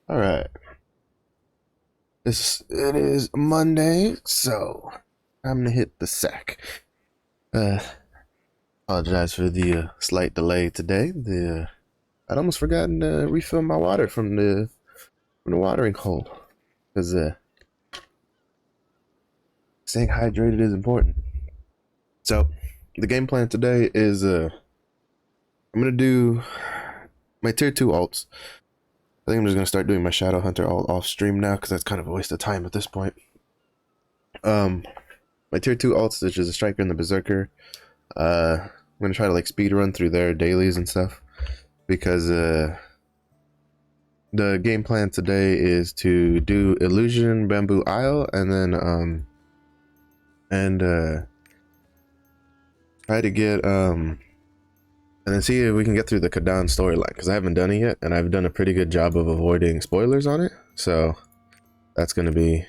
All right. It is Monday, so I'm gonna hit the sack. Uh, Apologize for the slight delay today. I'd almost forgotten to refill my water from the watering hole because staying hydrated is important. So the game plan today is I'm gonna do my tier two alts. I think I'm just gonna start doing my Shadow Hunter alt off stream now because that's kind of a waste of time at this point. Um, my tier two alts, which is a Striker and the Berserker. I'm gonna try to like speed run through their dailies and stuff because the game plan today is to do Illusion, Bamboo Isle, and then try to get and then see if we can get through the Kadan storyline because I haven't done it yet, and I've done a pretty good job of avoiding spoilers on it, so that's gonna be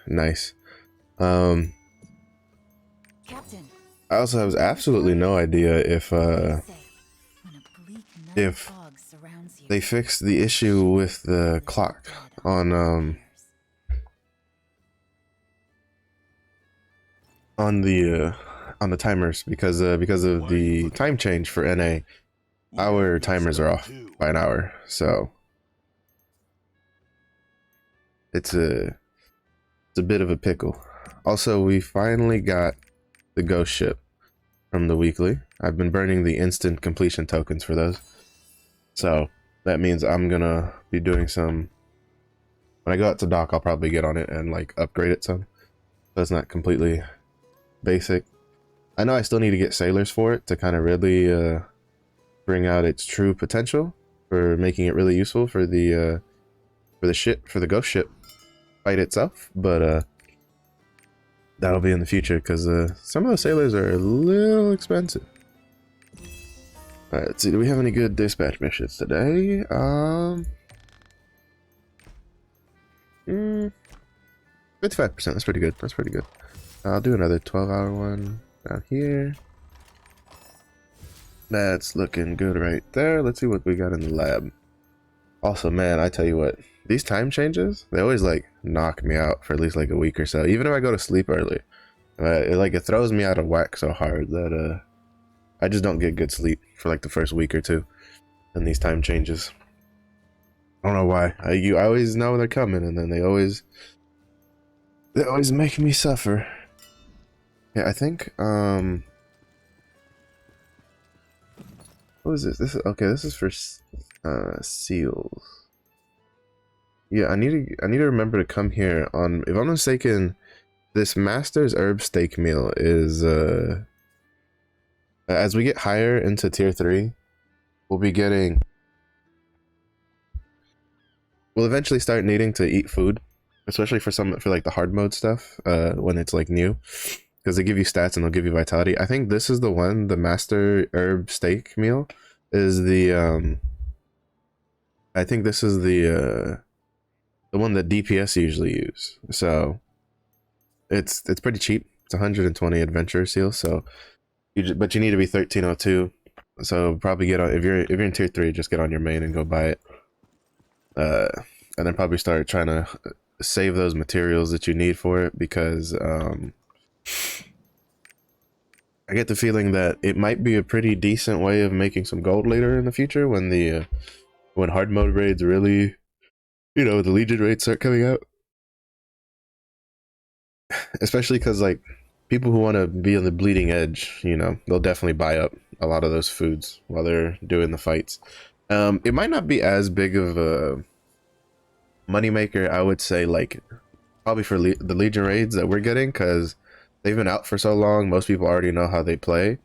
nice. Captain, I also have absolutely no idea if they fixed the issue with the clock on the timers because of the time change for NA, our timers are off by an hour, so it's a bit of a pickle. Also, we finally got the ghost ship from the weekly. I've been burning the instant completion tokens for those, so that means I'm gonna be doing some. When I go out to dock, I'll probably get on it and like upgrade it some, so it's not completely basic. I know I still need to get sailors for it to kind of really bring out its true potential for making it really useful for the ghost ship fight itself, but that'll be in the future because some of those sailors are a little expensive. All right, let's see. Do we have any good dispatch missions today? 55%. That's pretty good. That's pretty good. I'll do another 12-hour one down here. That's looking good right there. Let's see what we got in the lab. Also, man, I tell you what, these time changes, they always like knock me out for at least like a week or so. Even if I go to sleep early, it throws me out of whack so hard that I just don't get good sleep for like the first week or two. And these time changes, I don't know why. I always know they're coming, and then they always make me suffer. Yeah, I think what is this? This is okay. This is for seals. Yeah, I need to remember to come here on. If I'm not mistaken, this Master's Herb Steak meal is as we get higher into tier 3, we'll be getting. We'll eventually start needing to eat food, especially for like the hard mode stuff when it's like new, because they give you stats and they'll give you vitality. I think this is the one. The Master Herb Steak meal is the I think this is the one that DPS usually use. So it's pretty cheap. It's 120 adventure seal. So but you need to be 1302. So probably get on if you're in tier 3, just get on your main and go buy it. And then probably start trying to save those materials that you need for it because I get the feeling that it might be a pretty decent way of making some gold later in the future when the when hard mode raids really, the Legion raids start coming out. Especially because like people who want to be on the bleeding edge, they'll definitely buy up a lot of those foods while they're doing the fights. It might not be as big of a moneymaker, I would say, like probably for the Legion raids that we're getting, because they've been out for so long. Most people already know how they play,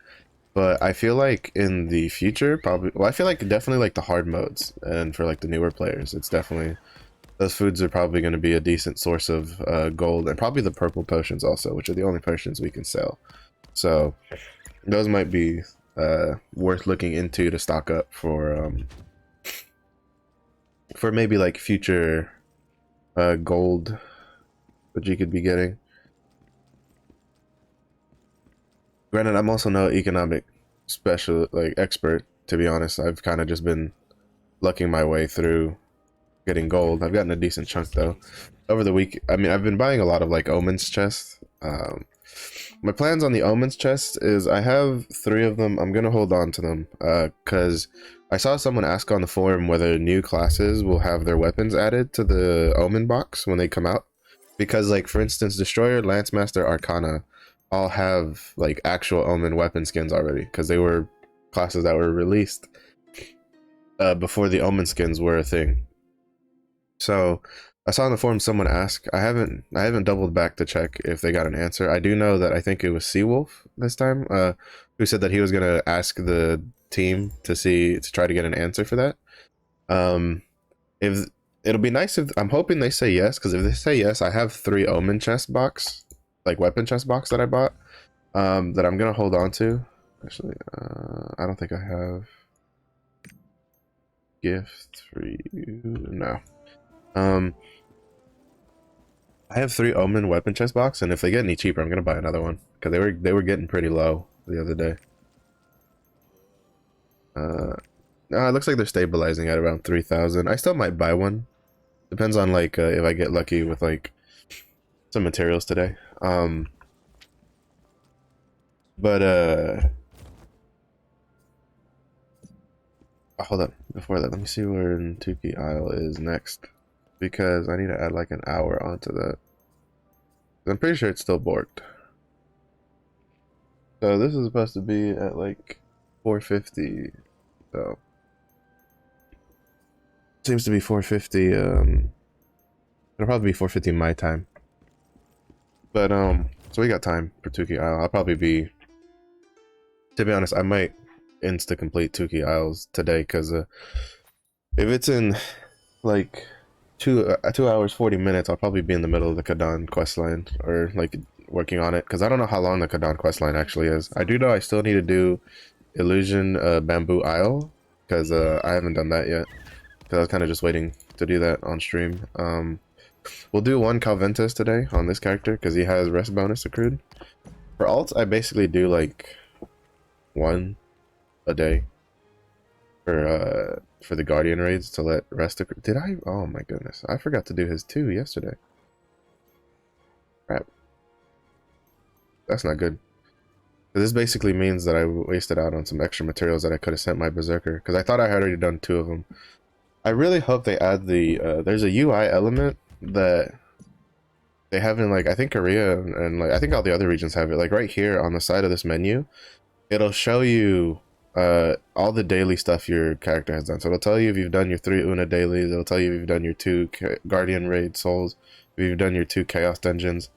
but I feel like in the future, I feel like definitely like the hard modes and for like the newer players, it's definitely those foods are probably going to be a decent source of gold, and probably the purple potions also, which are the only potions we can sell. So those might be worth looking into to stock up for maybe like future gold that you could be getting. Granted, I'm also no economic expert, to be honest. I've kind of just been lucking my way through getting gold. I've gotten a decent chunk though. Over the week, I mean, I've been buying a lot of like Omens chests. My plans on the Omens chest is I have 3 of them. I'm gonna hold on to them because I saw someone ask on the forum whether new classes will have their weapons added to the Omen box when they come out. Because like, for instance, Destroyer, Lancemaster, Arcana all have like actual Omen weapon skins already because they were classes that were released before the Omen skins were a thing. So I saw in the forum someone ask. I haven't doubled back to check if they got an answer. I do know that I think it was Seawolf this time, who said that he was gonna ask the team to try to get an answer for that. If it'll be nice if I'm hoping they say yes, because if they say yes, I have 3 Omen chest box, like weapon chest box that I bought, that I'm gonna hold on to. Actually, I don't think I have gift for you. No. I have 3 Omen weapon chest box, and if they get any cheaper, I'm gonna buy another one because they were getting pretty low the other day. No, it looks like they're stabilizing at around 3,000. I still might buy one. Depends on like if I get lucky with like some materials today. Hold up. Before that, let me see where Tuki Isle is next, because I need to add like an hour onto that. I'm pretty sure it's still borked. So this is supposed to be at like 450. So seems to be 450. It'll probably be 450 my time. But so we got time for Tuki Isle. I'll probably be, to be honest, I might insta complete Tuki Isles today, because if it's in like 2 hours 40 minutes, I'll probably be in the middle of the Kadan questline, or like working on it, because I don't know how long the Kadan questline actually is. I do know I still need to do Illusion Bamboo Isle, because I haven't done that yet, because I was kind of just waiting to do that on stream. We'll do 1 Calventus today on this character because he has rest bonus accrued. For alts, I basically do like 1 a day for the Guardian raids to let rest accrue. Did I? Oh my goodness, I forgot to do his 2 yesterday. Crap. That's not good. This basically means that I wasted out on some extra materials that I could have sent my Berserker, because I thought I had already done 2 of them. I really hope they add the there's a UI element that they have in, like, I think Korea and like I think all the other regions have it. Like right here on the side of this menu, it'll show you all the daily stuff your character has done. So it'll tell you if you've done your 3 Una dailies. It'll tell you if you've done your 2 Guardian raid souls, if you've done your 2 Chaos dungeons.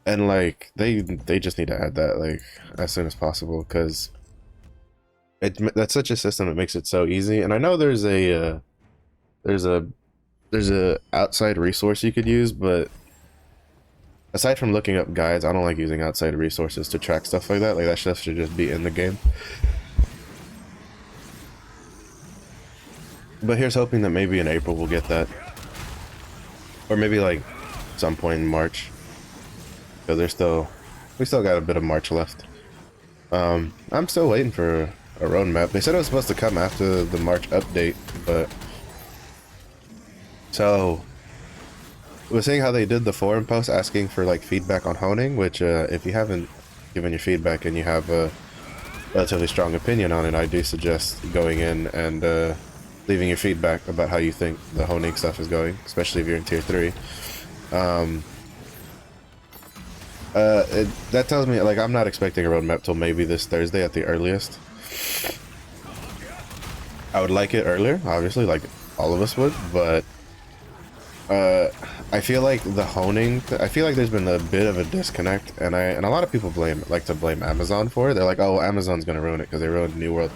And like they just need to add that like as soon as possible, because that's such a system that makes it so easy. And I know there's a outside resource you could use, but aside from looking up guides, I don't like using outside resources to track stuff like that. Like that stuff should just be in the game. But here's hoping that maybe in April we'll get that, or maybe like some point in March. Because we still got a bit of March left. I'm still waiting for a roadmap. They said it was supposed to come after the March update, but so we're seeing how they did the forum post asking for like feedback on honing, which if you haven't given your feedback and you have a relatively strong opinion on it, I do suggest going in and leaving your feedback about how you think the honing stuff is going, especially if you're in tier 3. That tells me, like, I'm not expecting a roadmap till maybe this Thursday at the earliest. I would like it earlier, obviously, like all of us would, but I feel like the honing, I feel like there's been a bit of a disconnect, and a lot of people like to blame Amazon for it. They're like, oh, Amazon's gonna ruin it because they ruined New World.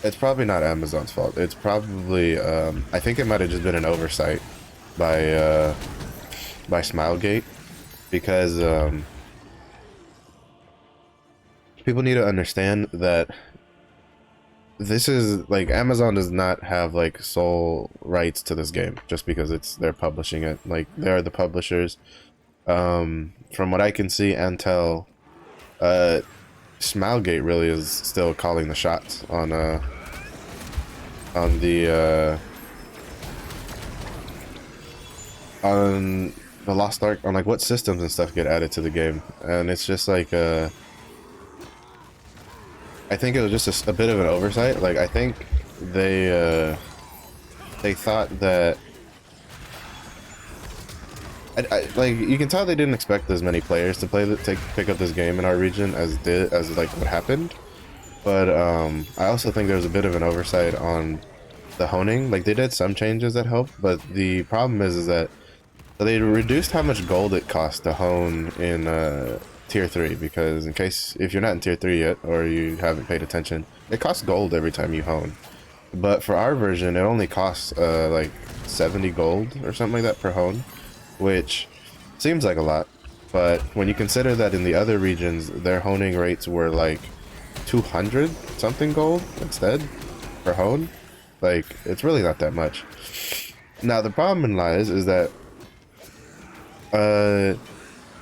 It's probably not Amazon's fault. It's probably I think it might have just been an oversight by Smilegate, because people need to understand that this is like, Amazon does not have like sole rights to this game just because they're publishing it. Like, they are the publishers. From what I can see and tell, Smilegate really is still calling the shots on the on the Lost Ark, on like what systems and stuff get added to the game, and it's just like I think it was just a bit of an oversight. Like I think they thought that like you can tell they didn't expect as many players to pick up this game in our region as like what happened. But I also think there was a bit of an oversight on the honing. Like they did some changes that helped, but the problem is that they reduced how much gold it costs to hone in tier 3, because in case if you're not in tier 3 yet or you haven't paid attention, it costs gold every time you hone. But for our version, it only costs like 70 gold or something like that per hone, which seems like a lot. But when you consider that in the other regions, their honing rates were like 200 something gold instead per hone, like it's really not that much. Now the problem lies is that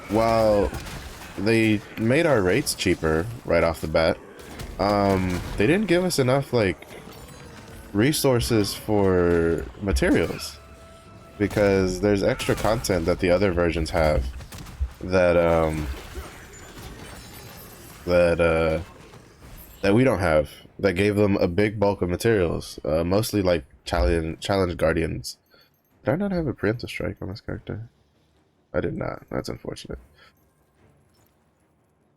while they made our rates cheaper right off the bat, they didn't give us enough like resources for materials, because there's extra content that the other versions have that that we don't have, that gave them a big bulk of materials, mostly like challenge guardians. Did I not have a preemptive strike on this character? I did not. That's unfortunate.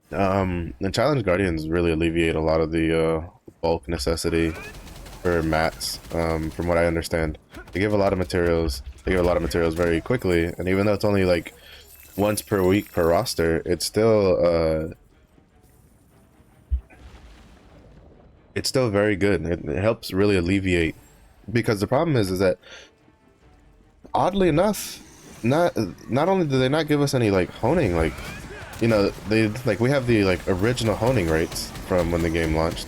The challenge guardians really alleviate a lot of the bulk necessity for mats. From what I understand, they give a lot of materials. They give a lot of materials very quickly, and even though it's only like once per week per roster, it's still very good. It helps really alleviate, because the problem is that oddly enough, not only do they not give us any like honing, like, you know, they like we have the like original honing rates from when the game launched.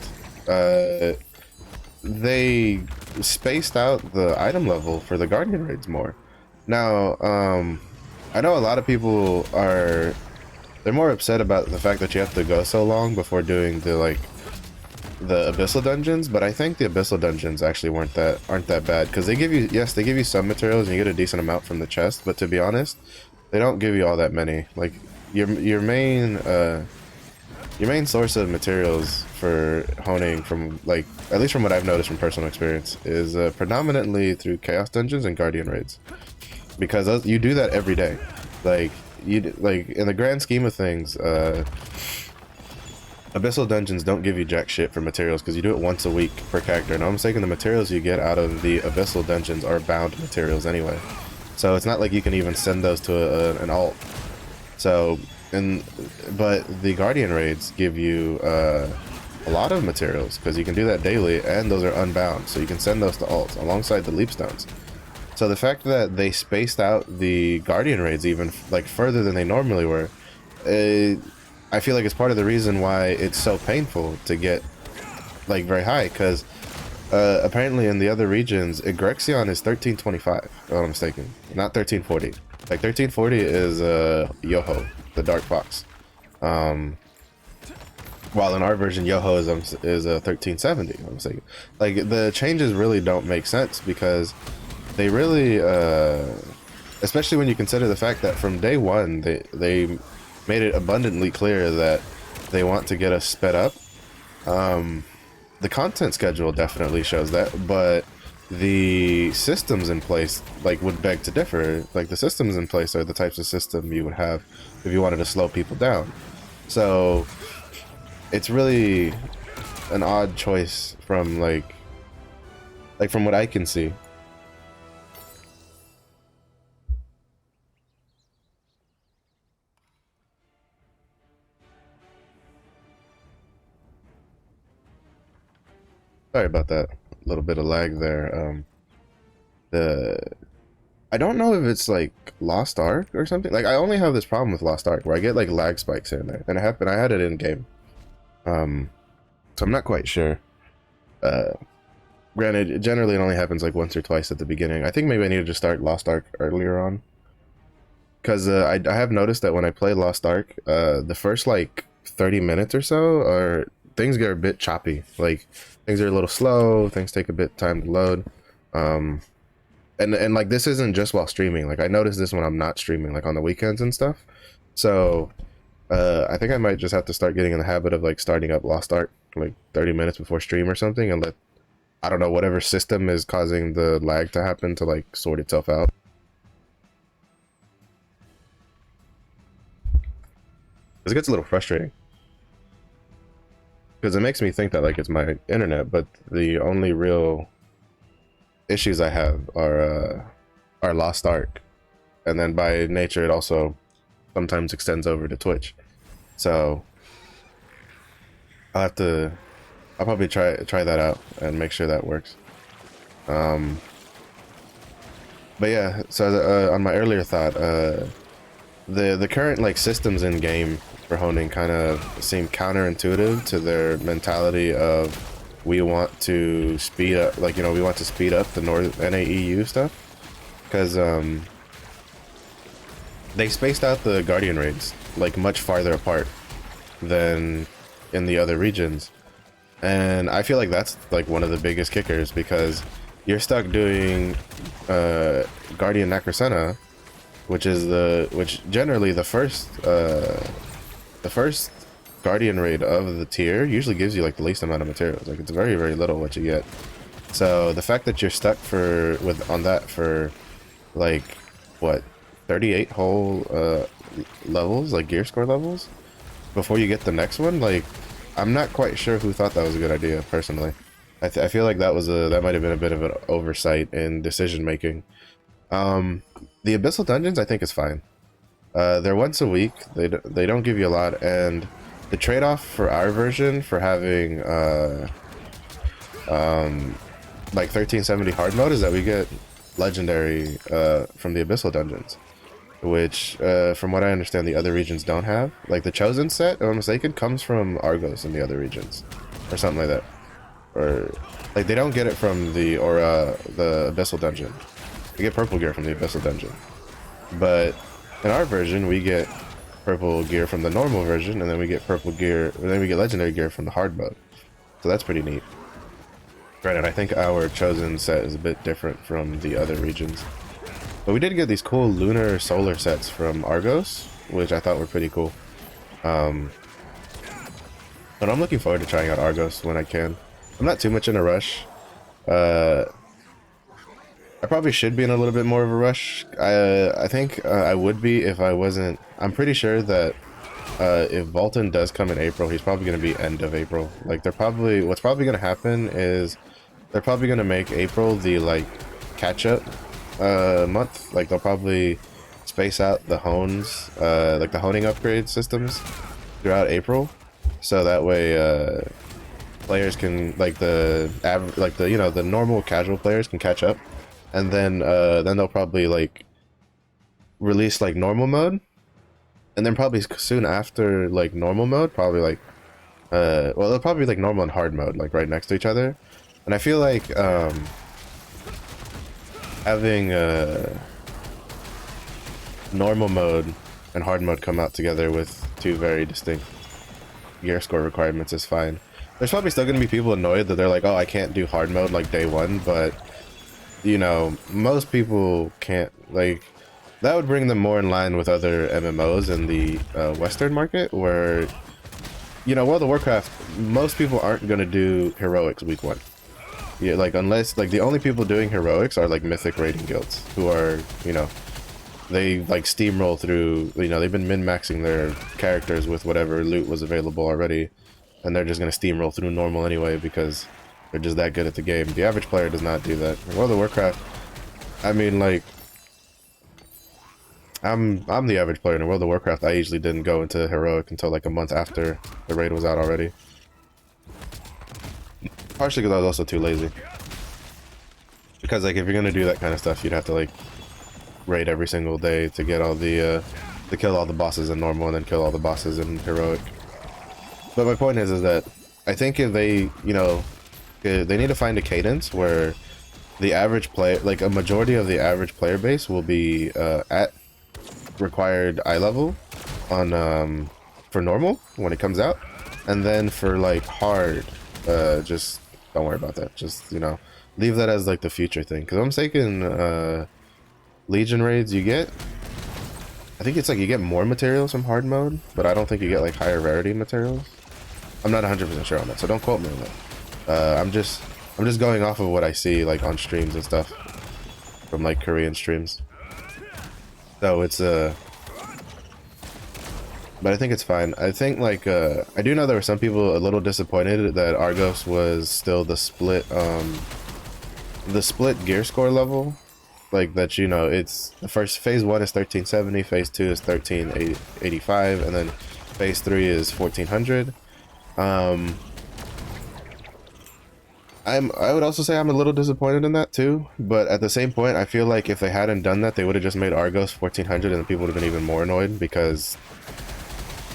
They spaced out the item level for the guardian raids more. Now, I know a lot of people they're more upset about the fact that you have to go so long before doing the abyssal dungeons, but I think the abyssal dungeons actually aren't that bad, because they give you some materials and you get a decent amount from the chest, but to be honest, they don't give you all that many. Like your main source of materials for honing, from like at least from what I've noticed from personal experience, is predominantly through chaos dungeons and guardian raids, because you do that every day. Like in the grand scheme of things, abyssal dungeons don't give you jack shit for materials, because you do it once a week per character, and I'm mistaken, the materials you get out of the abyssal dungeons are bound materials anyway, so it's not like you can even send those to an alt. So but the guardian raids give you a lot of materials, because you can do that daily, and those are unbound, so you can send those to alts alongside the leap stones. So the fact that they spaced out the guardian raids even like further than they normally were, I feel like it's part of the reason why it's so painful to get like very high, because apparently in the other regions, Egrexion is 1325, if I'm not mistaken, not 1340. Like 1340 is Yoho, the Dark Fox, while in our version Yoho is 1370. I'm mistaken. Like the changes really don't make sense, because they really, especially when you consider the fact that from day one they made it abundantly clear that they want to get us sped up. The content schedule definitely shows that, but the systems in place like would beg to differ. Like the systems in place are the types of system you would have if you wanted to slow people down. So it's really an odd choice from like from what I can see. Sorry about that. A little bit of lag there. I don't know if it's like Lost Ark or something. Like I only have this problem with Lost Ark where I get like lag spikes here and there, and I had it in game. So I'm not quite sure. Granted, generally it only happens like once or twice at the beginning. I think maybe I need to just start Lost Ark earlier on, because I have noticed that when I play Lost Ark, the first like 30 minutes or so, things get a bit choppy. Like things are a little slow. Things take a bit time to load. and like this isn't just while streaming. Like I notice this when I'm not streaming, like on the weekends and stuff. So I think I might just have to start getting in the habit of like starting up Lost Ark like 30 minutes before stream or something, and let, I don't know, whatever system is causing the lag to happen to like sort itself out. It gets a little frustrating because it makes me think that like it's my internet, but the only real issues I have are Lost Ark, and then by nature it also sometimes extends over to Twitch. So I'll probably try that out and make sure that works. But yeah, so on my earlier thought, the current like systems in game for honing kind of seem counterintuitive to their mentality of we want to speed up, like, you know, we want to speed up the North NAEU stuff, because they spaced out the Guardian raids like much farther apart than in the other regions, and I feel like that's like one of the biggest kickers, because you're stuck doing Guardian Necrosena, which generally the first Guardian raid of the tier usually gives you like the least amount of materials. Like it's very, very little what you get. So the fact that you're stuck on that for like what, 38 whole levels, like gear score levels, before you get the next one, like I'm not quite sure who thought that was a good idea personally. I feel like that might have been a bit of an oversight in decision making. The Abyssal Dungeons I think is fine. They're once a week. They don't give you a lot, and the trade-off for our version for having like 1370 hard mode is that we get legendary from the Abyssal Dungeons, which from what I understand the other regions don't have. Like the Chosen set, if I'm mistaken, comes from Argos in the other regions or something like that, or like they don't get it from the Abyssal Dungeon. We get purple gear from the Abyssal Dungeon, but in our version we get purple gear from the normal version, and then we get purple gear, and then we get legendary gear from the hard mode. So that's pretty neat. Granted, I think our Chosen set is a bit different from the other regions, but we did get these cool lunar solar sets from Argos, which I thought were pretty cool. But I'm looking forward to trying out Argos when I can. I'm not too much in a rush. I probably should be in a little bit more of a rush. I think I would be if I wasn't. I'm pretty sure that if Volton does come in April, he's probably going to be end of April. Like what's probably going to happen is they're probably going to make April the like catch-up month. Like they'll probably space out the hones, like the honing upgrade systems throughout April, so that way players can the normal casual players can catch up. And then they'll probably like release like normal mode, and then probably soon after like normal mode, probably like well, they'll probably be like normal and hard mode like right next to each other. And I feel like having normal mode and hard mode come out together with two very distinct gear score requirements is fine. There's probably still gonna be people annoyed that they're like, oh, I can't do hard mode like day one, but you know, most people can't, like, that would bring them more in line with other MMOs in the Western market, where, you know, World of Warcraft, most people aren't going to do heroics week one. Yeah, like, unless, like, the only people doing heroics are, like, mythic raiding guilds, who are, you know, they, like, steamroll through, you know, they've been min-maxing their characters with whatever loot was available already, and they're just going to steamroll through normal anyway, because they're just that good at the game. The average player does not do that. In World of Warcraft, I mean, like, I'm the average player in World of Warcraft. I usually didn't go into heroic until like a month after the raid was out already. Partially because I was also too lazy. Because like if you're gonna do that kind of stuff, you'd have to like raid every single day to get all the to kill all the bosses in normal and then kill all the bosses in heroic. But my point is that I think if they, you know, they need to find a cadence where the average player, like a majority of the average player base, will be at required eye level on for normal when it comes out, and then for like hard, just don't worry about that. Just, you know, leave that as like the future thing, because I'm thinking Legion raids you get, I think it's like you get more materials from hard mode, but I don't think you get like higher rarity materials. I'm not 100% sure on that, so don't quote me on that. I'm just going off of what I see like on streams and stuff from like Korean streams. So it's but I think it's fine. I think like I do know there were some people a little disappointed that Argos was still the split gear score level. Like that, you know, it's the first phase 1 is 1370, phase 2 is 1385, and then phase 3 is 1400. I would also say I'm a little disappointed in that too, but at the same point I feel like if they hadn't done that, they would have just made Argos 1400 and people would have been even more annoyed, because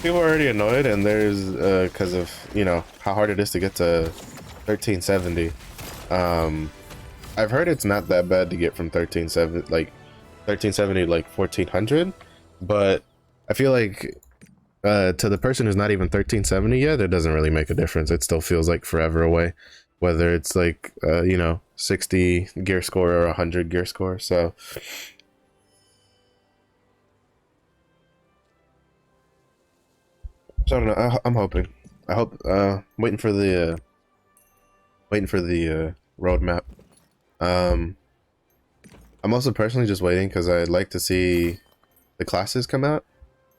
people are already annoyed, and there's because of, you know, how hard it is to get to 1370. I've heard it's not that bad to get from 1370 like 1400, but I feel like to the person who's not even 1370 yet, it doesn't really make a difference. It still feels like forever away, whether it's like you know, 60 gear score or 100 gear score. So I don't know. I'm hoping. I hope. Waiting for the roadmap. I'm also personally just waiting because I'd like to see the classes come out.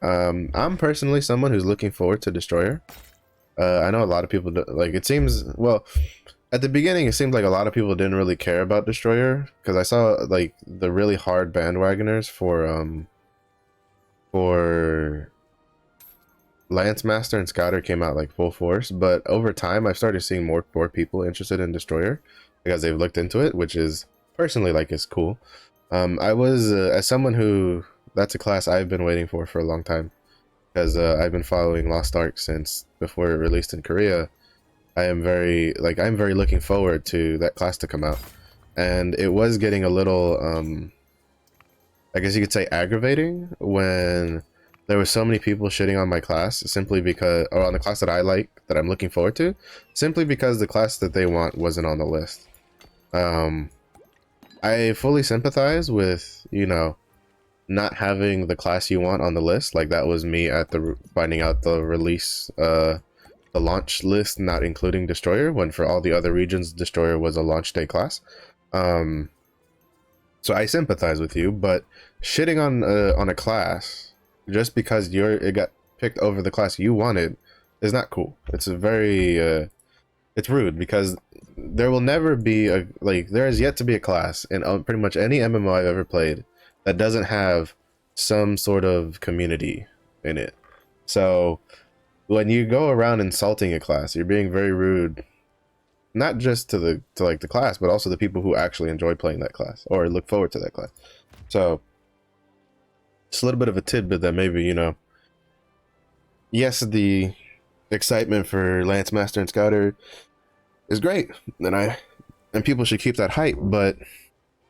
I'm personally someone who's looking forward to Destroyer. I know a lot of people do, like, it seems, well, at the beginning it seemed like a lot of people didn't really care about Destroyer, because I saw like the really hard bandwagoners for Lance Master and Scouter came out like full force, but over time I've started seeing more people interested in Destroyer because they've looked into it, which is personally like is cool. I was as someone who, that's a class I've been waiting for a long time, because I've been following Lost Ark since before it released in Korea. I'm very looking forward to that class to come out, and it was getting a little I guess you could say aggravating when there were so many people shitting on my class simply because, or on the class that I like, that I'm looking forward to, simply because the class that they want wasn't on the list. I fully sympathize with, you know, not having the class you want on the list. Like that was me at the finding out the release, the launch list not including Destroyer, when for all the other regions Destroyer was a launch day class. So I sympathize with you, but shitting on a class just because it got picked over the class you wanted is not cool. It's a very it's rude, because there will never be a, like, there is yet to be a class in pretty much any MMO I've ever played that doesn't have some sort of community in it. So when you go around insulting a class, you're being very rude, not just to the class, but also the people who actually enjoy playing that class or look forward to that class. So it's a little bit of a tidbit that maybe, you know, yes, the excitement for Lance Master and Scouter is great, and people should keep that hype, but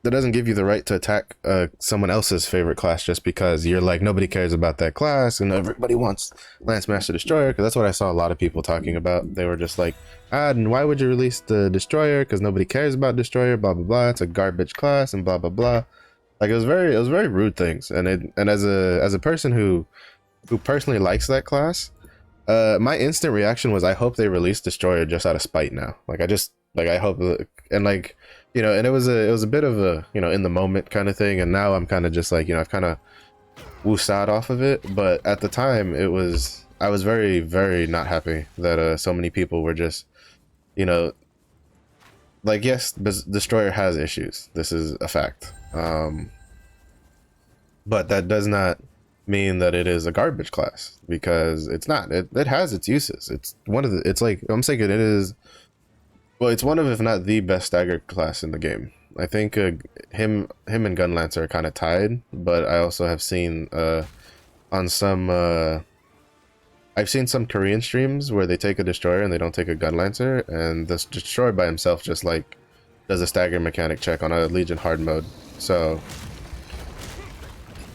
that doesn't give you the right to attack someone else's favorite class just because you're like, nobody cares about that class and everybody wants Lance Master Destroyer, because that's what I saw a lot of people talking about. They were just like, and why would you release the Destroyer, because nobody cares about Destroyer, blah blah blah, it's a garbage class and blah blah blah. Like it was very rude things, and as a person who personally likes that class, my instant reaction was, I hope they release Destroyer just out of spite now. Like I hope, and like, you know, and it was a bit of a, you know, in the moment kind of thing, and now I'm kind of just like, you know, I've kind of woosad off of it, but at the time I was very not happy that so many people were just, you know, like, yes, Destroyer has issues, this is a fact, but that does not mean that it is a garbage class, because it's not. It has its uses. It's one of the, it's like, I'm saying it is, well, it's one of, if not the best stagger class in the game. I think him and Gunlancer are kind of tied, but I also have seen on some I've seen some Korean streams where they take a Destroyer and they don't take a Gunlancer, and this Destroyer by himself just like does a stagger mechanic check on a Legion hard mode. So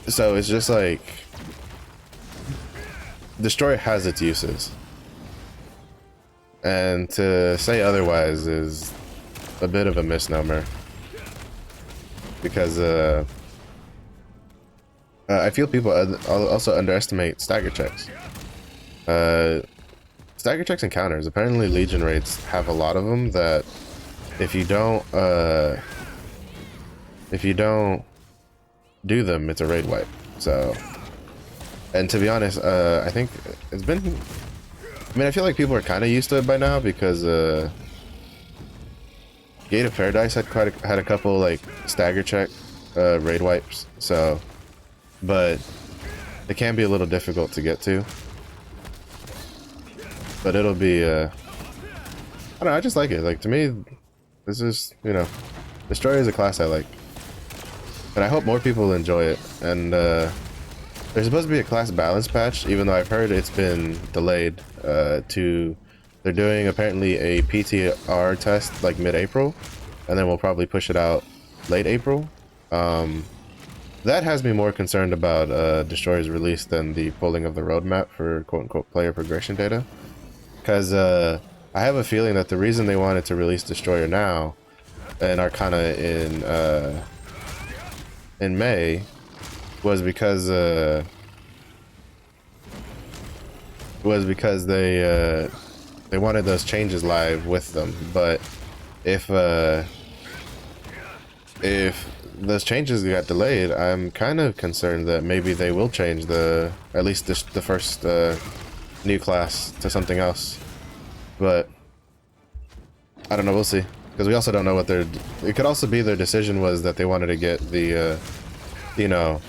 it's just like, Destroyer has its uses, and to say otherwise is a bit of a misnomer because I feel people also underestimate stagger checks. Stagger checks and counters. Apparently, Legion raids have a lot of them. That if you don't do them, it's a raid wipe. So, and to be honest, I think it's been. I mean, I feel like people are kind of used to it by now because Gate of Paradise had a couple like stagger check raid wipes. So, but it can be a little difficult to get to. But it'll be, I don't know, I just like it. Like, to me, this is, you know, Destroyer is a class I like. And I hope more people enjoy it. And, there's supposed to be a class balance patch, even though I've heard it's been delayed, they're doing apparently a PTR test, like, mid-April. And then we'll probably push it out late April. That has me more concerned about, Destroyer's release than the pulling of the roadmap for quote-unquote player progression data. Because I have a feeling that the reason they wanted to release Destroyer now and Arcana in May was because they wanted those changes live with them. But if those changes got delayed, I'm kind of concerned that maybe they will change at least the first new class to something else. But I don't know, we'll see, because we also don't know what it could also be their decision was that they wanted to get the you know,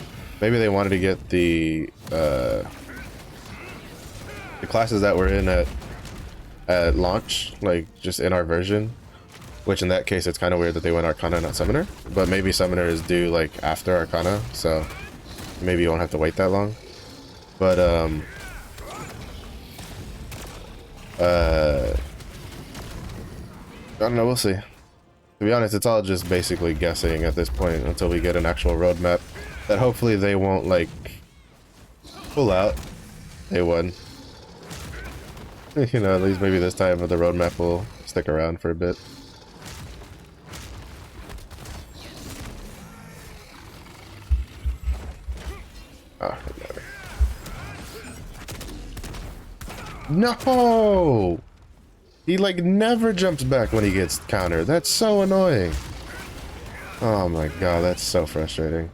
maybe they wanted to get the classes that were in at launch, like just in our version, which in that case it's kind of weird that they went Arcana not Summoner, but maybe Summoner is due like after Arcana, so maybe you won't have to wait that long. But I don't know, we'll see. To be honest, it's all just basically guessing at this point until we get an actual roadmap that hopefully they won't like pull out day one. You know, at least maybe this time the roadmap will stick around for a bit. Ah, no! He like never jumps back when he gets countered. That's so annoying. Oh my god, that's so frustrating.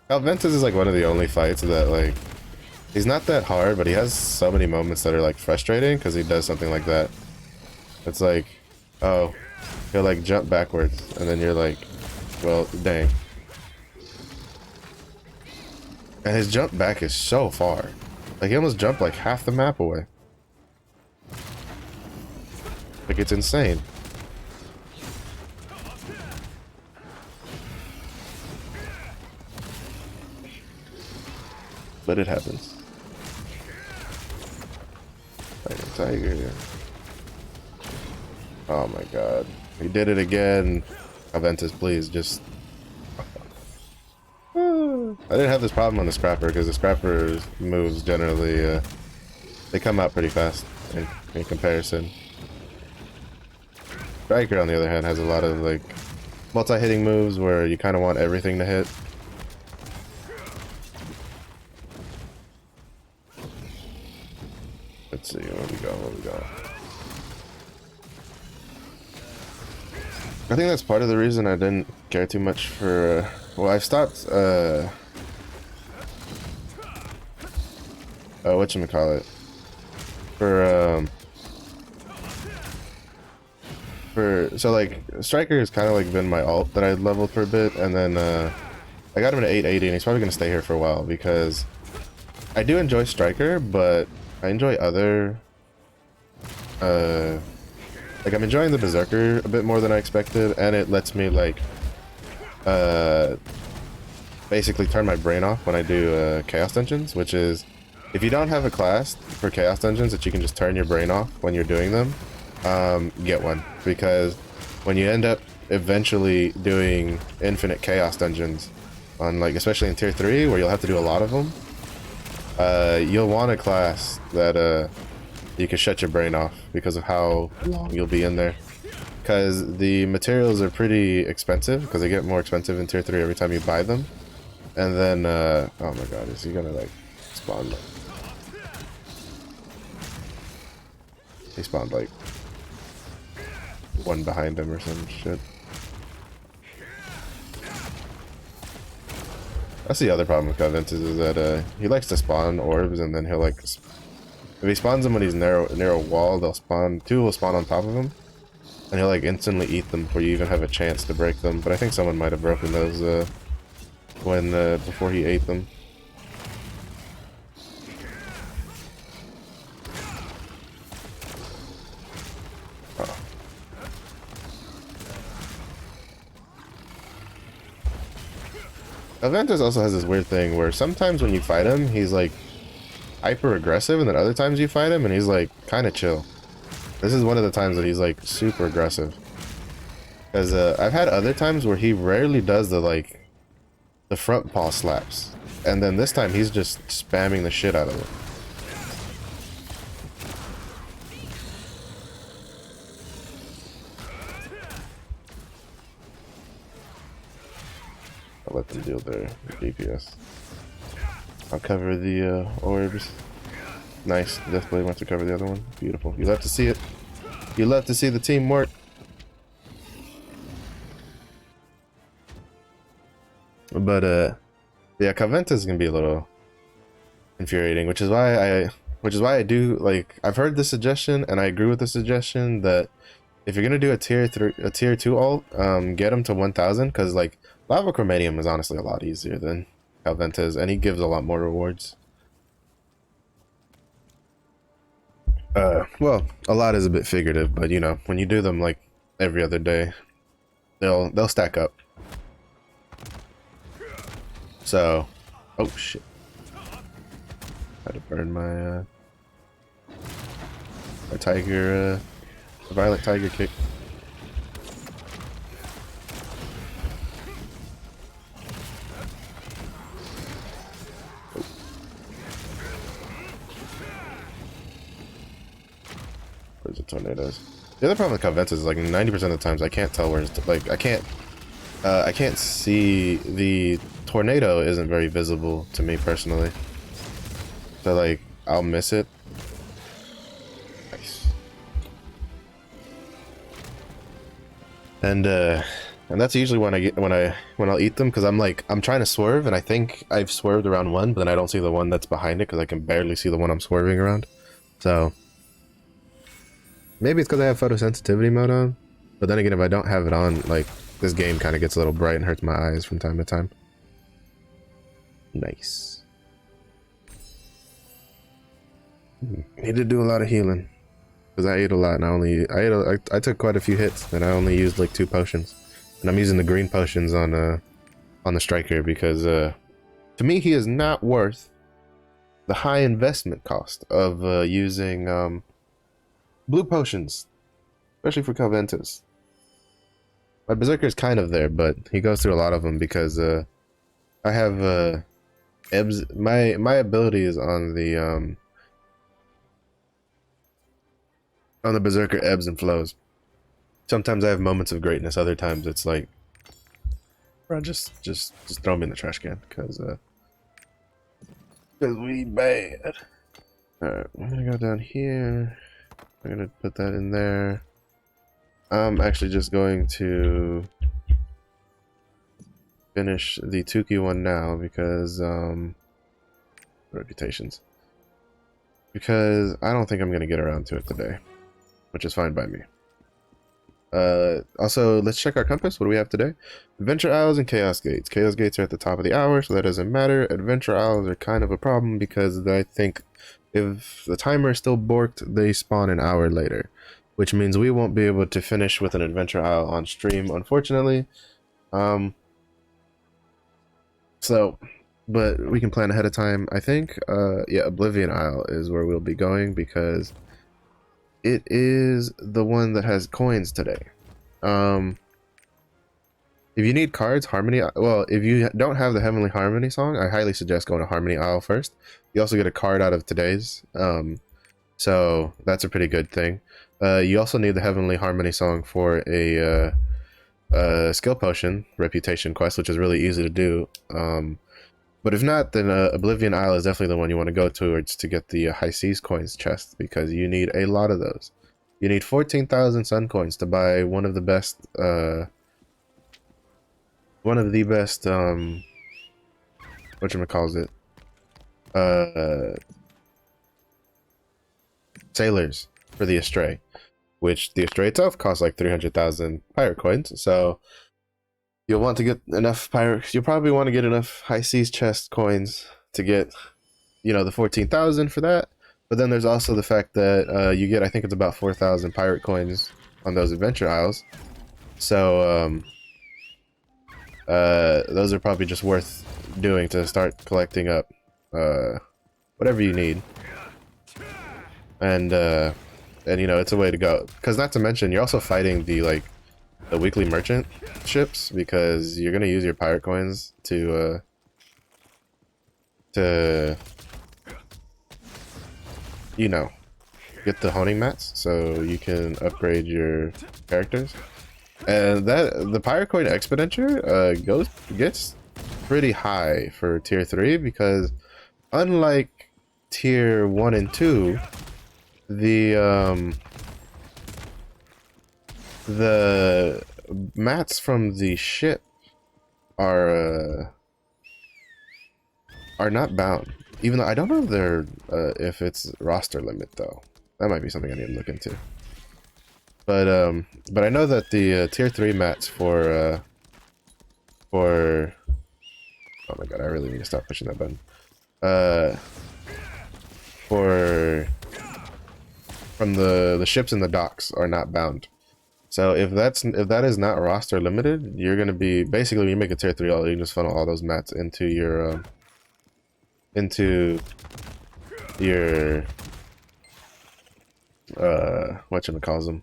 Alventus is like one of the only fights that like, he's not that hard, but he has so many moments that are like frustrating because he does something like that. It's like, oh, he'll like jump backwards and then you're like, well, dang. And his jump back is so far. Like, he almost jumped like half the map away. Like, it's insane. But it happens. Tiger. Oh my god. He did it again. Aventus, please, just... I didn't have this problem on the Scrapper, because the Scrapper's moves generally, they come out pretty fast in comparison. Striker, on the other hand, has a lot of, like, multi-hitting moves where you kind of want everything to hit. Let's see, where we go. I think that's part of the reason I didn't care too much for, well, I've stopped, whatchamacallit, so like, Striker has kind of like been my ult that I leveled for a bit, and then, I got him to 880, and he's probably going to stay here for a while, because I do enjoy Striker, but I enjoy other, like, I'm enjoying the Berserker a bit more than I expected, and it lets me, like, basically turn my brain off when I do Chaos Dungeons, which is, if you don't have a class for Chaos Dungeons that you can just turn your brain off when you're doing them, get one. Because when you end up eventually doing infinite Chaos Dungeons, on, like, especially in Tier 3, where you'll have to do a lot of them, you'll want a class that, you can shut your brain off because of how long you'll be in there. because the materials are pretty expensive, because they get more expensive in tier 3 every time you buy them. And then, oh my god, is he gonna, like, spawn? He spawned, like, one behind him or some shit. That's the other problem with Kadan is that, he likes to spawn orbs, and then he'll, like, if he spawns them when he's near a wall, they'll spawn, two will spawn on top of him, and he'll, like, instantly eat them before you even have a chance to break them. But I think someone might have broken those, before he ate them. Oh. Aventus also has this weird thing where sometimes when you fight him, he's like hyper aggressive, and then other times you fight him and he's like kind of chill. This is one of the times that he's like super aggressive. Because I've had other times where he rarely does the front paw slaps, and then this time he's just spamming the shit out of it. I'll let them deal their DPS. I'll cover the orbs. Nice. Deathblade wants to cover the other one. Beautiful. You love to see it. You love to see the teamwork. But yeah, Caventa is gonna be a little infuriating, which is why I do, like, I've heard the suggestion and I agree with the suggestion that if you're gonna do a tier 2 ult, get him to 1000, because like Lava Chromanium is honestly a lot easier than Calventa's, and he gives a lot more rewards. Well, a lot is a bit figurative, but you know, when you do them like every other day, they'll stack up. So, oh shit! Had to burn my my tiger, violent tiger kick. Oh. Where's the tornadoes? The other problem with Calventas is like 90% of the times I can't tell where it's like I can't see the tornado isn't very visible to me personally. So like I'll miss it. Nice. And that's usually when I'll eat them, because I'm trying to swerve and I think I've swerved around one, but then I don't see the one that's behind it because I can barely see the one I'm swerving around. So maybe it's because I have photosensitivity mode on, but then again, if I don't have it on, like, this game kind of gets a little bright and hurts my eyes from time to time. Nice. Need to do a lot of healing because I ate a lot, and I took quite a few hits, and I only used like 2 potions, and I'm using the green potions on the striker because to me he is not worth the high investment cost of using blue potions, especially for Calventus. My Berserker is kind of there, but he goes through a lot of them because I have ebbs. My ability is on the Berserker ebbs and flows. Sometimes I have moments of greatness. Other times it's like, bro, just throw me in the trash can because we bad. All right, we're gonna go down here. I'm gonna put that in there. I'm actually just going to finish the Tuki one now because reputations. Because I don't think I'm gonna get around to it today, which is fine by me. Also, let's check our compass. What do we have today? Adventure Isles and Chaos Gates. Chaos Gates are at the top of the hour, so that doesn't matter. Adventure Isles are kind of a problem because I think if the timer is still borked, they spawn an hour later, which means we won't be able to finish with an Adventure Isle on stream, unfortunately. So, but we can plan ahead of time, I think. Yeah, Oblivion Isle is where we'll be going because it is the one that has coins today. If you need cards, Harmony, well, if you don't have the Heavenly Harmony song, I highly suggest going to Harmony Isle first. You also get a card out of today's. So that's a pretty good thing. You also need the Heavenly Harmony Song for a skill potion reputation quest, which is really easy to do. But if not, then Oblivion Isle is definitely the one you want to go towards to get the High Seas coins chest, because you need a lot of those. You need 14,000 sun coins to buy one of the best whatchamacallit, sailors for the Astray, which the Astray itself costs like 300,000 pirate coins. So you'll want to get enough pirate. You'll probably want to get enough High Seas chest coins to get, you know, the 14,000 for that. But then there's also the fact that you get, I think it's about 4,000 pirate coins on those adventure isles. So those are probably just worth doing to start collecting up whatever you need. And you know, it's a way to go. Because not to mention, you're also fighting the weekly merchant ships, because you're gonna use your pirate coins to you know, get the honing mats so you can upgrade your characters. And that the pirate coin expenditure gets pretty high for tier 3, because unlike tier 1 and 2, the mats from the ship are not bound. Even though I don't know if they're if it's roster limit though. That might be something I need to look into. But I know that the tier 3 mats for oh my god, I really need to stop pushing that button. From the ships in the docks are not bound. So if that is not roster limited, you're gonna be basically, when you make a tier 3, you can just funnel all those mats into your whatchamacallit,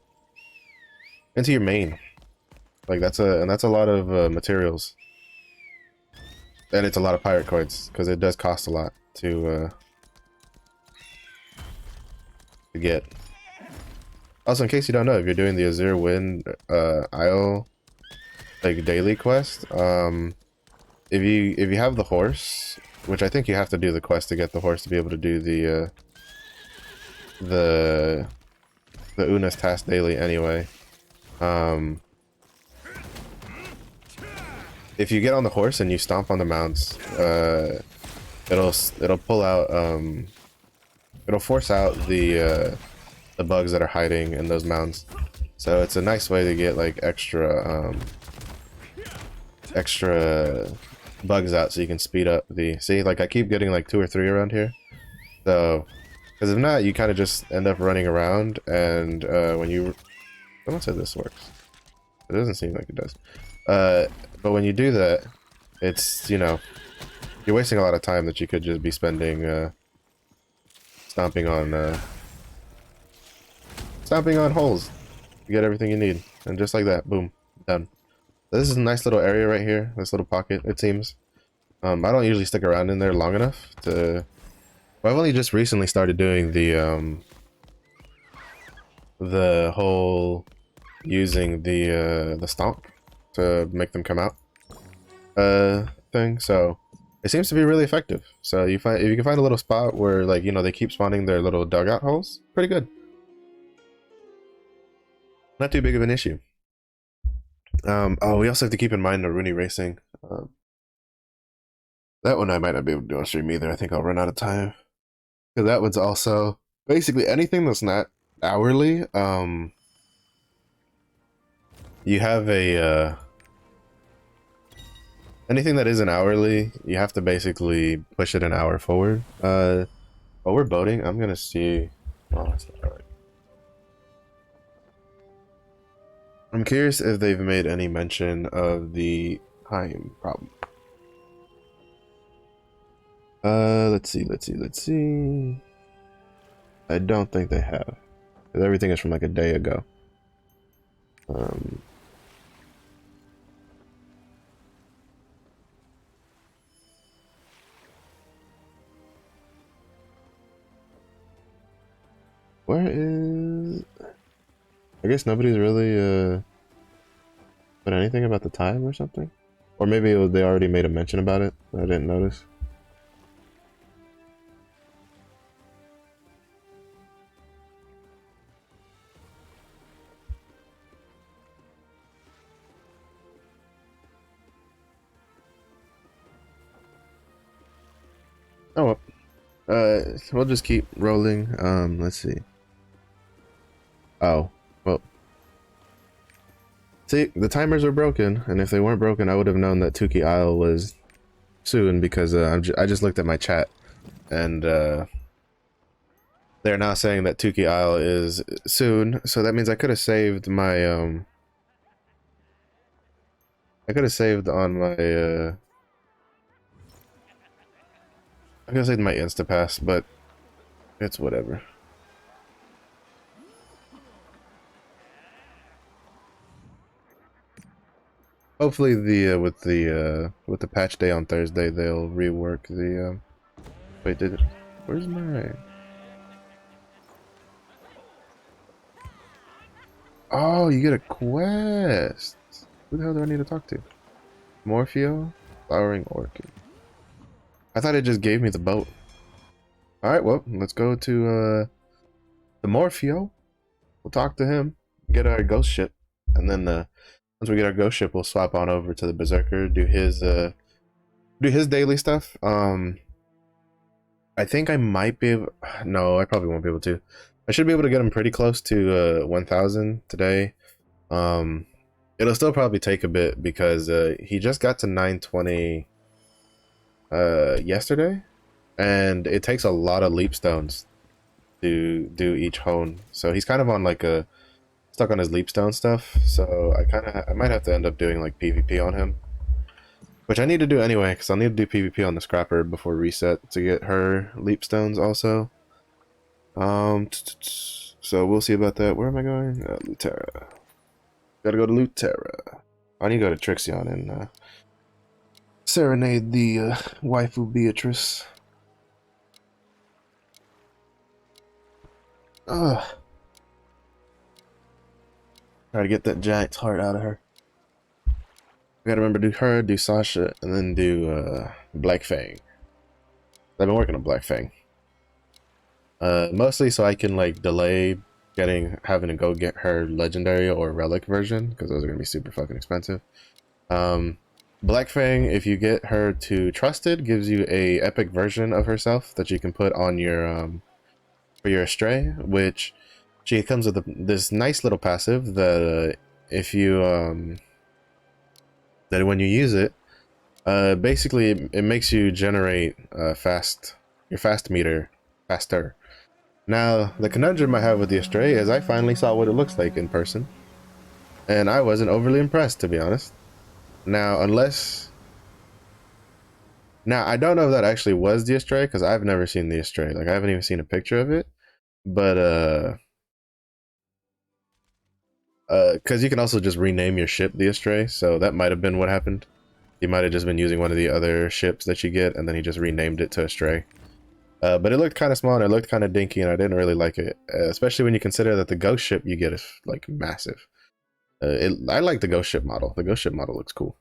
into your main. Like that's a lot of materials, and it's a lot of pirate coins, because it does cost a lot to get. Also, in case you don't know, if you're doing the Azure Wind Isle like daily quest, if you have the horse, which I think you have to do the quest to get the horse to be able to do the Una's task daily anyway. If you get on the horse and you stomp on the mounts, it'll pull out it'll force out the bugs that are hiding in those mounts. So it's a nice way to get like extra bugs out, so you can speed up the, see, like I keep getting like 2 or 3 around here. So because if not, you kind of just end up running around, and when you, someone said this works, it doesn't seem like it does, but when you do that, it's, you know, you're wasting a lot of time that you could just be spending stomping on holes to get everything you need. And just like that, boom, done. This is a nice little area right here, this little pocket, it seems. I don't usually stick around in there long enough to, well, I've only just recently started doing the whole using the stomp to make them come out thing. So it seems to be really effective. So if you can find a little spot where, like, you know, they keep spawning their little dugout holes, pretty good. Not too big of an issue. Oh, we also have to keep in mind the Rooney Racing. That one I might not be able to do on stream either. I think I'll run out of time. Because that one's also basically anything that's not hourly. You have a anything that isn't hourly, you have to basically push it an hour forward. While we're boating, I'm gonna see. Oh, that's not right. I'm curious if they've made any mention of the time problem. Let's see. I don't think they have, because everything is from like a day ago. Where is... I guess nobody's really put anything about the time or something? Or maybe they already made a mention about it that I didn't notice. Oh well. We'll just keep rolling. Let's see. Oh, well. See, the timers are broken, and if they weren't broken, I would have known that Tuki Isle was soon because I just looked at my chat, and they're now saying that Tuki Isle is soon. So that means I could have saved my I could have saved on my I could have saved my Instapass, but it's whatever. Hopefully the with the patch day on Thursday they'll rework the wait, did it, where's my... Oh, you get a quest. Who the hell do I need to talk to? Morpheo? Flowering Orchid. I thought it just gave me the boat. Alright, well, let's go to the Morpheo. We'll talk to him, get our ghost ship, and then once we get our ghost ship, we'll swap on over to the Berserker, do his daily stuff. I think I might be able... No, I probably won't be able to. I should be able to get him pretty close to 1,000 today. It'll still probably take a bit because he just got to 920 yesterday, and it takes a lot of leap stones to do each hone. So he's kind of on like a stuck on his leap stone stuff. So I might have to end up doing like PvP on him, which I need to do anyway because I'll need to do PvP on the Scrapper before reset to get her leap stones also. So we'll see about that. Where am I going? Luterra. Gotta go to Luterra. I need to go to Trixion and serenade the waifu Beatrice. Ugh. Try to get that giant's heart out of her. We gotta remember to do her, do Sasha, and then do Black Fang. I've been working on Black Fang. Mostly so I can like delay having to go get her legendary or relic version because those are gonna be super fucking expensive. Black Fang, if you get her to trusted, gives you a epic version of herself that you can put on your for your Astray, which she comes with this nice little passive that if you that when you use it, basically it makes you generate your fast meter faster. Now, the conundrum I have with the Astray is I finally saw what it looks like in person, and I wasn't overly impressed, to be honest. Now, I don't know if that actually was the Astray, because I've never seen the Astray. Like, I haven't even seen a picture of it, but, because you can also just rename your ship the Astray, so that might have been what happened. He might have just been using one of the other ships that you get, and then he just renamed it to Astray. But it looked kind of small and it looked kind of dinky, and I didn't really like it, especially when you consider that the ghost ship you get is like massive. I like the ghost ship model. The ghost ship model looks cool.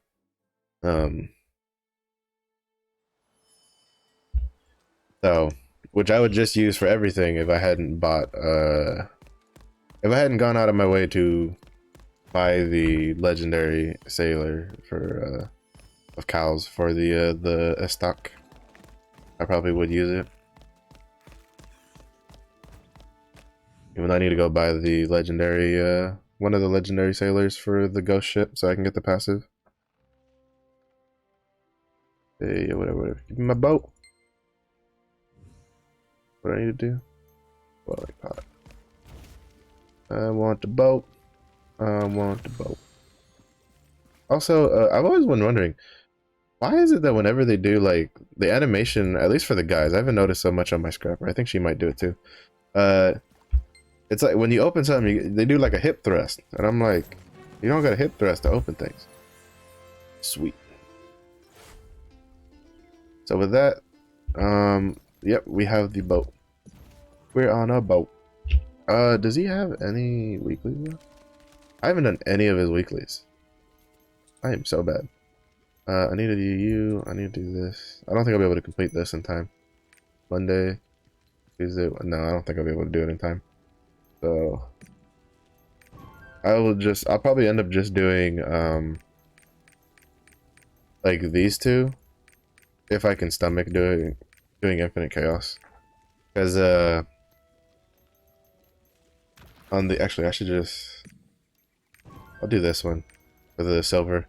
So, which I would just use for everything if I hadn't bought, if I hadn't gone out of my way to buy the legendary sailor for of cows for the stock. I probably would use it. Even though I need to go buy the legendary, one of the legendary sailors for the ghost ship so I can get the passive. Hey, whatever. Give me my boat. What do I need to do? Boiling pot. I want the boat. I want the boat. Also, I've always been wondering, why is it that whenever they do like the animation, at least for the guys, I haven't noticed so much on my Scrapper. I think she might do it too. It's like when you open something, they do like a hip thrust, and I'm like, you don't got a hip thrust to open things. Sweet. So with that, yep, we have the boat. We're on a boat. Does he have any weeklies? I haven't done any of his weeklies. I am so bad. I need to do you. I need to do this. I don't think I'll be able to complete this in time. Monday, Tuesday. No, I don't think I'll be able to do it in time. So I'll probably end up just doing like these two, if I can stomach doing Infinite Chaos. Because on the actually I should just I'll do this one for the silver.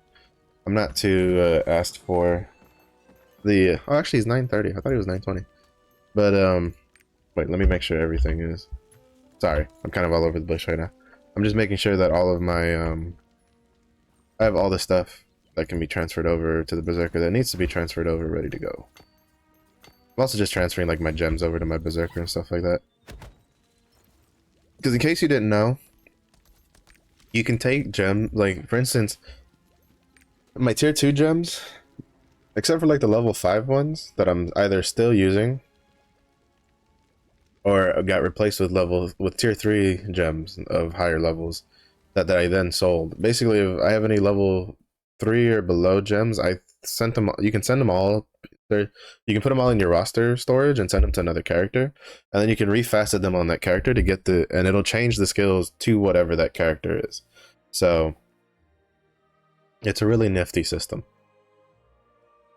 I'm not too asked for the oh actually it's 9:30. I thought it was 9:20. But wait, let me make sure everything is. Sorry, I'm kind of all over the bush right now. I'm just making sure that all of my I have all the stuff that can be transferred over to the Berserker that needs to be transferred over, ready to go. I'm also just transferring like my gems over to my Berserker and stuff like that. Because in case you didn't know, you can take gem, like for instance, my tier 2 gems, except for like the level 5 ones that I'm either still using or got replaced with tier 3 gems of higher levels that I then sold. Basically, if I have any level 3 or below gems, I sent them. You can send them all. You can put them all in your roster storage and send them to another character, and then you can refacet them on that character to get and it'll change the skills to whatever that character is. So it's a really nifty system.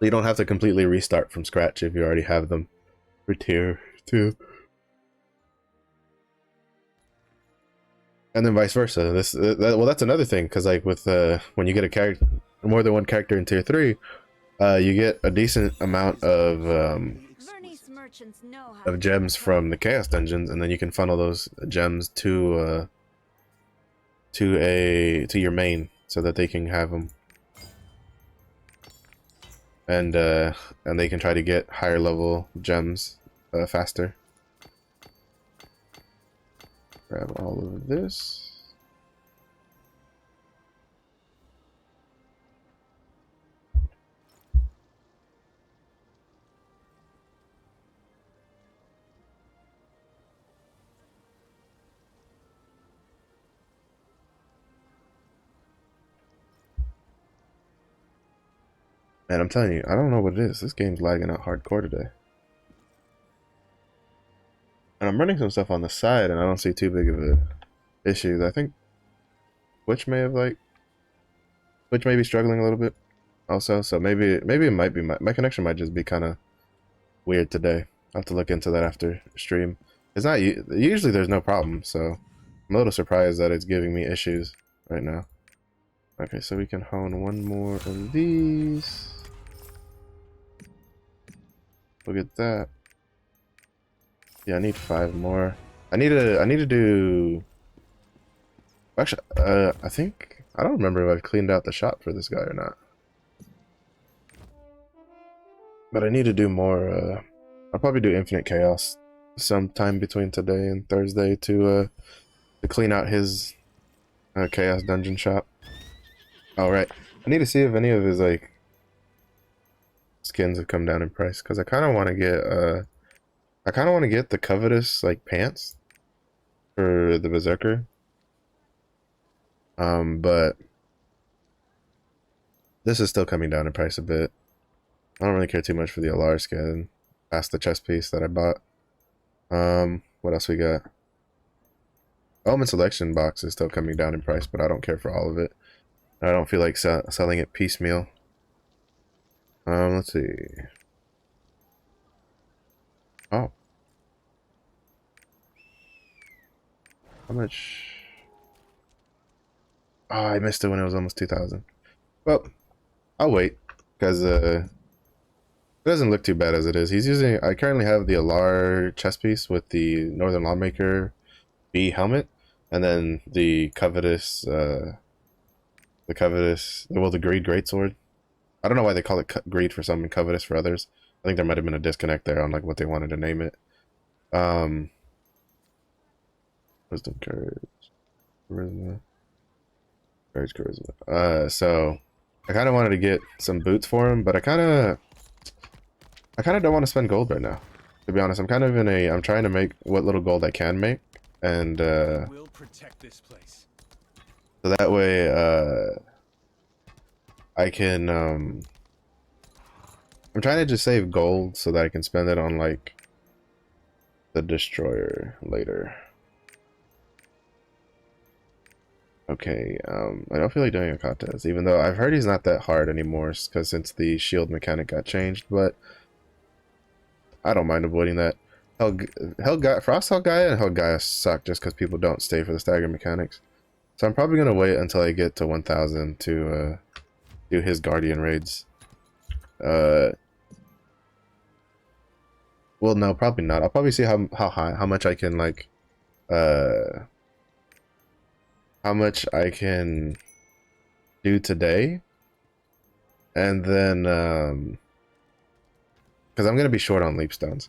You don't have to completely restart from scratch if you already have them for tier 2. And then vice versa. Well, that's another thing, because like with when you get a character, more than one character in tier 3, you get a decent amount of gems from the chaos dungeons, and then you can funnel those gems to your main so that they can have them, and they can try to get higher level gems faster. Grab all of this. Man, I'm telling you, I don't know what it is. This game's lagging out hardcore today. And I'm running some stuff on the side, and I don't see too big of a issue. I think Twitch may be struggling a little bit also, so maybe it might be my connection might just be kind of weird today. I'll have to look into that after stream. It's not usually there's no problem, so I'm a little surprised that it's giving me issues right now. Okay, so we can hone one more of these. Look at that. Yeah, I need 5 more. I need to do. Actually, I think I don't remember if I've cleaned out the shop for this guy or not. But I need to do more. I'll probably do Infinite Chaos sometime between today and Thursday to clean out his Chaos Dungeon shop. All right, I need to see if any of his like skins have come down in price, because I kind of want to get the covetous like pants for the Berserker. But this is still coming down in price a bit. I don't really care too much for the Alar skin past the chest piece that I bought. What else we got? Element Selection box is still coming down in price, but I don't care for all of it. I don't feel like selling it piecemeal. Let's see. Oh. How much? Oh, I missed it when it was almost 2,000. Well, I'll wait, because it doesn't look too bad as it is. I currently have the Alar chest piece with the Northern Lawmaker B helmet, and then the covetous, the Greed Greatsword. I don't know why they call it Greed for some and Covetous for others. I think there might have been a disconnect there on like what they wanted to name it. Wisdom, Courage, Charisma. Courage, Charisma. So I kind of wanted to get some boots for him, but I kind of don't want to spend gold right now. To be honest, I'm kind of I'm trying to make what little gold I can make and We'll protect this place. so that way I can I'm trying to just save gold so that I can spend it on like the destroyer later. Okay, I don't feel like doing a contest, even though I've heard he's not that hard anymore, because since the shield mechanic got changed, but I don't mind avoiding that. Frost Hell Gaia and Hell Gaia suck just because people don't stay for the stagger mechanics. So I'm probably gonna wait until I get to 1000 to do his Guardian raids. Well, no, probably not. I'll probably see how much I can like, how much I can do today, and then because I'm gonna be short on leap stones,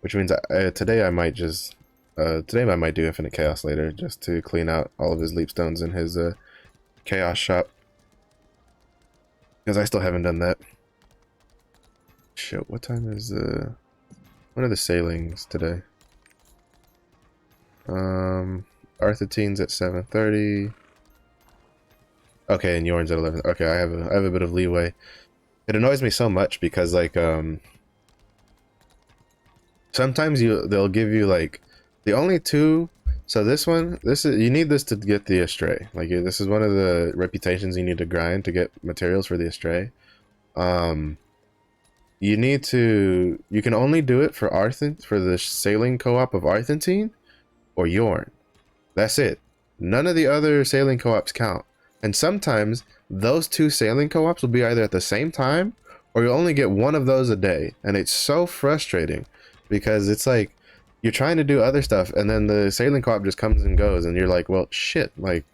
which means today I might just today I might do infinite chaos later just to clean out all of his leap stones in his chaos shop, because I still haven't done that. Shit, what time is when are the sailings today? Arthetine's at 7:30. Okay, and Yorn's at 11. Okay, I have a bit of leeway. It annoys me so much because like sometimes they'll give you like the only two. So this is you need this to get the Astray. Like this is one of the reputations you need to grind to get materials for the Astray. You can only do it for for the sailing co-op of Arthentine or Yorn. That's it. None of the other sailing co-ops count. And sometimes those two sailing co-ops will be either at the same time or you'll only get one of those a day. And it's so frustrating because it's like you're trying to do other stuff and then the sailing co-op just comes and goes and you're like, well, shit, like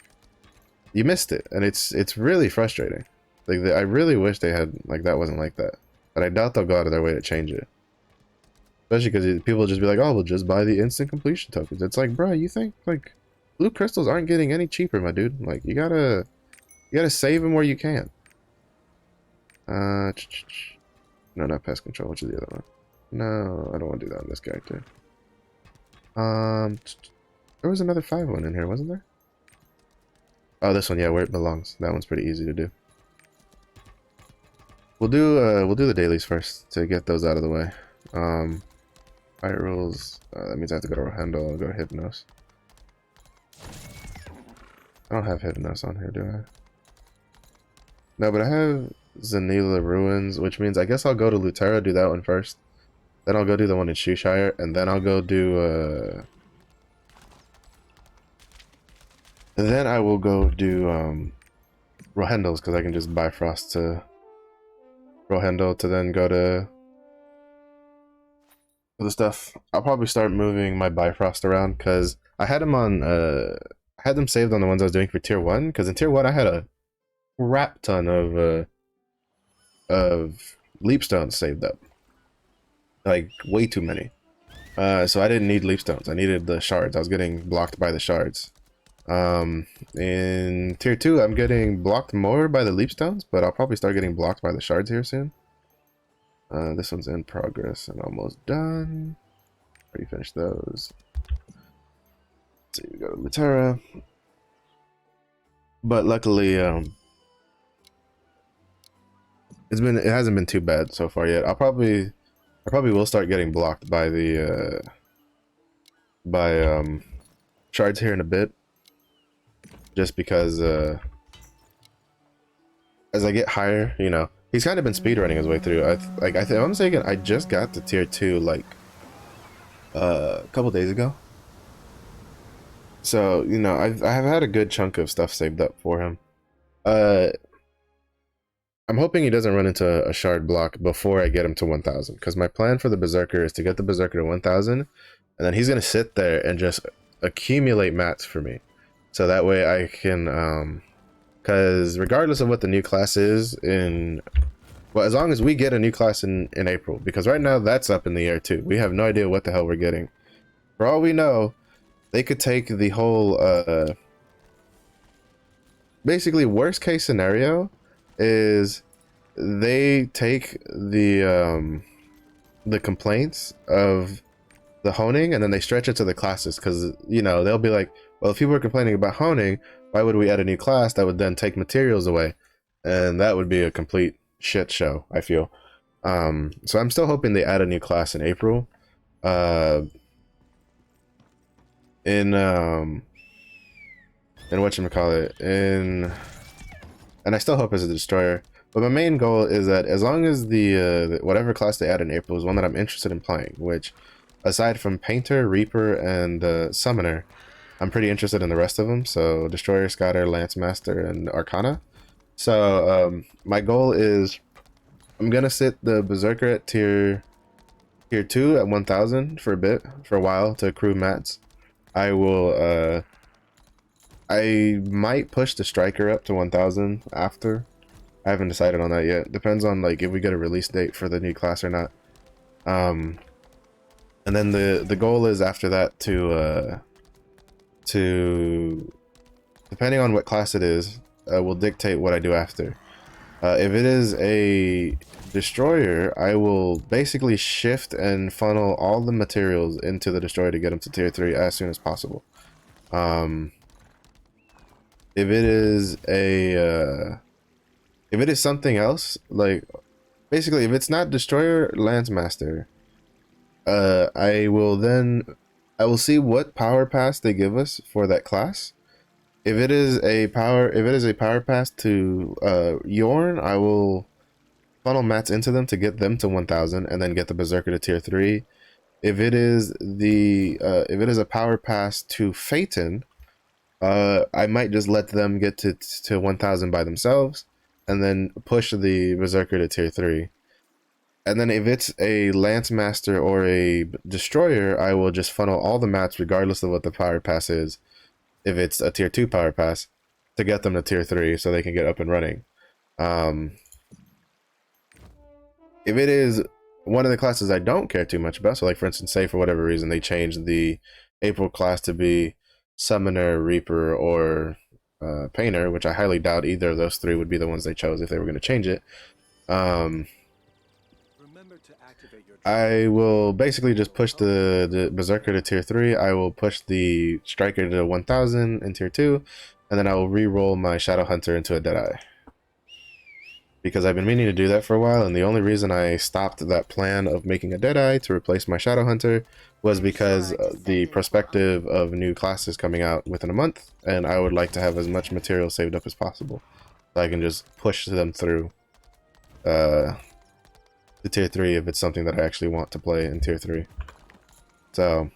you missed it. And it's really frustrating. Like I really wish they had like that wasn't like that. But I doubt they'll go out of their way to change it. Especially because people just be like, oh, we'll just buy the instant completion tokens. It's like, bro, you think like blue crystals aren't getting any cheaper, my dude. Like you gotta save them where you can. No, not pest control, which is the other one. No, I don't want to do that on this character. There was another 5 one in here, wasn't there? Oh, this one, yeah, where it belongs. That one's pretty easy to do. We'll do the dailies first to get those out of the way. Fight rules. That means I have to go to Rohandel and go to Hypnos. I don't have Hypnos on here, do I? No, but I have Zanila Ruins, which means I guess I'll go to Lutera, do that one first. Then I'll go do the one in Shoeshire, and then I'll go do then I will go do Rohendel's because I can just Bifrost to Rohendel to then go to the stuff. I'll probably start moving my Bifrost around because I had them on I had them saved on the ones I was doing for tier 1 because in tier 1 I had a crap ton of leap stones saved up, like way too many. So I didn't need leap stones. I needed the shards. I was getting blocked by the shards. In tier 2 I'm getting blocked more by the leap stones, but I'll probably start getting blocked by the shards here soon. This one's in progress and almost done. Already finished those. Let's see, we go to Lutera. But luckily, it hasn't been too bad so far yet. I probably will start getting blocked by the shards here in a bit. Just because as I get higher, you know, he's kind of been speedrunning his way through. If I'm mistaken, I just got to tier 2 like a couple days ago. So, you know, I have had a good chunk of stuff saved up for him. I'm hoping he doesn't run into a shard block before I get him to 1000, because my plan for the Berserker is to get the Berserker to 1000, and then he's going to sit there and just accumulate mats for me. So that way I can, because regardless of what the new class is well, as long as we get a new class in April, because right now that's up in the air too. We have no idea what the hell we're getting. For all we know, they could take the whole, basically worst case scenario is they take the complaints of the honing, and then they stretch it to the classes, because you know they'll be like, well, if people are complaining about honing, why would we add a new class that would then take materials away, and that would be a complete shit show, I feel. So I'm still hoping they add a new class in April. Uh, in whatchamacallit, and I still hope it's a destroyer. But my main goal is that as long as the whatever class they add in April is one that I'm interested in playing, which aside from Painter, Reaper, and Summoner, I'm pretty interested in the rest of them. So Destroyer, Scatter, Lance Master, and Arcana. So my goal is I'm gonna sit the Berserker at tier 2 at 1000 for a while to accrue mats. I will I might push the Striker up to 1000 after. I haven't decided on that yet. Depends on like if we get a release date for the new class or not. And then the goal is after that to depending on what class it is, will dictate what I do after. If it is a destroyer, I will basically shift and funnel all the materials into the destroyer to get them to tier 3 as soon as possible. If it is a if it is something else, like basically if it's not destroyer, Lance Master, I will see what power pass they give us for that class. If it is a power pass to Yorn, I will funnel mats into them to get them to 1000 and then get the Berserker to tier 3. If it is a power pass to Phaeton, I might just let them get to 1000 by themselves and then push the Berserker to tier 3. And then if it's a Lance Master or a Destroyer, I will just funnel all the mats regardless of what the power pass is, if it's a tier 2 power pass, to get them to tier 3 so they can get up and running. If it is one of the classes I don't care too much about, so like for instance, say for whatever reason they changed the April class to be Summoner, Reaper, or Painter, which I highly doubt either of those three would be the ones they chose if they were going to change it. I will basically just push the Berserker to tier 3. I will push the Striker to 1000 in tier 2, and then I will re-roll my Shadow Hunter into a Deadeye. Because I've been meaning to do that for a while, and the only reason I stopped that plan of making a Deadeye to replace my Shadow Hunter was because the perspective of new classes coming out within a month, and I would like to have as much material saved up as possible, so I can just push them through the tier 3 if it's something that I actually want to play in tier 3. So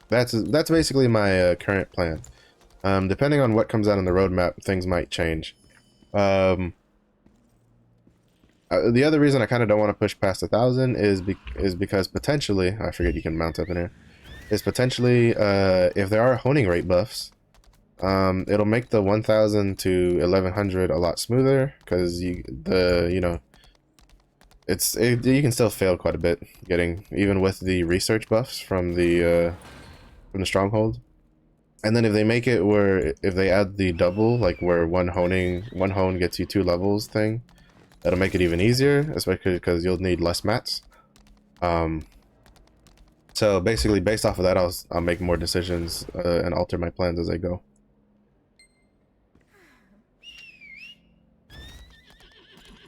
that's basically my current plan. Depending on what comes out on the roadmap, things might change. The other reason I kind of don't want to push past 1000 is because potentially, I forget you can mount up in here, is potentially if there are honing rate buffs, it'll make the 1000 to 1100 a lot smoother, because you can still fail quite a bit getting, even with the research buffs from the stronghold. And then if they make it where if they add the double, like where one hone gets you 2 levels thing, that'll make it even easier, especially because you'll need less mats. So basically, based off of that, I'll make more decisions and alter my plans as I go.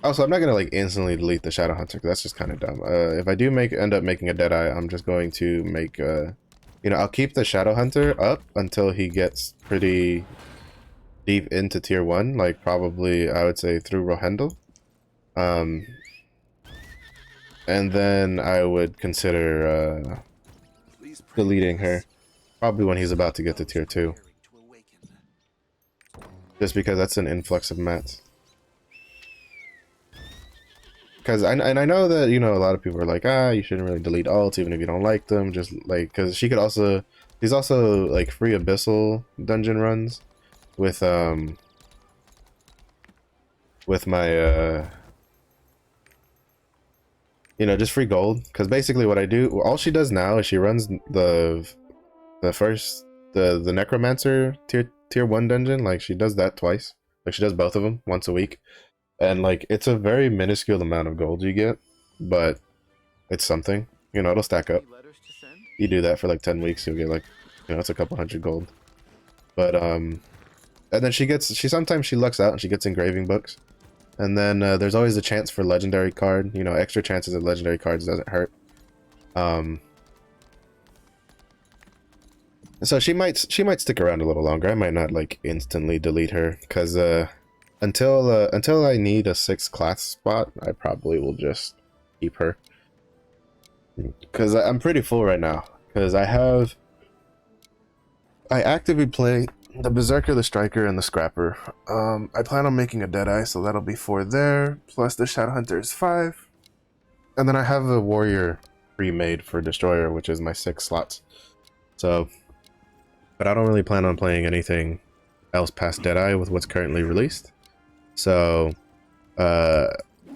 Also, I'm not gonna like instantly delete the Shadow Hunter, because that's just kind of dumb. If I do end up making a Deadeye, I'm just going to make I'll keep the Shadow Hunter up until he gets pretty deep into tier 1, like probably I would say through Rohendel. And then I would consider deleting her, probably when he's about to get to tier 2, just because that's an influx of mats. Because I know that a lot of people are like, you shouldn't really delete alts even if you don't like them, just like because she's also like free abyssal dungeon runs with my just free gold, because basically what I do, all she does now is she runs the necromancer tier 1 dungeon. Like she does that twice, like she does both of them once a week, and like it's a very minuscule amount of gold you get, but it's something, it'll stack up. you do that for like 10 weeks, you'll get like, you know, it's a couple hundred gold. But and then she sometimes she lucks out and she gets engraving books. And then there's always the chance for legendary card. You know, extra chances of legendary cards doesn't hurt. So she might stick around a little longer. I might not like instantly delete her because until I need a 6th class spot, I probably will just keep her because I'm pretty full right now. Because I actively play the Berserker, the Striker, and the Scrapper. I plan on making a Deadeye, so that'll be 4 there. Plus the Shadowhunter is 5, and then I have a Warrior pre-made for Destroyer, which is my 6 slots. So. But I don't really plan on playing anything else past Deadeye with what's currently released. So, I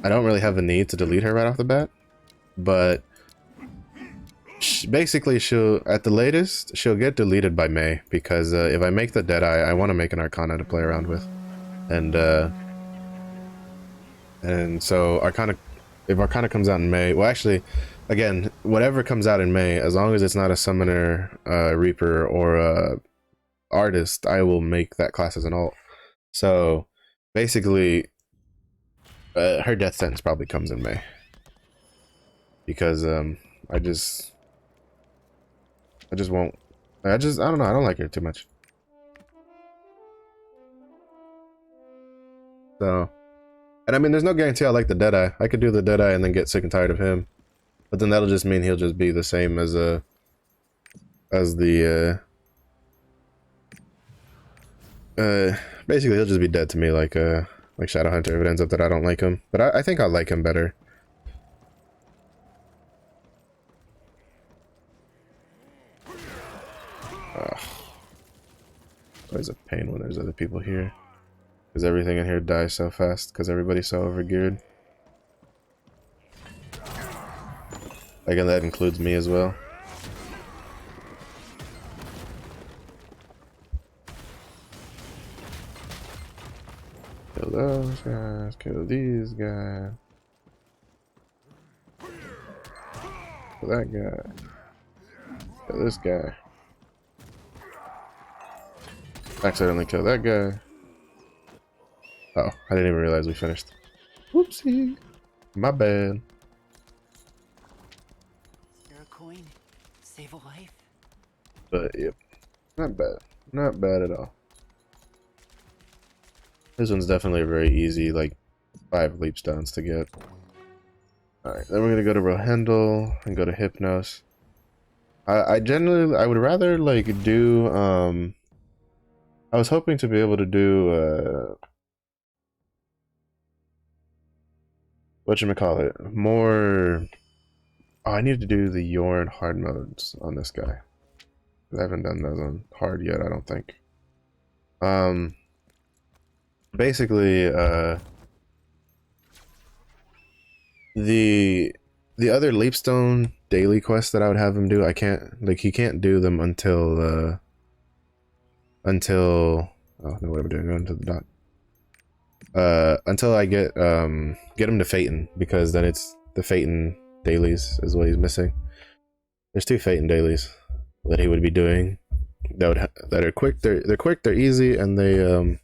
don't really have a need to delete her right off the bat. But, basically, at the latest, she'll get deleted by May. Because if I make the Deadeye, I want to make an Arcana to play around with. And so, if Arcana comes out in May, well actually, again, whatever comes out in May, as long as it's not a Summoner, Reaper, or a Artist, I will make that class as an alt. So, basically, her death sentence probably comes in May. Because, I just won't, I don't know, I don't like her too much. So, and I mean, there's no guarantee I like the Deadeye. I could do the Deadeye and then get sick and tired of him. But then that'll just mean he'll just be the same as the basically he'll just be dead to me like Shadowhunter if it ends up that I don't like him. But I think I'll like him better. Ugh. Always a pain when there's other people here. Because everything in here dies so fast because everybody's so overgeared. Again, that includes me as well. Kill those guys, kill these guys. Kill that guy. Kill this guy. Accidentally kill that guy. Oh, I didn't even realize we finished. Whoopsie. My bad. You're a coin. Save a life. But yep. Not bad. Not bad at all. This one's definitely a very easy, like, 5 leap stones to get. Alright, then we're gonna go to Rohendel and go to Hypnos. I would rather, like, do, I was hoping to be able to do, whatchamacallit, more, oh, I need to do the Yorn hard modes on this guy. I haven't done those on hard yet, I don't think. Basically, the other Leapstone daily quests that I would have him do, I can't, like, he can't do them until, oh, no, what am I doing? Going to the dock. Until I get him to Phaeton, because then it's the Phaeton dailies is what he's missing. There's 2 Phaeton dailies that he would be doing that are quick, they're quick, they're easy, and they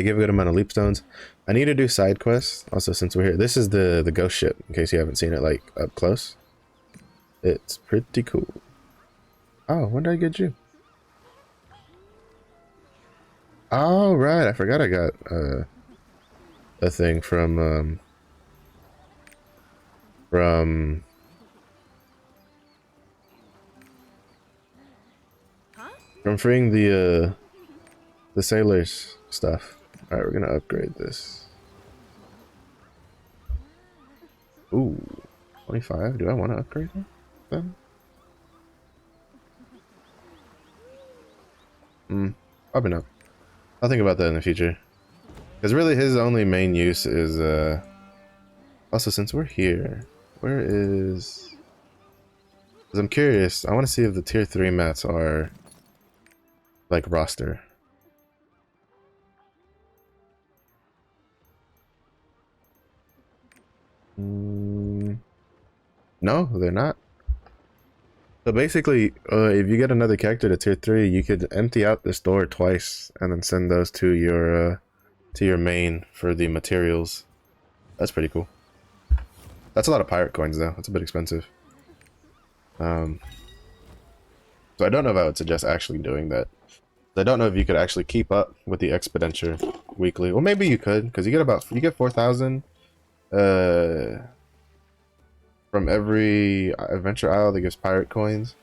give a good amount of leap stones. I need to do side quests. Also, since we're here, this is the ghost ship. In case you haven't seen it, like up close, it's pretty cool. Oh, when did I get you? Oh right, I forgot I got a thing from freeing the sailors stuff. All right, we're gonna upgrade this. Ooh, 25. Do I want to upgrade them? Probably not. I'll think about that in the future. Because really his only main use is, also since we're here, where is... Because I'm curious, I want to see if the tier 3 mats are, like, roster. No, they're not. So basically, if you get another character to tier 3, you could empty out the store twice and then send those to your main for the materials. That's pretty cool. That's a lot of pirate coins though. That's a bit expensive. So I don't know if I would suggest actually doing that. I don't know if you could actually keep up with the expenditure weekly. Well, maybe you could, because you get 4,000 from every adventure isle that gives pirate coins.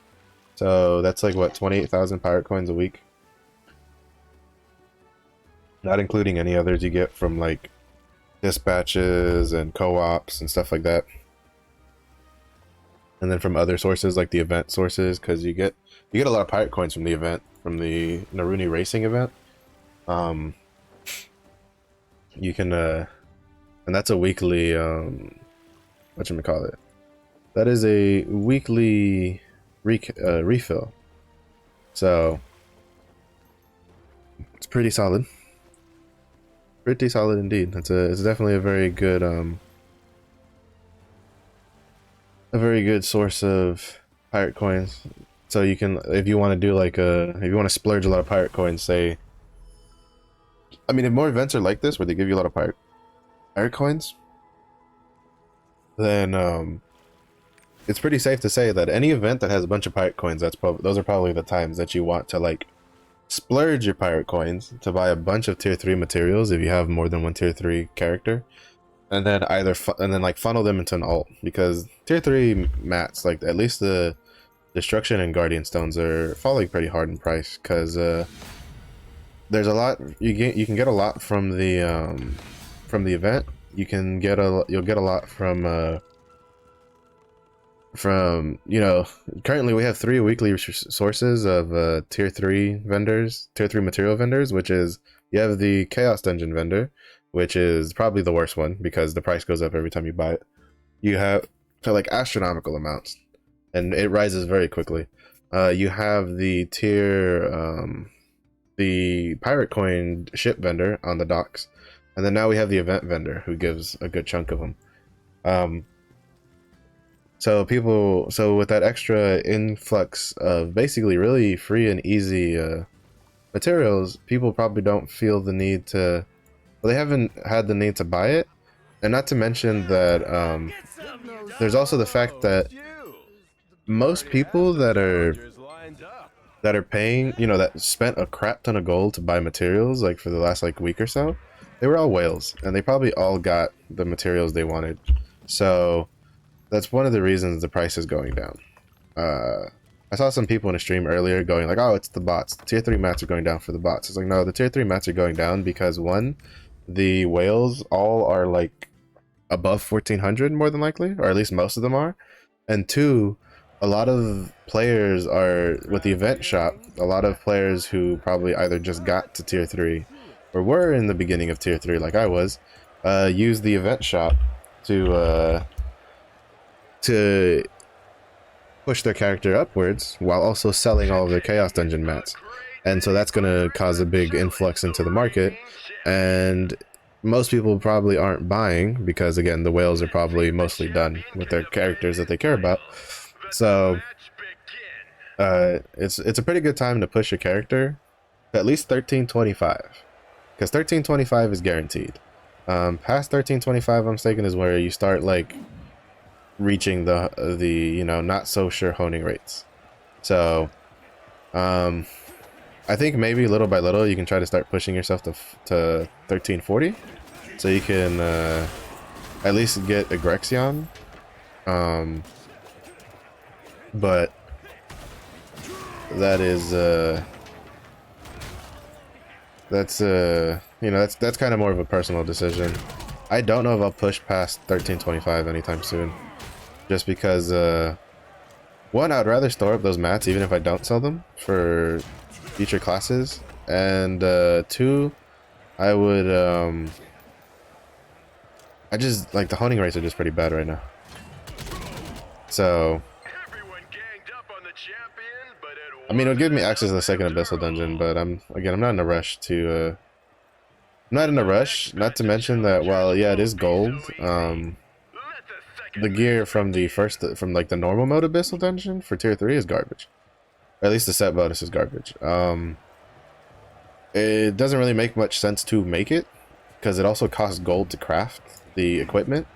So that's like what, 28,000 pirate coins a week. Not including any others you get from like dispatches and co-ops and stuff like that. And then from other sources like the event sources, because you get a lot of pirate coins from the event, from the Naruni racing event. You can and that's a weekly whatchamacallit. That is a weekly refill. So it's pretty solid. Pretty solid indeed. It's definitely a very good source of pirate coins. So you can, if you want to do like if you want to splurge a lot of pirate coins, say, I mean, if more events are like this where they give you a lot of pirate coins, then it's pretty safe to say that any event that has a bunch of pirate coins, those are probably the times that you want to like splurge your pirate coins to buy a bunch of tier 3 materials if you have more than one tier 3 character, and then like funnel them into an alt, because tier 3 mats, like at least the destruction and guardian stones, are falling pretty hard in price, because there's a lot you can get a lot from the event. You'll get a lot from, you know, currently we have 3 weekly sources of tier 3 material vendors, which is, you have the chaos dungeon vendor, which is probably the worst one because the price goes up every time you buy it. You have, for like astronomical amounts, and it rises very quickly. You have the the pirate coin ship vendor on the docks, and then now we have the event vendor who gives a good chunk of them. So with that extra influx of basically really free and easy materials, people probably don't feel the need to, well, they haven't had the need to buy it. And not to mention that there's also the fact that most people that are paying, you know, that spent a crap ton of gold to buy materials like for the last like week or so, they were all whales, and they probably all got the materials they wanted. So that's one of the reasons the price is going down. I saw some people in a stream earlier going like, oh, it's the bots. The tier 3 mats are going down for the bots. It's like, no, the tier 3 mats are going down because, one, the whales all are like above 1400 more than likely, or at least most of them are. And two, a lot of players are, with the event shop, a lot of players who probably either just got to tier 3 or were in the beginning of tier 3 like I was, use the event shop to push their character upwards while also selling all of their chaos dungeon mats. And so that's going to cause a big influx into the market, and most people probably aren't buying because, again, the whales are probably mostly done with their characters that they care about. So it's a pretty good time to push your character to at least 1325, because 1325 is guaranteed. Past 1325, I'm mistaken, is where you start like reaching the you know, not so sure honing rates. So I think maybe little by little you can try to start pushing yourself to 1340, so you can at least get Egrexion. But that is that's you know, that's kind of more of a personal decision. I don't know if I'll push past 1325 anytime soon, just because one, I'd rather store up those mats even if I don't sell them for future classes, and two, I would I just like the honing rates are just pretty bad right now. So I mean, it would give me access to the second abyssal dungeon, but I'm not in a rush to not to mention that while, yeah, it is gold, the gear from the from like the normal mode abyssal dungeon for tier 3 is garbage. Or at least the set bonus is garbage. It doesn't really make much sense to make it because it also costs gold to craft the equipment.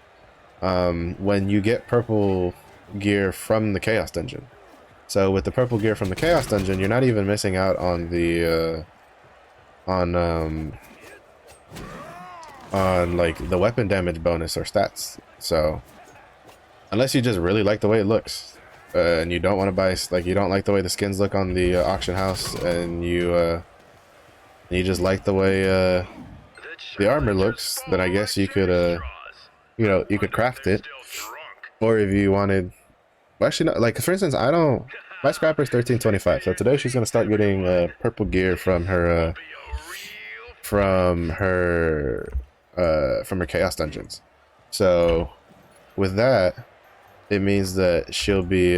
When you get purple gear from the chaos dungeon. So with the purple gear from the chaos dungeon, you're not even missing out on the on like the weapon damage bonus or stats. So unless you just really like the way it looks, and you don't want to buy, like, you don't like the way the skins look on the auction house, and you just like the way the armor looks, then I guess you could you know, you could craft it. Or if you wanted, well, actually not, like for instance, I don't, my scrapper is 1325, so today she's gonna start getting purple gear from her chaos dungeons. So with that, it means that she'll be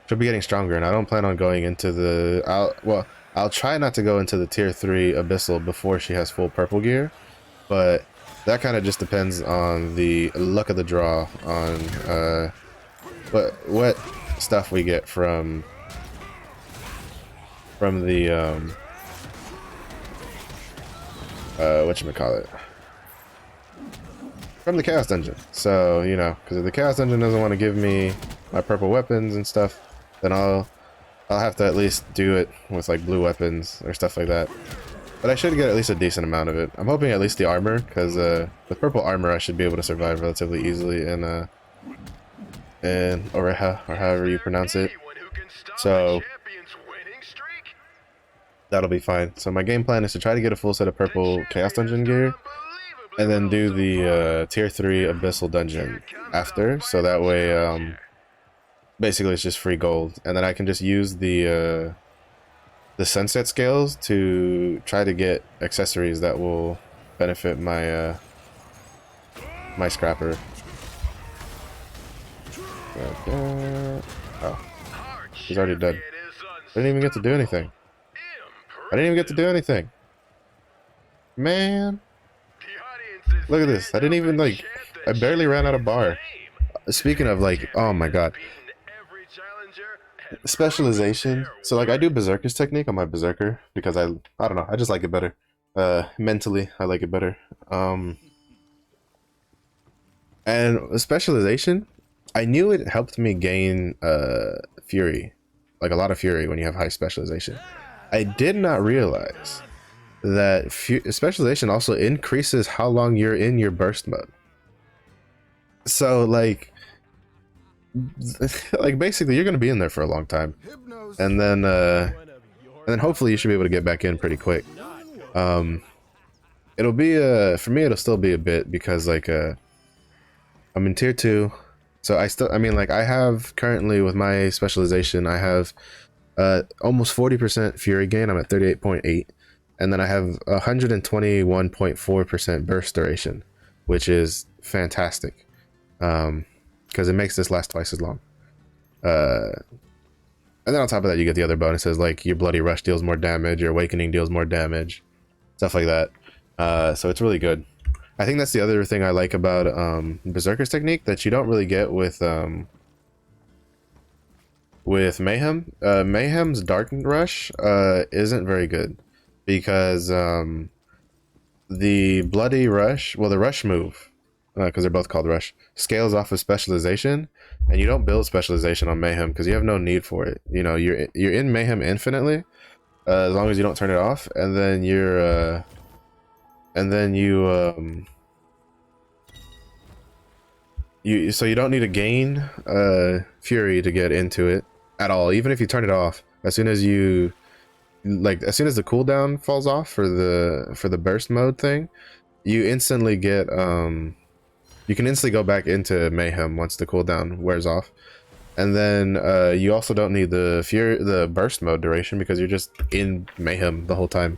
getting stronger, and I don't plan on going into the, I'll try not to go into the tier 3 abyssal before she has full purple gear, but that kind of just depends on the luck of the draw on what stuff we get from the whatchamacallit, from the chaos dungeon. So, you know, because if the chaos dungeon doesn't want to give me my purple weapons and stuff, then I'll have to at least do it with like blue weapons or stuff like that. But I should get at least a decent amount of it. I'm hoping at least the armor, because with purple armor I should be able to survive relatively easily in Oreha, or however you pronounce it. So that'll be fine. So my game plan is to try to get a full set of purple chaos dungeon gear, and then do the tier 3 abyssal dungeon after, so that way basically it's just free gold, and then I can just use the sunset scales to try to get accessories that will benefit my my scrapper. Oh, he's already dead. I didn't even get to do anything. Man, look at this. I didn't even, like, I barely ran out of bar. Speaking of, like, oh my god, specialization. So like I do berserker's technique on my berserker because I don't know, I just like it better. Mentally I like it better. And specialization, I knew it helped me gain fury, like a lot of fury when you have high specialization. I did not realize that specialization also increases how long you're in your burst mode. So like basically you're gonna be in there for a long time, and then hopefully you should be able to get back in pretty quick. It'll be for me it'll still be a bit, because like I'm in tier 2, so I mean like I have currently with my specialization I have almost 40% fury gain. I'm at 38.8, and then I have 121.4% burst duration, which is fantastic. Because it makes this last twice as long. And then on top of that, you get the other bonuses, like your Bloody Rush deals more damage, your Awakening deals more damage, stuff like that. So it's really good. I think that's the other thing I like about Berserker's technique that you don't really get with Mayhem. Mayhem's Dark Rush isn't very good, because the Bloody Rush, well, the Rush move, because they're both called Rush, scales off of specialization, and you don't build specialization on Mayhem because you have no need for it. You know, you're in Mayhem infinitely, as long as you don't turn it off, and then so you don't need to gain fury to get into it at all. Even if you turn it off, as soon as the cooldown falls off for the burst mode thing, you instantly get you can instantly go back into Mayhem once the cooldown wears off. And then you also don't need the burst mode duration, because you're just in Mayhem the whole time.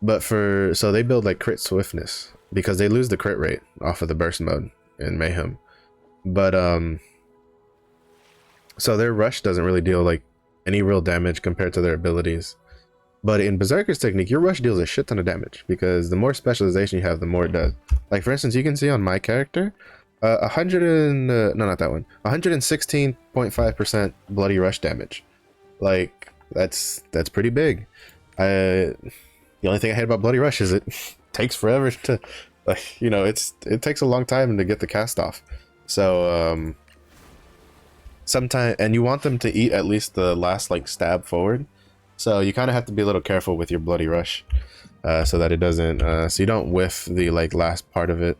But so they build like crit swiftness, because they lose the crit rate off of the burst mode in Mayhem. But so their rush doesn't really deal like any real damage compared to their abilities. But in Berserker's technique, your rush deals a shit ton of damage because the more specialization you have, the more it does. Like for instance, you can see on my character, 100 and no, not that one, 116.5% bloody rush damage. Like that's pretty big. The only thing I hate about bloody rush is it takes forever to, like, you know, it takes a long time to get the cast off. So sometimes, and you want them to eat at least the last like stab forward. So you kind of have to be a little careful with your bloody rush, so that it doesn't, so you don't whiff the like last part of it.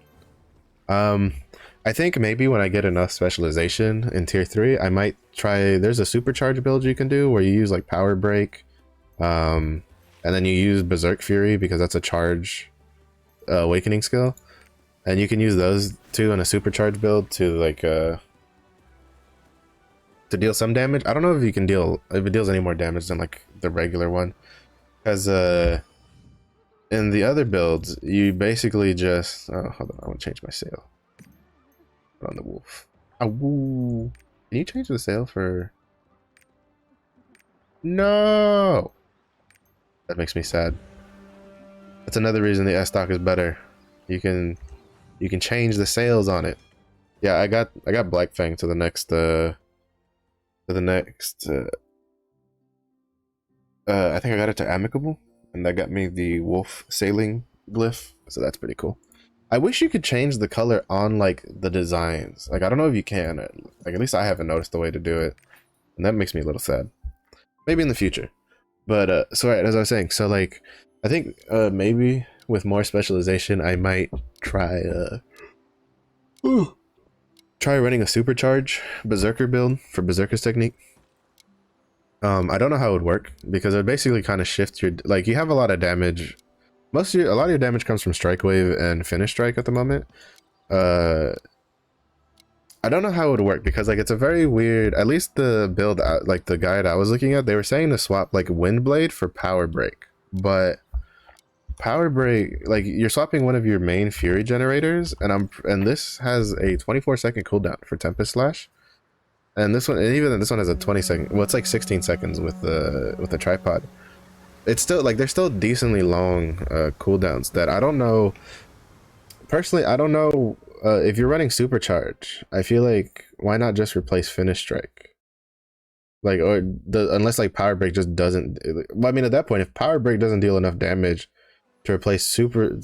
I think maybe when I get enough specialization in tier 3, I might try, there's a supercharge build you can do where you use like power break, and then you use berserk fury because that's a charge awakening skill, and you can use those two in a supercharge build to like to deal some damage. I don't know if you can deal, if it deals any more damage than like the regular one, because in the other builds you basically just, oh hold on, I want to change my sail. Put on the wolf. Oh, woo. Can you change the sail for, no, that makes me sad. That's another reason the S stock is better. You can change the sails on it. Yeah, I got Black Fang to the next I think I got it to amicable, and that got me the wolf sailing glyph, so that's pretty cool. I wish you could change the color on like the designs. Like I don't know if you can, like at least I haven't noticed the way to do it, and that makes me a little sad. Maybe in the future. But so right, as I was saying, so like I think maybe with more specialization I might try try running a supercharge berserker build for berserker's technique. I don't know how it would work because it would basically kind of shift your, like you have a lot of damage. A lot of your damage comes from strike wave and finish strike at the moment. I don't know how it would work because like it's a very weird, at least the build, like the guide I was looking at, they were saying to swap like wind blade for power break, but power break, like you're swapping one of your main fury generators, and this has a 24-second cooldown for Tempest Slash. And this one, and even this one has a 20-second, well it's like 16 seconds with the tripod. It's still like, they're still decently long cooldowns that I don't know, personally I don't know if you're running supercharge, I feel like why not just replace finish strike, like, or unless like power break just doesn't, I mean at that point if power break doesn't deal enough damage to replace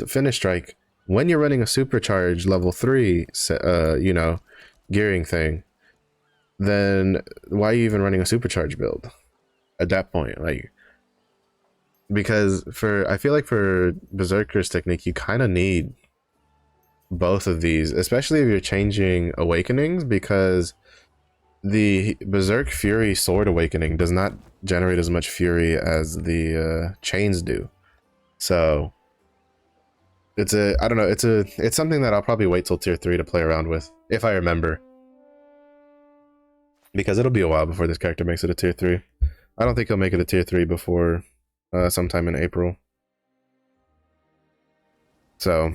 finish strike when you're running a supercharge level 3 you know, gearing thing, then why are you even running a supercharge build at that point? Like, because I feel like for berserker's technique you kind of need both of these, especially if you're changing awakenings, because the berserk fury sword awakening does not generate as much fury as the chains do. So it's I don't know, it's something that I'll probably wait till tier 3 to play around with if I remember, because it'll be a while before this character makes it a tier 3. I don't think he'll make it a tier 3 before sometime in April. So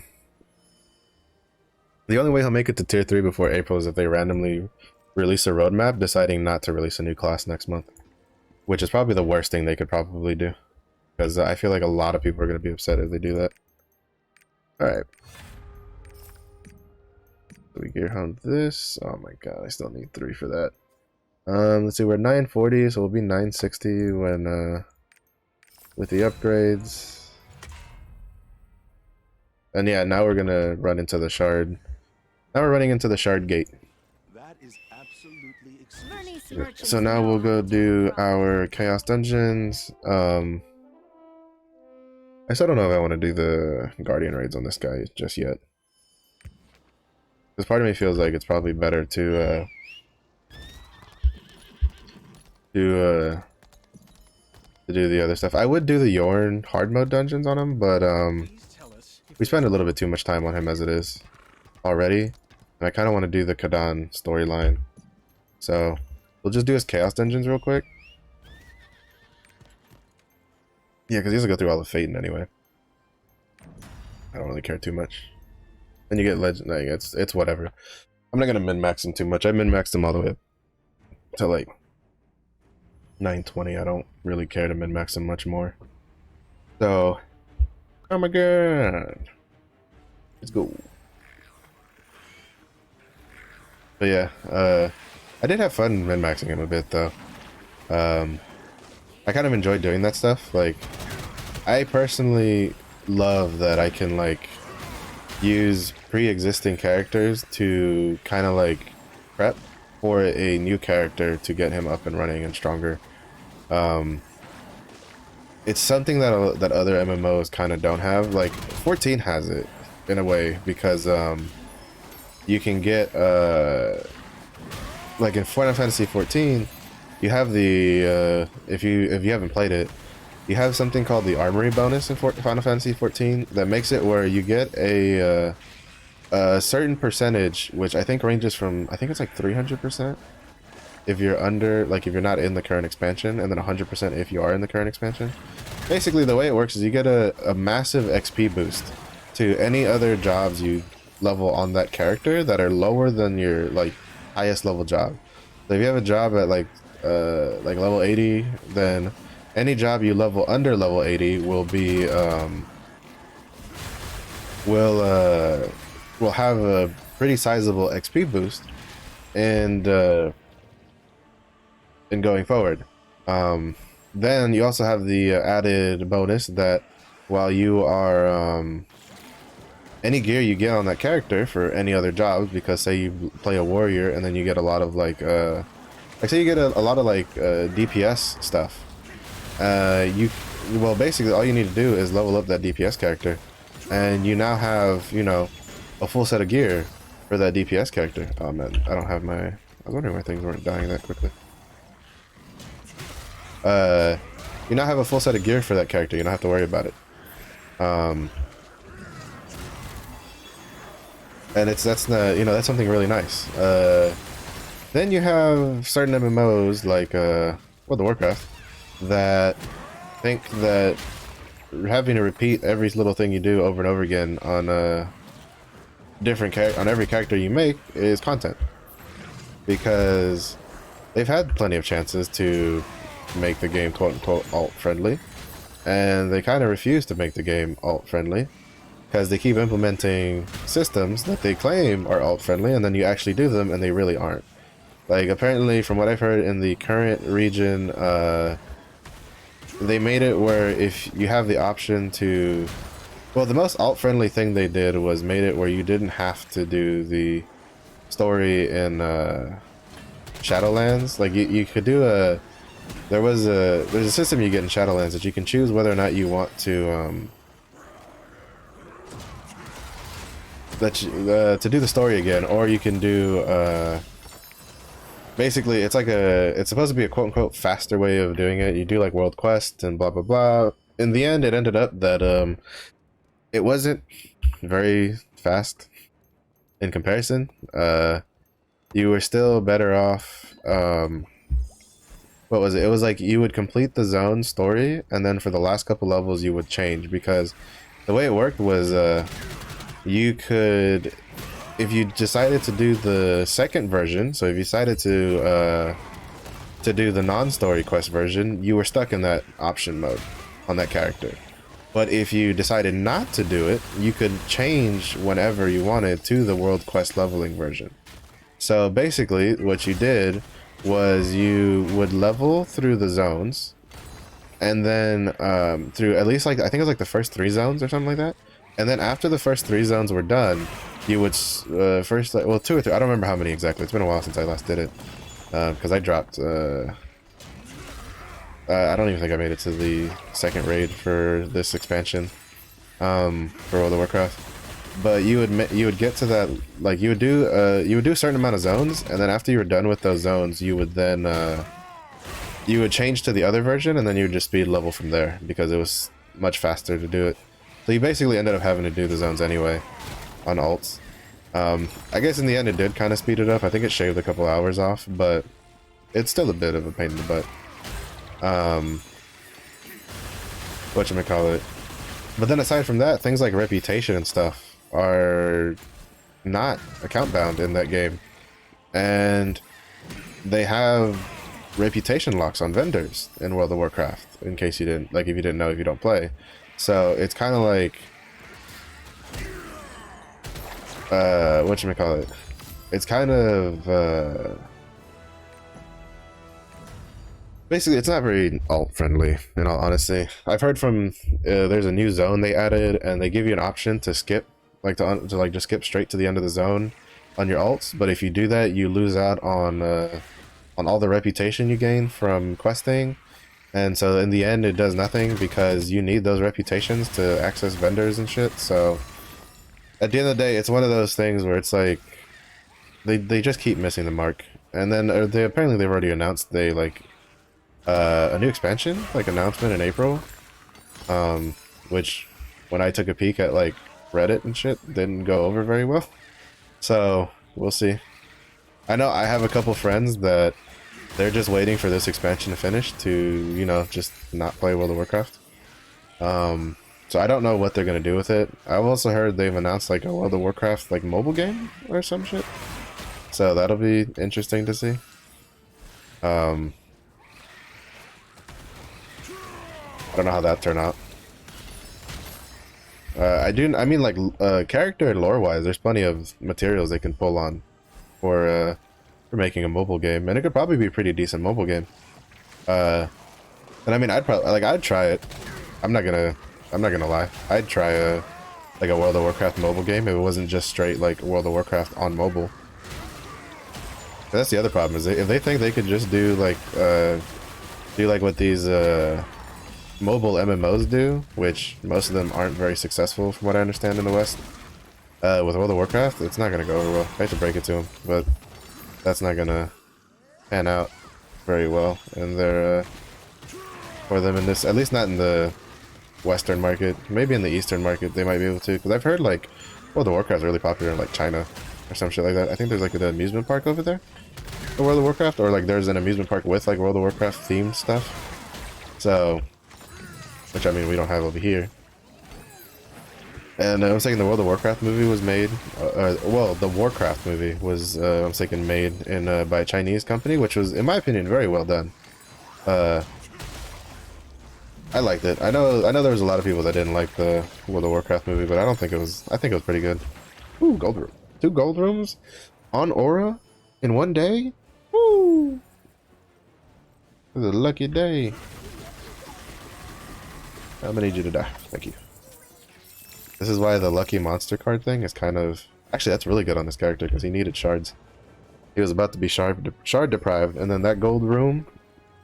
the only way he'll make it to tier 3 before April is if they randomly release a roadmap deciding not to release a new class next month, which is probably the worst thing they could probably do, because I feel like a lot of people are going to be upset if they do that. Alright. We gear hound this. Oh my god, I still need 3 for that. Let's see, we're 940, so we'll be 960 when with the upgrades. And yeah, now we're gonna run into the shard. Now we're running into the shard gate. That is absolutely exclusive. So now we'll go do our chaos dungeons. I still don't know if I want to do the guardian raids on this guy just yet, because part of me feels like it's probably better to do the other stuff. I would do the Yorn hard mode dungeons on him, but we spend a little bit too much time on him as it is already, and I kind of want to do the Kadan storyline, so we'll just do his chaos dungeons real quick. Yeah, because he has to go through all the Phaeton anyway. I don't really care too much. And you get legend, like, it's whatever. I'm not gonna min-max him too much. I min-maxed him all the way up to like 920. I don't really care to min-max him much more. So, oh my god, let's go. But yeah, I did have fun min-maxing him a bit though. I kind of enjoyed doing that stuff. Like, I personally love that I can like use pre-existing characters to kind of like prep for a new character to get him up and running and stronger. It's something that that other MMOs kind of don't have. Like 14 has it in a way because you can get like in Final Fantasy 14, you have the if you haven't played it, you have something called the armory bonus in Final Fantasy 14 that makes it where you get a certain percentage, which I think ranges from, I think it's like 300% if you're under, like if you're not in the current expansion, and then 100% if you are in the current expansion. Basically, the way it works is you get a massive XP boost to any other jobs you level on that character that are lower than your like highest level job. So if you have a job at like level 80, then any job you level under level 80 will be will have a pretty sizable XP boost, and going forward. Then you also have the added bonus that while you are any gear you get on that character for any other jobs, because say you play a warrior and then you get a lot of like say you get a lot of like DPS stuff, well basically all you need to do is level up that DPS character, and you now have, you know, a full set of gear for that DPS character. Oh man, I don't have my, I was wondering why things weren't dying that quickly. You now have a full set of gear for that character. You don't have to worry about it. And that's the, you know, that's something really nice. Then you have certain MMOs like World of Warcraft that think that having to repeat every little thing you do over and over again on on every character you make is content, because they've had plenty of chances to make the game quote-unquote alt-friendly, and they kind of refuse to make the game alt-friendly because they keep implementing systems that they claim are alt-friendly, and then you actually do them and they really aren't. Like, apparently, from what I've heard in the current region, they made it where if you have the option to, well, the most alt-friendly thing they did was made it where you didn't have to do the story in Shadowlands. Like, you could do there's a system you get in Shadowlands that you can choose whether or not you want to to do the story again, or you can do basically it's like it's supposed to be a quote-unquote faster way of doing it. You do like world quest and blah blah blah. In the end, it ended up that it wasn't very fast in comparison. You were still better off. What was it? It was like you would complete the zone story, and then for the last couple levels you would change, because the way it worked was you could, if you decided to do the second version, so if you decided to do the non-story quest version, you were stuck in that option mode on that character. But if you decided not to do it, you could change whenever you wanted to the world quest leveling version. So basically what you did was you would level through the zones, and then through at least, like, I think it was like the first 3 zones or something like that. And then after the first 3 zones were done, you would first, well, 2 or 3, I don't remember how many exactly. It's been a while since I last did it, because I dropped I don't even think I made it to the second raid for this expansion for World of Warcraft. But you would get to that, like, you would do a certain amount of zones, and then after you were done with those zones, you would then you would change to the other version, and then you would just speed level from there, because it was much faster to do it. So you basically ended up having to do the zones anyway on alts. I guess in the end it did kind of speed it up. I think it shaved a couple hours off, but it's still a bit of a pain in the butt. Whatchamacallit. But then aside from that, things like reputation and stuff are not account bound in that game. And they have reputation locks on vendors in World of Warcraft, in case you didn't, like, if you didn't know, if you don't play. So it's kind of like whatchamacallit? It's kind of basically, it's not very alt friendly, in all honesty. I've heard from there's a new zone they added, and they give you an option to skip, like to like just skip straight to the end of the zone on your alts. But if you do that, you lose out on all the reputation you gain from questing, and so in the end, it does nothing because you need those reputations to access vendors and shit. So at the end of the day, it's one of those things where it's like they just keep missing the mark. And then they apparently they've already announced they like a new expansion like announcement in April, which when I took a peek at like Reddit and shit didn't go over very well, so we'll see. I know I have a couple friends that they're just waiting for this expansion to finish to, you know, just not play World of Warcraft. So I don't know what they're gonna do with it. I've also heard they've announced like a World of Warcraft like mobile game or some shit, so that'll be interesting to see. I don't know how that turned out. I mean, like, character and lore-wise, there's plenty of materials they can pull on for making a mobile game, and it could probably be a pretty decent mobile game. And I mean, I'd try it. I'm not gonna lie. I'd try a World of Warcraft mobile game if it wasn't just straight like World of Warcraft on mobile. And that's the other problem, is if they think they could just do like what these mobile MMOs do, which most of them aren't very successful from what I understand in the West, with World of Warcraft, it's not gonna go over well. I hate to break it to them, but that's not gonna pan out very well, and they're for them in this, at least not in the Western market. Maybe in the Eastern market they might be able to, because I've heard like World of Warcraft is really popular in like China or some shit like that. I think there's like an amusement park over there for World of Warcraft, or like there's an amusement park with like World of Warcraft themed stuff. So, which I mean we don't have over here. And I'm thinking the World of Warcraft movie was made, well, the Warcraft movie was, I'm thinking, made in by a Chinese company, which was, in my opinion, very well done. I liked it. I know there was a lot of people that didn't like the World of Warcraft movie, but I don't think it was. I think it was pretty good. Ooh, gold room. 2 gold rooms on Aura in one day. Woo! It was a lucky day. I'm gonna need you to die. Thank you. This is why the lucky monster card thing is kind of... Actually, that's really good on this character, because he needed shards. He was about to be shard deprived, and then that gold room,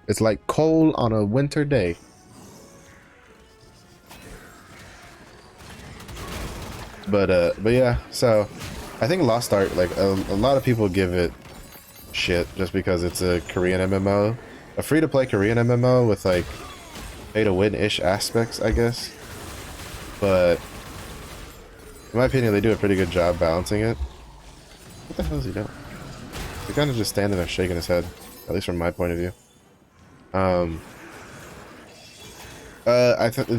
it's like coal on a winter day. But yeah, so I think Lost Ark, like a lot of people give it shit just because it's a Korean MMO, a free-to-play Korean MMO with like pay-to-win-ish aspects, I guess. But in my opinion, they do a pretty good job balancing it. What the hell is he doing? He's kind of just standing there shaking his head, at least from my point of view. I think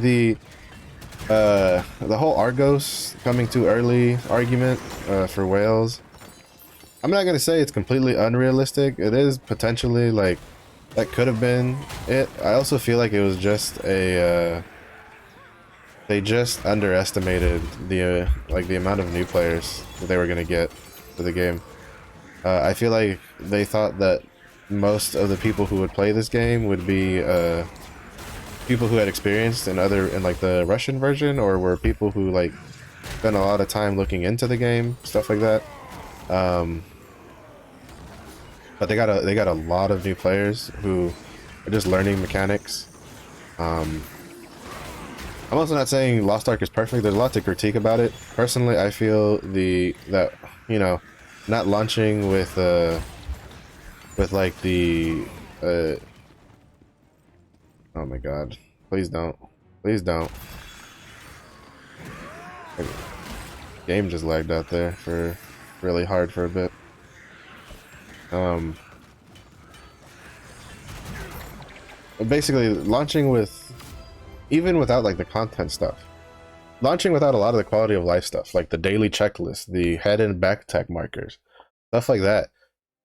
the whole Argos coming too early argument for whales, I'm not gonna say it's completely unrealistic. It is potentially, like, that could have been it. I also feel like it was just a they just underestimated the like the amount of new players that they were gonna get for the game. I feel like they thought that most of the people who would play this game would be people who had experience in like the Russian version, or were people who like spent a lot of time looking into the game, stuff like that. But they got a lot of new players who are just learning mechanics. I'm also not saying Lost Ark is perfect. There's a lot to critique about it. Personally, I feel that you know, not launching with like the oh my god, please don't, please don't. Game just lagged out there for really hard for a bit. Basically launching with, even without like the content stuff, launching without a lot of the quality of life stuff, like the daily checklist, the head and back tech markers, stuff like that.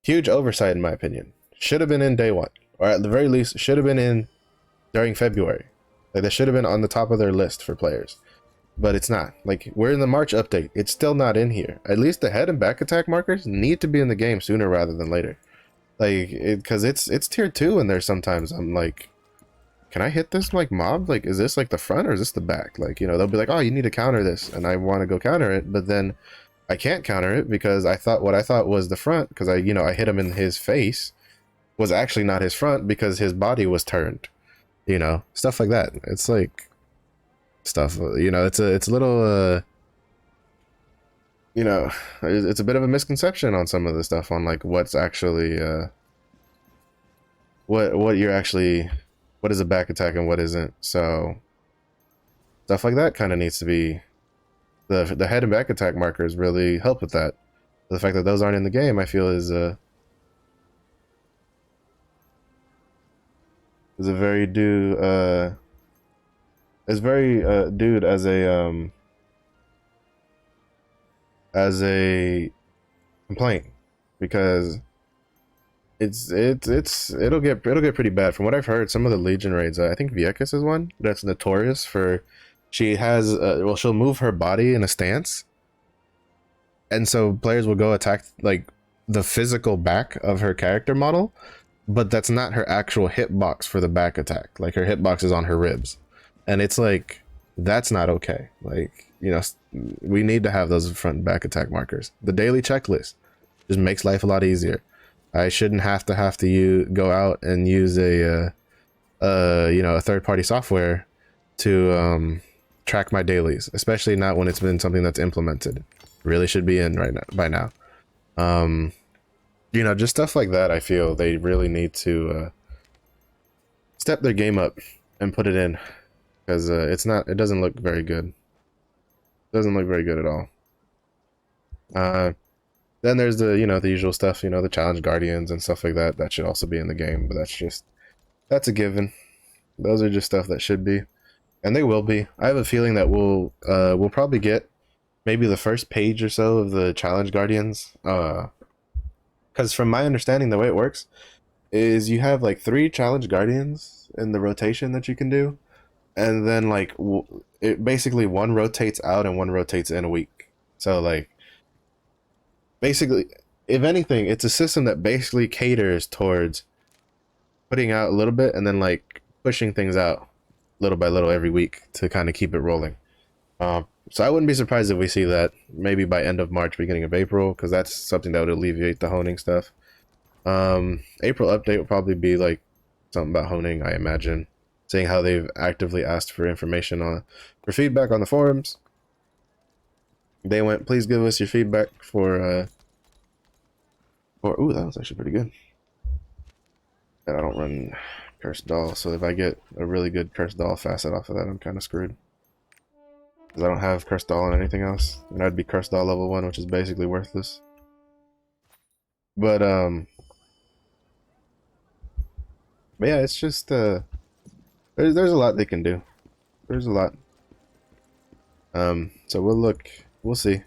Huge oversight in my opinion. Should have been in day one, or at the very least should have been in during February. Like, that should have been on the top of their list for players, but it's not. Like, we're in the March update, it's still not in here. At least the head and back attack markers need to be in the game sooner rather than later. Like, because it's tier 2 in there sometimes. I'm like, can I hit this like mob? Like, is this like the front or is this the back? Like, you know, they'll be like, oh, you need to counter this, and I want to go counter it, but then I can't counter it because I thought what I thought was the front, because I hit him in his face, was actually not his front because his body was turned. You know, stuff like that. It's like stuff. You know, it's a little. You know, it's a bit of a misconception on some of the stuff on like what's actually what you're actually, what is a back attack and what isn't. So stuff like that kind of needs to be, the head and back attack markers really help with that. The fact that those aren't in the game, I feel, is a very due is very dude as a complaint, because it'll get pretty bad. From what I've heard, some of the Legion raids, I think Viekas is one that's notorious for, she has well, she'll move her body in a stance, and so players will go attack like the physical back of her character model, but that's not her actual hitbox for the back attack. Like, her hitbox is on her ribs, and it's like, that's not okay. Like, you know, we need to have those front and back attack markers. The daily checklist just makes life a lot easier. I shouldn't have to go out and use a third-party software to track my dailies, especially not when it's been something that's implemented. Really should be in right now, by now. You know, just stuff like that. I feel they really need to step their game up and put it in, because it doesn't look very good. It doesn't look very good at all. Then there's the usual stuff, the challenge guardians and stuff like that. That should also be in the game, but that's a given. Those are just stuff that should be, and they will be. I have a feeling that we'll probably get maybe the first page or so of the challenge guardians, because from my understanding, the way it works is you have like 3 challenge guardians in the rotation that you can do, and then like it basically, one rotates out and one rotates in a week. So like, basically, if anything, it's a system that basically caters towards putting out a little bit and then like pushing things out little by little every week to kind of keep it rolling. So I wouldn't be surprised if we see that maybe by end of March, beginning of April, because that's something that would alleviate the honing stuff. April update will probably be like something about honing, I imagine, seeing how they've actively asked for information for feedback on the forums. They went, please give us your feedback for ooh, that was actually pretty good. And I don't run Cursed Doll, so if I get a really good Cursed Doll facet off of that, I'm kind of screwed. Because I don't have Cursed Doll on anything else. And I'd be Cursed Doll level 1, which is basically worthless. But yeah, it's just, there's a lot they can do. There's a lot. So we'll see.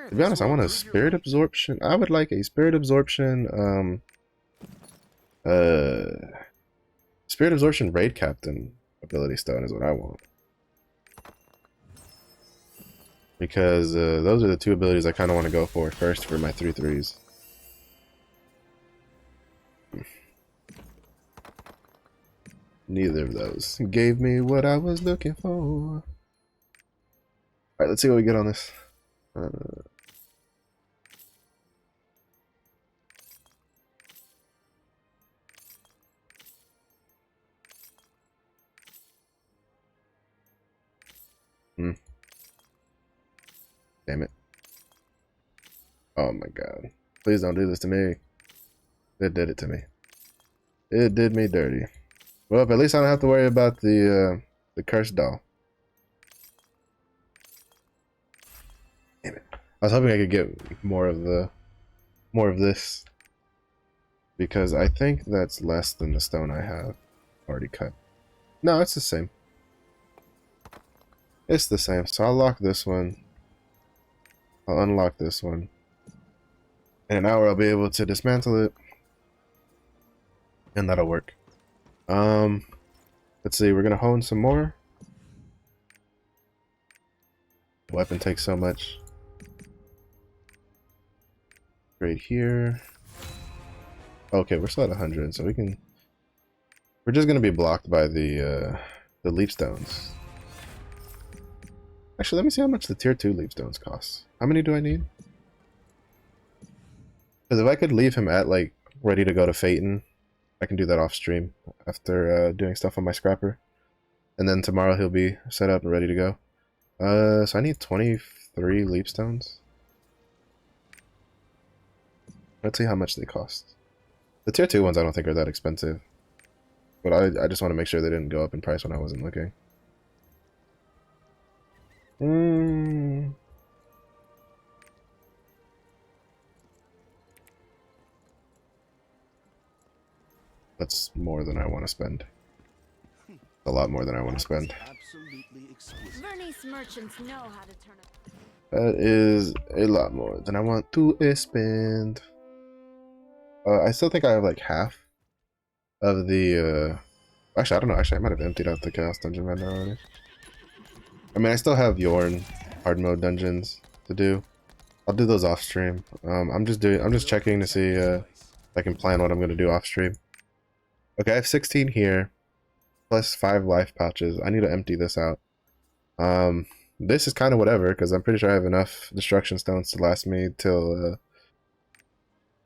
To be honest, I want a Spirit Absorption. I would like a Spirit Absorption, Spirit Absorption Raid Captain ability stone is what I want. Because those are the 2 abilities I kind of want to go for first for my 3/3s. Neither of those gave me what I was looking for. Alright, let's see what we get on this. Damn it. Oh my god. Please don't do this to me. It did it to me. It did me dirty. Well, at least I don't have to worry about the Cursed Doll. Damn it. I was hoping I could get more of this, because I think that's less than the stone I have already cut. No, it's the same. It's the same. So I'll lock this one. I'll unlock this one. In an hour I'll be able to dismantle it. And that'll work. Let's see, we're gonna hone some more. Weapon takes so much. Right here. Okay, we're still at 100, so we can. We're just gonna be blocked by the leap stones. Actually, let me see how much the tier 2 leap stones cost. How many do I need? Because if I could leave him at like ready to go to Phaeton, I can do that off stream after doing stuff on my scrapper, and then tomorrow he'll be set up and ready to go. So I need 23 leap stones. Let's see how much they cost. The tier 2 ones I don't think are that expensive, but I just want to make sure they didn't go up in price when I wasn't looking. That's more than I want to spend. A lot more than I want to spend. Absolutely exquisite. Vernice merchants know how to turn up. That is a lot more than I want to spend. I still think I have like half of the actually I don't know, actually I might have emptied out the chaos dungeon right now already. I mean I still have Yorn hard mode dungeons to do. I'll do those off stream. I'm just checking to see if I can plan what I'm gonna do off stream. Okay, I have 16 here, plus 5 life pouches. I need to empty this out. This is kind of whatever, because I'm pretty sure I have enough destruction stones to last me till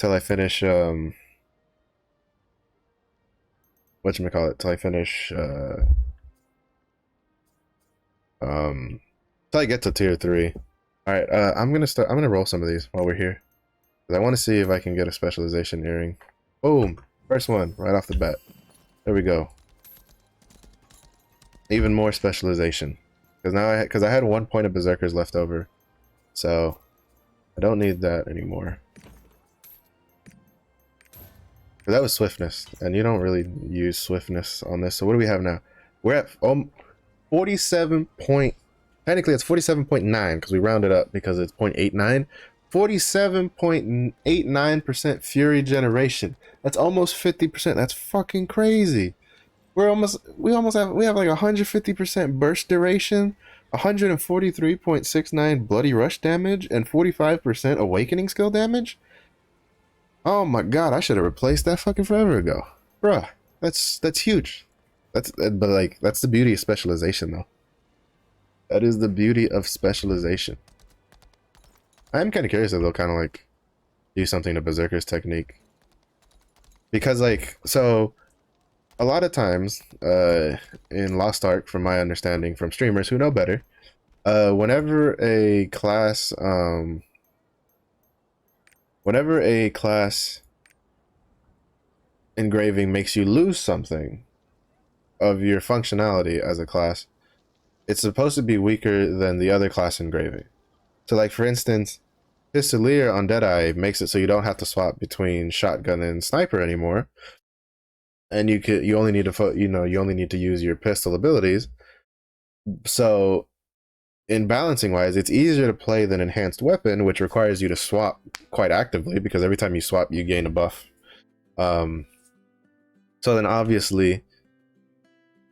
I finish whatchamacallit, till I finish till I get to tier 3. Alright, I'm gonna roll some of these while we're here. Because I want to see if I can get a specialization earring. Boom! First one, right off the bat. There we go. Even more specialization. Because now because I had 1 point of berserkers left over. So I don't need that anymore. But that was swiftness, and you don't really use swiftness on this. So what do we have now? We're at 47 point. Technically, it's 47.9 because we rounded up because it's 0.89. 47.89% fury generation. That's almost 50%. That's fucking crazy. We have like 150% burst duration, 143.69 bloody rush damage, and 45% awakening skill damage. Oh my god, I should have replaced that fucking forever ago. Bruh, that's huge. But like, that's the beauty of specialization though. That is the beauty of specialization. I'm kind of curious if they'll kind of like do something to Berserker's technique. Because like, so a lot of times in Lost Ark, from my understanding from streamers who know better, whenever a class engraving makes you lose something of your functionality as a class, it's supposed to be weaker than the other class engraving. So like for instance, Pistolier on Deadeye makes it so you don't have to swap between shotgun and sniper anymore, and you only need to use your pistol abilities. So in balancing wise, it's easier to play than enhanced weapon, which requires you to swap quite actively because every time you swap you gain a buff. So then obviously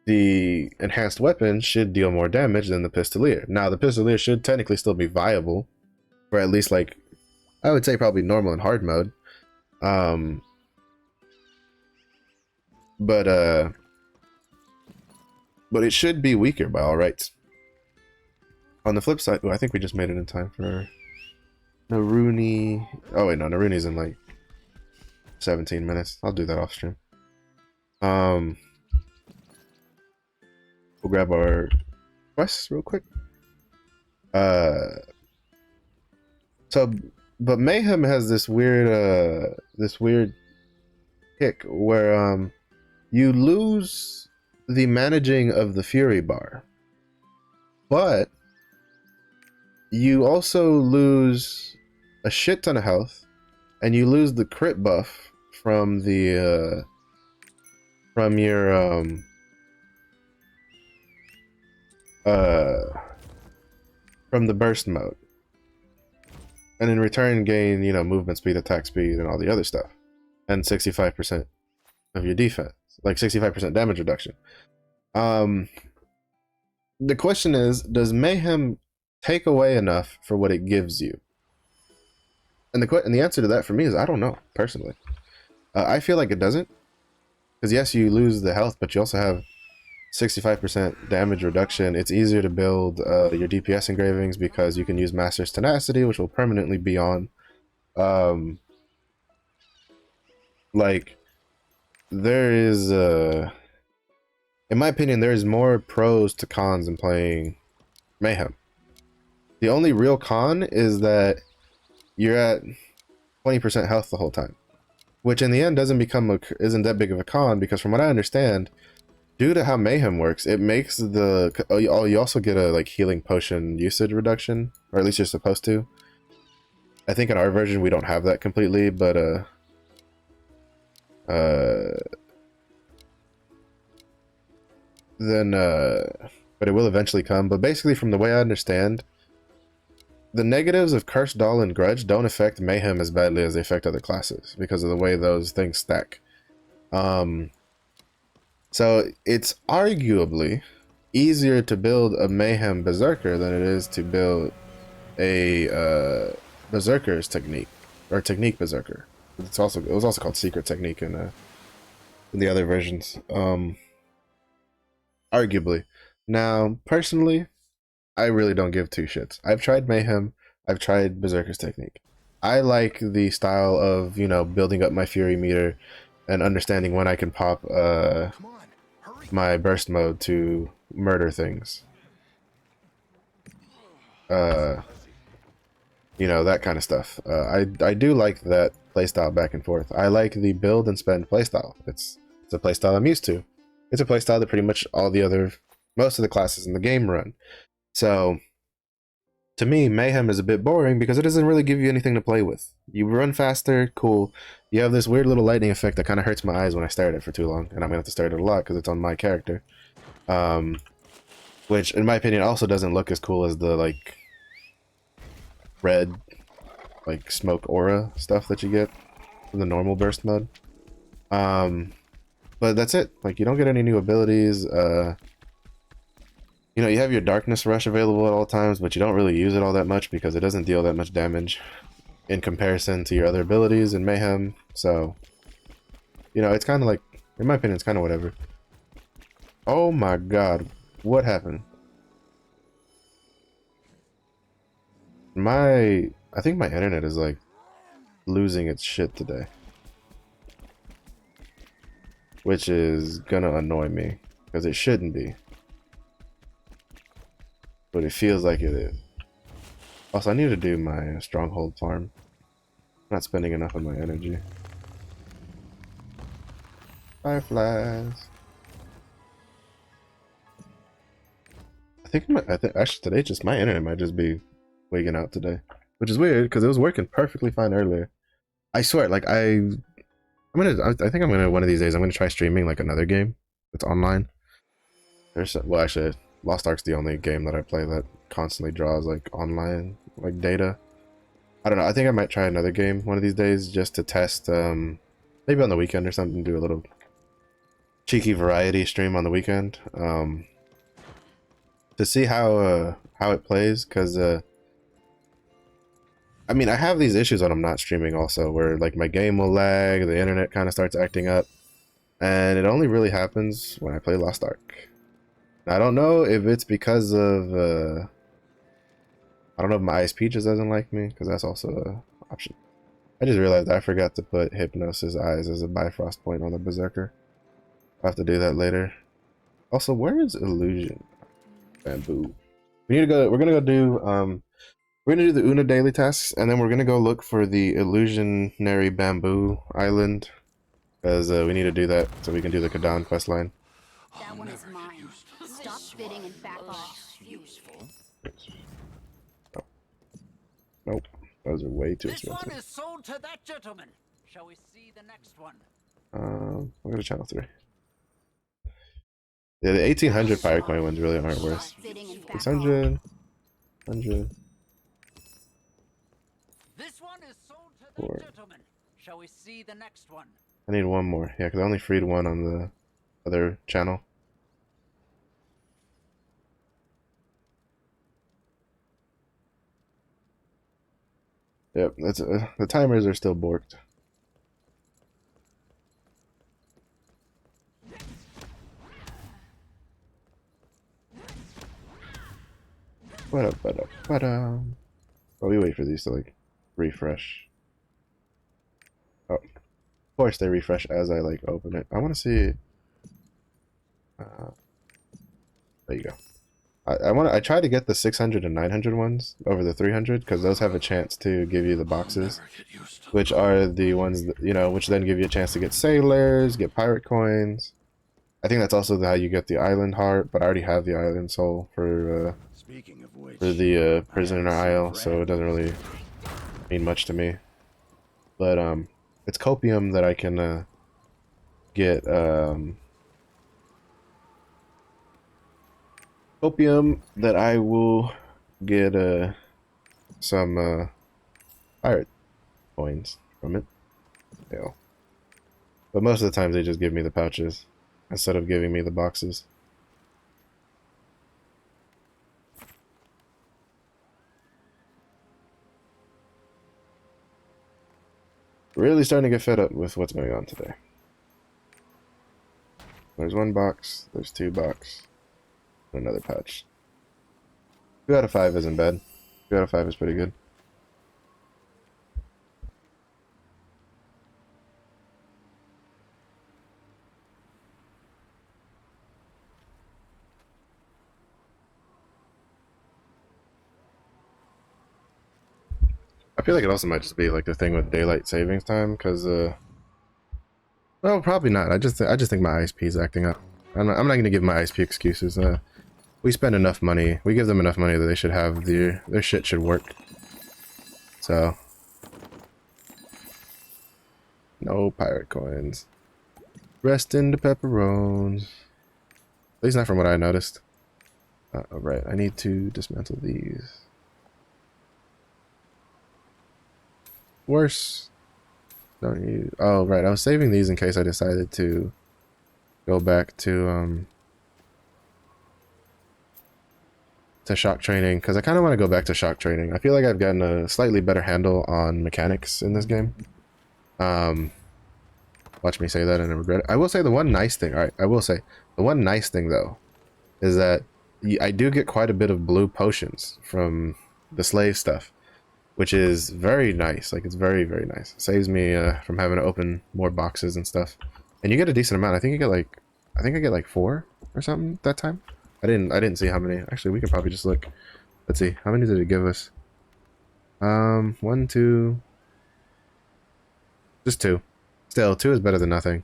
the enhanced weapon should deal more damage than the Pistolier. Now the Pistolier should technically still be viable, or at least like I would say probably normal and hard mode. But it should be weaker by all rights. On the flip side, I think we just made it in time for Naruni. Oh wait, no, Naruni's in like 17 minutes. I'll do that off stream. We'll grab our quests real quick. So, but Mayhem has this weird kick where you lose the managing of the Fury bar, but you also lose a shit ton of health, and you lose the crit buff from the from your from the burst mode, and in return gain movement speed, attack speed, and all the other stuff, and 65% of your defense, like 65% damage reduction. The question is, does Mayhem take away enough for what it gives you? And the answer to that for me is I don't know, personally. I feel like it doesn't. Because yes, you lose the health, but you also have 65% damage reduction. It's easier to build your DPS engravings because you can use Master's Tenacity, which will permanently be on. Like, there is, in my opinion, there is more pros to cons in playing Mayhem. The only real con is that you're at 20% health the whole time, which in the end isn't that big of a con, because from what I understand, due to how Mayhem works, it makes you also get a like healing potion usage reduction, or at least you're supposed to. I think in our version we don't have that completely, but but it will eventually come. But basically, from the way I understand, the negatives of Cursed Doll and Grudge don't affect Mayhem as badly as they affect other classes because of the way those things stack. So it's arguably easier to build a Mayhem Berserker than it is to build a Berserker's technique, or Technique Berserker. It was also called Secret Technique in the other versions. Arguably. Now, personally, I really don't give two shits. I've tried Mayhem, I've tried Berserker's Technique. I like the style of, building up my Fury meter and understanding when I can pop my burst mode to murder things. That kind of stuff. I do like that playstyle back and forth. I like the build and spend playstyle. It's a playstyle I'm used to. It's a playstyle that pretty much most of the classes in the game run. So, to me, Mayhem is a bit boring because it doesn't really give you anything to play with. You run faster, cool. You have this weird little lightning effect that kind of hurts my eyes when I stare at it for too long, and I'm gonna have to stare at it a lot because it's on my character. Which, in my opinion, also doesn't look as cool as the like red, like smoke aura stuff that you get from the normal burst mode. But that's it. Like, you don't get any new abilities. You have your Darkness Rush available at all times, but you don't really use it all that much because it doesn't deal that much damage in comparison to your other abilities in Mayhem. So, it's kind of like, in my opinion, it's kind of whatever. Oh my god, what happened? I think my internet is like losing its shit today, which is gonna annoy me because it shouldn't be, but it feels like it is. Also, I need to do my stronghold farm. I'm not spending enough of my energy. Fireflies. I think actually today my internet might just be wigging out today, which is weird because it was working perfectly fine earlier. I swear, like I think I'm gonna one of these days I'm gonna try streaming like another game that's online. Well, actually, Lost Ark's the only game that I play that constantly draws like online like data. I don't know. I think I might try another game one of these days just to test. Maybe on the weekend or something. Do a little cheeky variety stream on the weekend. To see how it plays, because I mean, I have these issues when I'm not streaming also, where like my game will lag, the internet kind of starts acting up, and it only really happens when I play Lost Ark. I don't know if it's because of I don't know if my ISP just doesn't like me, because that's also an option. I just realized I forgot to put Hypnosis Eyes as a Bifrost point on the Berserker. I'll have to do that later. Also, where is Illusion Bamboo? We're gonna go do we're gonna do the Una daily tasks, and then we're gonna go look for the Illusionary Bamboo Island, because we need to do that so we can do the Kadan questline. That one is mine. Stop bidding and back off. Useful. Nope, those are way too This one expensive. is sold to that gentleman. Shall we see the next one? We'll go to channel 3. Yeah, the 1800 Firecoin ones really aren't worth. Stop bidding and back off. 600, 100. This one is sold to Four. that gentleman. Shall we see the next one? I need one more. Yeah, because I only freed one on the other channel. Yep, that's the timers are still borked. Ba-da-ba-da-ba-da. While we wait for these to like refresh. Oh, of course they refresh as I like open it. I want to see. There you go. I try to get the 600 and 900 ones over the 300 because those have a chance to give you the boxes, which are the ones that, you know, which then give you a chance to get sailors, get pirate coins. I think that's also how you get the island heart, but I already have the island soul for Speaking of which, the prisoner isle, so it doesn't really mean much to me. But it's copium that I can get copium that I will get some pirate coins from it. Yeah. But most of the times they just give me the pouches instead of giving me the boxes. Really starting to get fed up with what's going on today. There's one box, there's two box, and another pouch. 2 out of 5 isn't bad. 2 out of 5 is pretty good. I feel like it also might just be like the thing with daylight savings time, because well, probably not. I just think my ISP is acting up. I'm not gonna give my ISP excuses. We spend enough money. We give them enough money that they should have their shit should work. So no pirate coins. Rest in the pepperones. At least not from what I noticed. Right, I need to dismantle these. Worse. Don't use. Oh, right. I was saving these in case I decided to go back to shock training, because I kind of want to go back to shock training. I feel like I've gotten a slightly better handle on mechanics in this game. Watch me say that and I regret it. I will say the one nice thing. All right, I will say the one nice thing though is that I do get quite a bit of blue potions from the slave stuff, which is very nice. Like, it's very, very nice. It saves me from having to open more boxes and stuff. And you get a decent amount. I think you get like, I get like 4 or something that time. I didn't see how many. Actually, we can probably just look. Let's see. How many did it give us? 1, 2. Just 2. Still, 2 is better than nothing.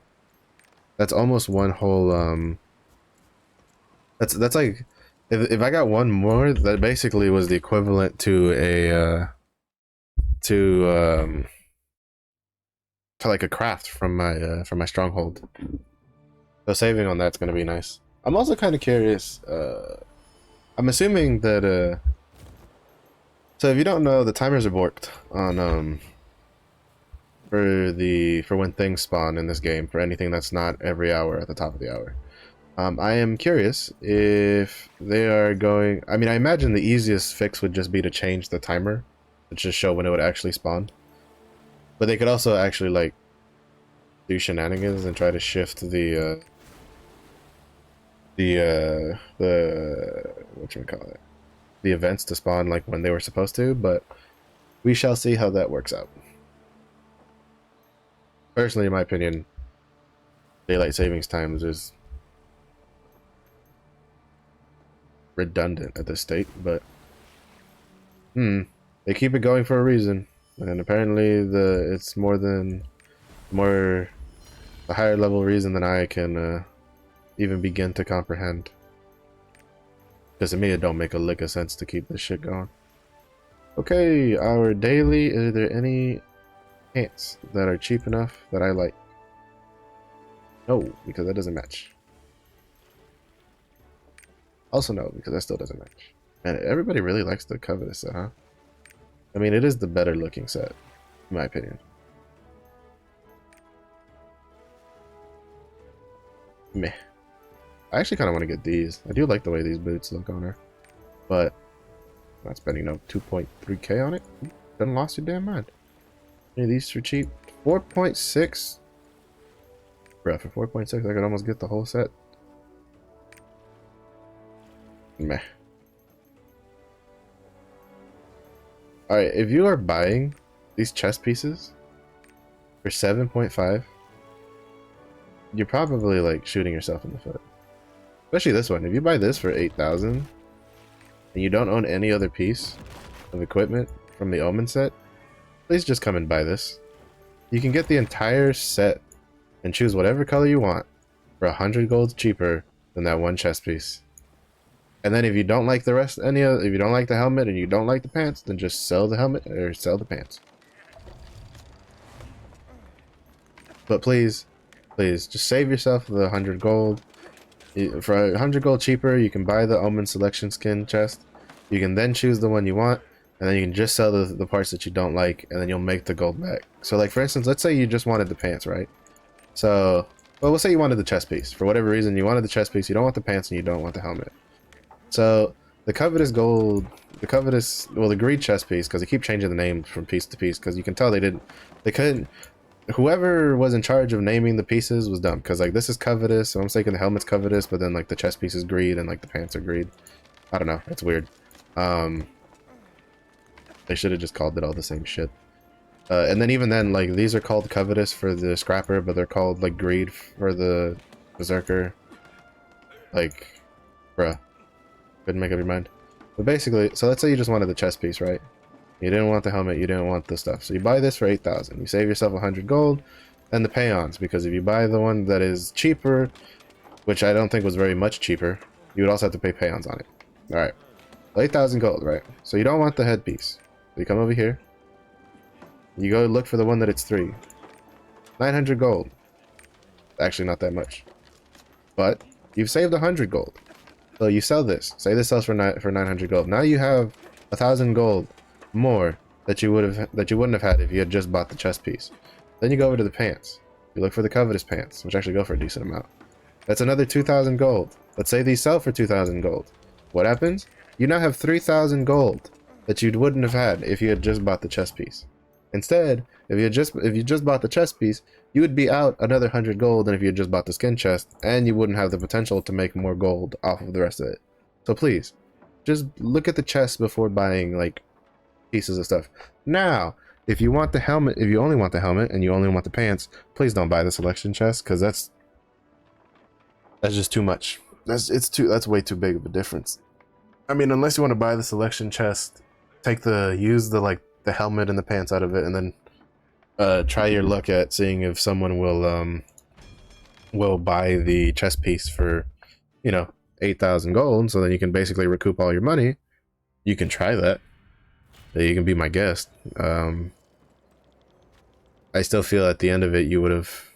That's almost one whole that's like if I got one more, that basically was the equivalent to a to like a craft from my stronghold. So saving on that's gonna be nice. I'm also kind of curious. I'm assuming that so if you don't know, the timers are borked on for when things spawn in this game, for anything that's not every hour at the top of the hour. I am curious if they are going. I mean, I imagine the easiest fix would just be to change the timer to just show when it would actually spawn. But they could also actually like do shenanigans and try to shift the what you call it, the events to spawn like when they were supposed to. But we shall see how that works out. Personally, in my opinion, daylight savings times is redundant at this state, but they keep it going for a reason, and apparently it's a higher level reason than I can even begin to comprehend. Because to me, it don't make a lick of sense to keep this shit going. Okay, our daily. Are there any pants that are cheap enough that I like? No, because that doesn't match. Also no, because that still doesn't match. Man, everybody really likes the Covetous set, huh? I mean, it is the better looking set, in my opinion. Meh. I actually kind of want to get these. I do like the way these boots look on her. But I'm not spending no 2.3k on it. Done lost your damn mind. Any of these for cheap? 4.6. Bruh, for 4.6 I could almost get the whole set. Meh. Alright, if you are buying these chess pieces for 7.5, you're probably like shooting yourself in the foot. Especially this one. If you buy this for 8,000 and you don't own any other piece of equipment from the Omen set, please just come and buy this. You can get the entire set and choose whatever color you want for 100 gold cheaper than that one chess piece. And then if you don't like the rest, if you don't like the helmet and you don't like the pants, then just sell the helmet or sell the pants. But please, please, just save yourself the 100 gold. For 100 gold cheaper, you can buy the Omen selection skin chest. You can then choose the one you want, and then you can just sell the parts that you don't like, and then you'll make the gold back. So like for instance, let's say you just wanted the pants, right? So, well, we'll say you wanted the chest piece. For whatever reason, you wanted the chest piece, you don't want the pants, and you don't want the helmet. So the covetous gold, the greed chest piece, because they keep changing the name from piece to piece, because you can tell they couldn't, whoever was in charge of naming the pieces was dumb, because like this is covetous, so I'm thinking the helmet's covetous, but then like the chest piece is greed, and like the pants are greed. I don't know, it's weird. They should have just called it all the same shit. And then even then, like these are called covetous for the scrapper, but they're called like greed for the berserker. Like, bruh. Couldn't make up your mind. But basically, so let's say you just wanted the chest piece, right? You didn't want the helmet, you didn't want the stuff. So you buy this for 8,000. You save yourself 100 gold and the pay-ons, because if you buy the one that is cheaper, which I don't think was very much cheaper, you would also have to pay pay-ons on it. Alright. 8,000 gold, right? So you don't want the headpiece. So you come over here. You go look for the one that it's 3. 900 gold. Actually, not that much. But you've saved 100 gold. So you sell this. Say this sells for 900 gold. Now you have 1,000 gold more that you wouldn't have had if you had just bought the chest piece. Then you go over to the pants. You look for the covetous pants, which actually go for a decent amount. That's another 2,000 gold. Let's say these sell for 2,000 gold. What happens? You now have 3,000 gold that you wouldn't have had if you had just bought the chest piece. Instead, if you just bought the chest piece, you would be out another 100 gold than if you had just bought the skin chest, and you wouldn't have the potential to make more gold off of the rest of it. So please, just look at the chest before buying like pieces of stuff. Now, if you want the helmet, if you only want the helmet and you only want the pants, please don't buy the selection chest, because that's just too much. That's way too big of a difference. I mean, unless you want to buy the selection chest, use the helmet and the pants out of it, and then try your luck at seeing if someone will buy the chest piece for, 8,000 gold, so then you can basically recoup all your money. You can try that. You can be my guest. I still feel at the end of it you would have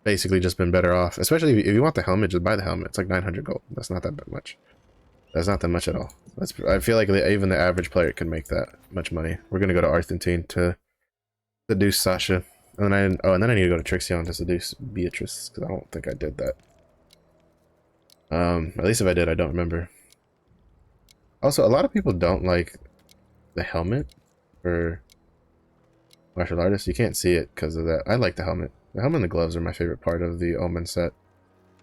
basically just been better off, especially if you want the helmet. Just buy the helmet. It's like 900 gold. That's not that much. That's not that much at all. I feel like even the average player can make that much money. We're gonna go to Argentine to seduce Sasha, and then I need to go to Trixion to seduce Beatrice, because I don't think I did that. At least if I did, I don't remember. Also, a lot of people don't like the helmet for martial artists. You can't see it because of that. I like the helmet. The helmet and the gloves are my favorite part of the Omen set.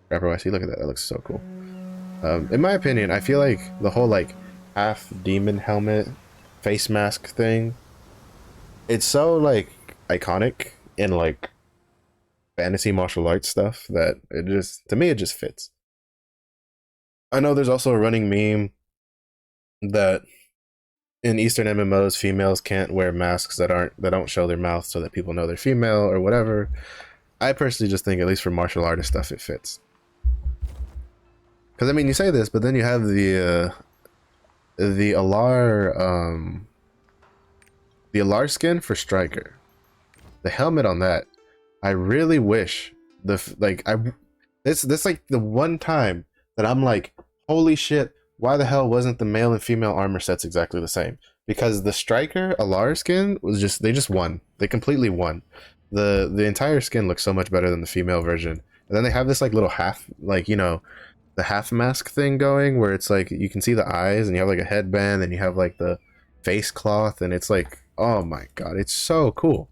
Rapper YC, look at that. That looks so cool. In my opinion, I feel like the whole half demon helmet face mask thing, it's so iconic in fantasy martial arts stuff that to me it just fits. I know there's also a running meme that in Eastern MMOs females can't wear masks that don't show their mouth so that people know they're female or whatever. I personally just think, at least for martial artist stuff, it fits. Because I mean, you say this, but then you have the Alar skin for Striker. The helmet on that, I really wish this the one time that I'm like, holy shit, why the hell wasn't the male and female armor sets exactly the same? Because the Striker Alar skin was they just won. They completely won. The entire skin looks so much better than the female version. And then they have this little half the half mask thing going, where it's you can see the eyes and you have a headband and you have the face cloth, and it's Oh my god, it's so cool.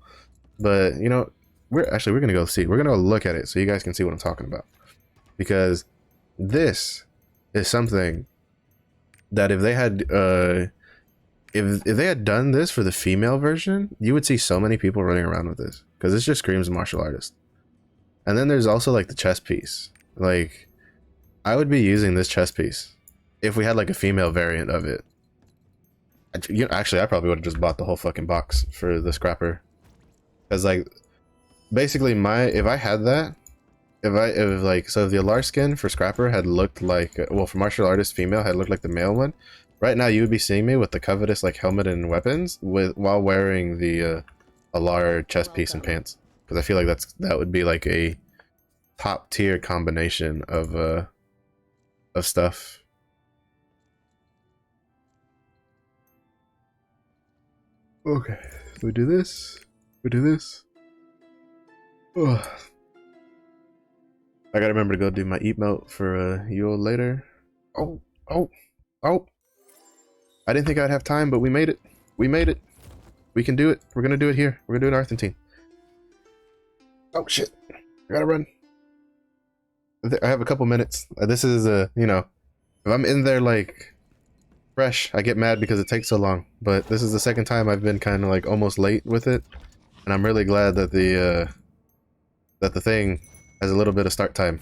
But you know, we're gonna go see. We're gonna look at it so you guys can see what I'm talking about. Because this is something that if they had if they had done this for the female version, you would see so many people running around with this because this just screams martial artist. And then there's also like the chess piece. Like I would be using this chess piece if we had like a female variant of it. You know, actually, I probably would have just bought the whole fucking box for the scrapper. Because like basically if I had that, if the Alar skin for scrapper had looked like well, for martial artist female had looked like the male one. Right now, you would be seeing me with the covetous like helmet and weapons while wearing the Alar chest piece and pants, because I feel like that would be like a top tier combination of stuff. Okay, so we do this. We do this. Ugh. I gotta remember to go do my emote for Yule later. Oh. I didn't think I'd have time, but we made it. We made it. We can do it. We're gonna do it here. We're gonna do it in Argentine. Oh shit. I gotta run. I have a couple minutes. This is you know, if I'm in there like fresh, I get mad because it takes so long. But this is the second time I've been kind of like almost late with it, and I'm really glad that the thing has a little bit of start time.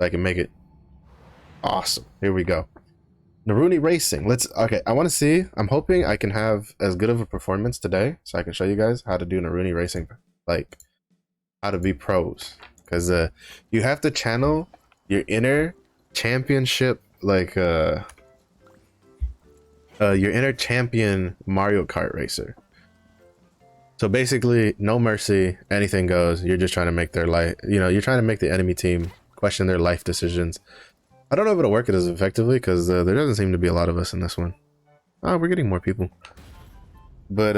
I can make it. Awesome. Here we go. Naruni Racing. Okay, I want to see. I'm hoping I can have as good of a performance today so I can show you guys how to do Naruni Racing, like how to be pros. Because you have to channel your inner championship, like your inner champion Mario Kart racer. So basically, no mercy, anything goes. You're just trying to make their life, you know, you're trying to make the enemy team question their life decisions. I don't know if it'll work as effectively because there doesn't seem to be a lot of us in this one. Oh, we're getting more people. But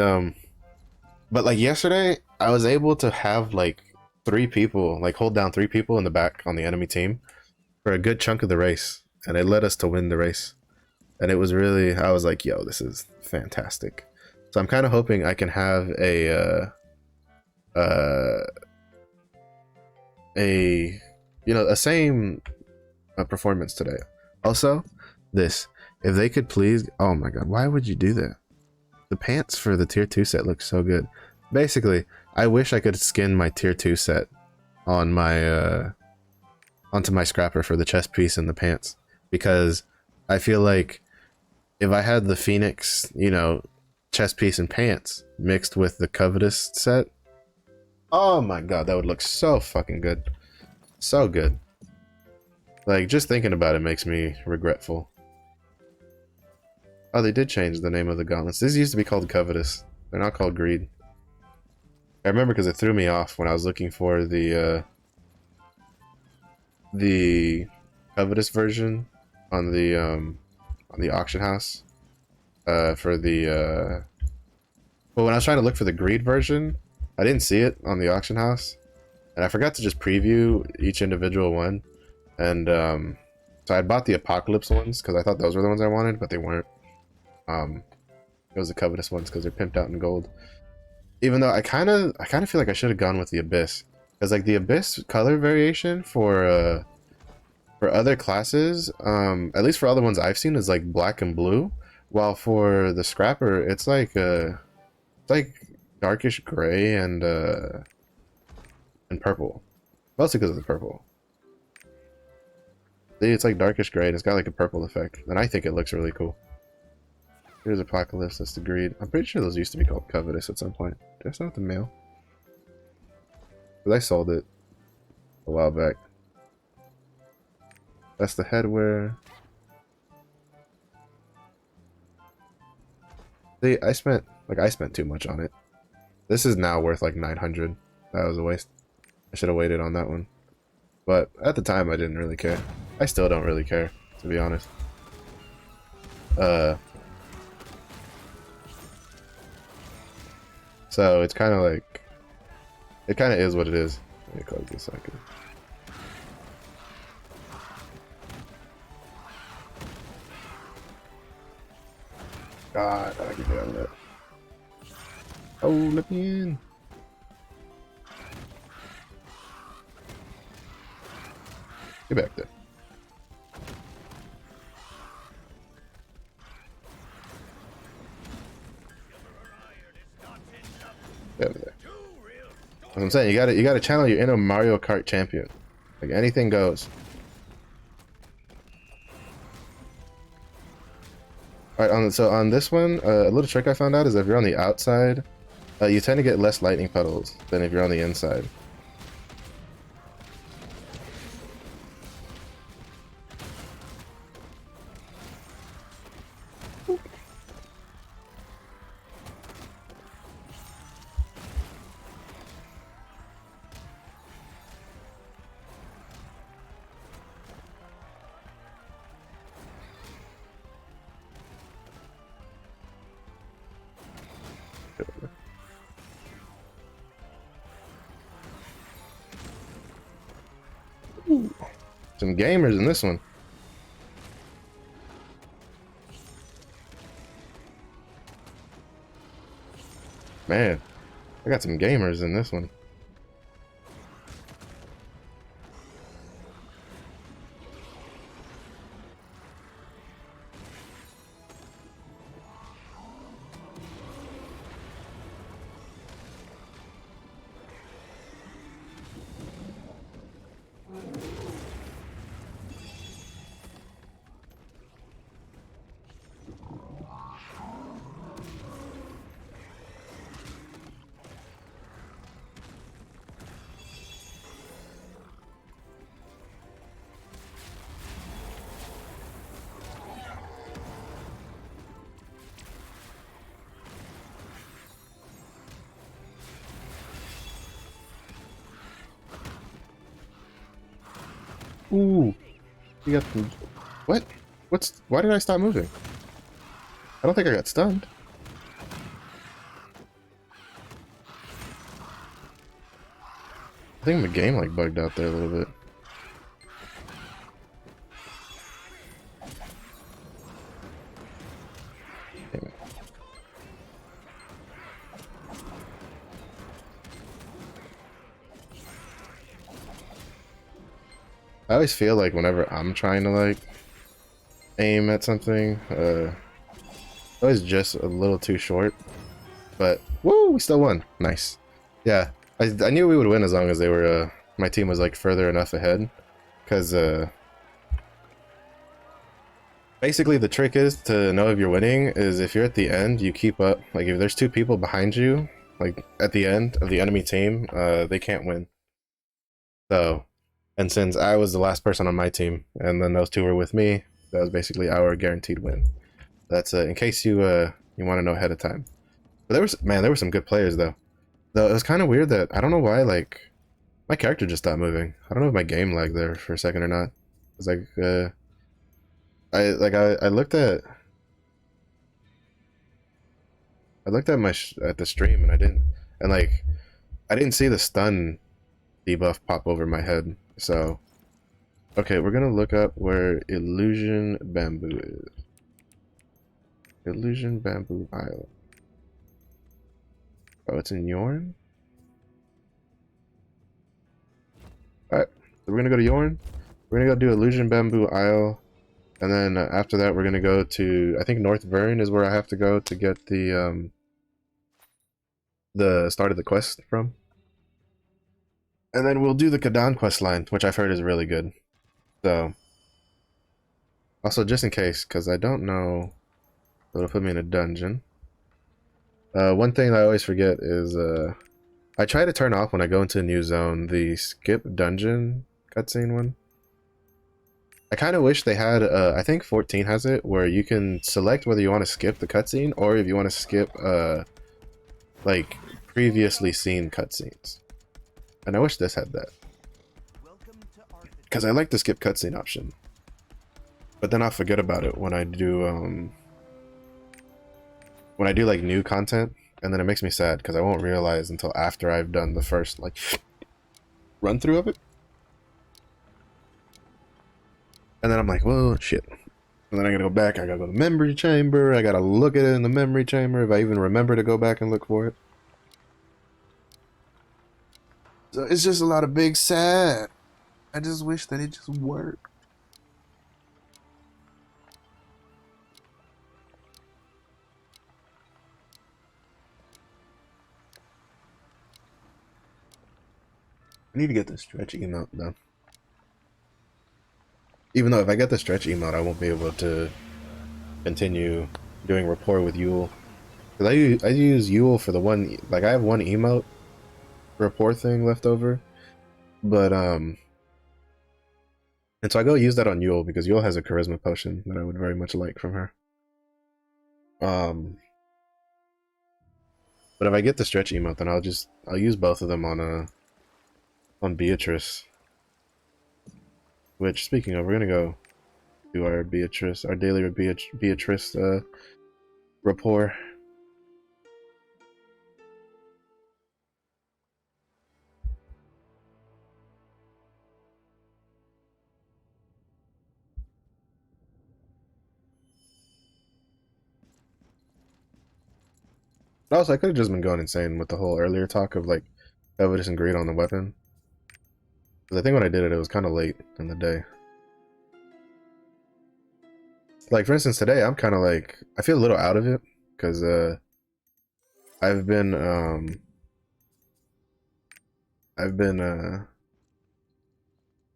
like yesterday, I was able to have like 3 people, like hold down 3 people in the back on the enemy team for a good chunk of the race, and it led us to win the race. And it was really, I was like, yo, this is fantastic. So I'm kind of hoping I can have a you know, a same performance today. Also, this, if they could please, oh my god, why would you do that? The pants for the tier 2 set look so good. Basically, I wish I could skin my tier 2 set on my onto my scrapper for the chest piece and the pants, because I feel like if I had the Phoenix, you know, chest piece and pants mixed with the covetous set, oh my god, that would look so fucking good. So good. Like, just thinking about it makes me regretful. Oh, they did change the name of the gauntlets. This used to be called Covetous. They're not called Greed. I remember because it threw me off when I was looking for the Covetous version on the auction house. For the well, when I was trying to look for the Greed version, I didn't see it on the auction house, and I forgot to just preview each individual one. And so I bought the Apocalypse ones because I thought those were the ones I wanted, but they weren't. It was the Covetous ones because they're pimped out in gold. Even though I kind of feel like I should have gone with the Abyss, because like the Abyss color variation for other classes, at least for all the ones I've seen, is like black and blue, while for the Scrapper it's like darkish gray and purple, mostly because of the purple. It's like darkish gray and it's got like a purple effect, and I think it looks really cool. Here's Apocalypse, that's the Greed. I'm pretty sure those used to be called Covetous at some point. That's not the male. But I sold it a while back. That's the headwear. See, I spent too much on it. This is now worth like 900. That was a waste. I should have waited on that one. But at the time I didn't really care. I still don't really care, to be honest. So it's kind of like, it kind of is what it is. Let me close this second. God, I can get on that. Oh, let me in. Get back there. Get over there. As I'm saying, you gotta channel your inner Mario Kart champion. Like anything goes. Alright, so on this one, a little trick I found out is if you're on the outside, you tend to get less lightning puddles than if you're on the inside. Some gamers in this one. Man, I got some gamers in this one. Ooh, you got the... What? Why did I stop moving? I don't think I got stunned. I think my game like bugged out there a little bit. Damn it. I always feel like whenever I'm trying to like aim at something, always just a little too short. But woo, we still won. Nice. Yeah, I knew we would win as long as they were my team was like further enough ahead, because basically the trick is to know if you're winning is if you're at the end, you keep up. Like if there's two people behind you, like at the end of the enemy team, they can't win. So, and since I was the last person on my team, and then those two were with me, that was basically our guaranteed win. That's in case you you want to know ahead of time. But there were some good players though. Though it was kind of weird that I don't know why like my character just stopped moving. I don't know if my game lagged there for a second or not. It's like I looked at at the stream and I didn't see the stun debuff pop over my head. So okay, we're gonna look up where Illusion Bamboo is. Illusion Bamboo Isle. Oh, it's in Yorn? Alright, so we're gonna go to Yorn. We're gonna go do Illusion Bamboo Isle. And then after that, we're gonna go to, I think North Vern is where I have to go to get the start of the quest from. And then we'll do the Kadan quest line, which I've heard is really good. So, also just in case, because I don't know, it'll put me in a dungeon. One thing I always forget is I try to turn off when I go into a new zone the skip dungeon cutscene one. I kind of wish they had, I think 14 has it, where you can select whether you want to skip the cutscene or if you want to skip, like, previously seen cutscenes. And I wish this had that. Because I like the skip cutscene option. But then I'll forget about it when I do, like, new content. And then it makes me sad, because I won't realize until after I've done the first, like, run-through of it. And then I'm like, whoa, shit. And then I gotta go back, I gotta go to the memory chamber, I gotta look at it in the memory chamber, if I even remember to go back and look for it. So it's just a lot of big sad. I just wish that it just worked. I need to get the stretch emote though. Even though if I get the stretch emote, I won't be able to continue doing rapport with Yule. Cause I use Yule for the one, like I have one emote rapport thing left over, but and so I go use that on Yule because Yule has a charisma potion that I would very much like from her. But if I get the stretch emote, then I'll use both of them on Beatrice. Which, speaking of, we're gonna go do our daily Beatrice rapport. Also, I could have just been going insane with the whole earlier talk of like covetous and greed on the weapon. Because I think when I did it, it was kind of late in the day. Like for instance, today I'm kind of like I feel a little out of it because I've been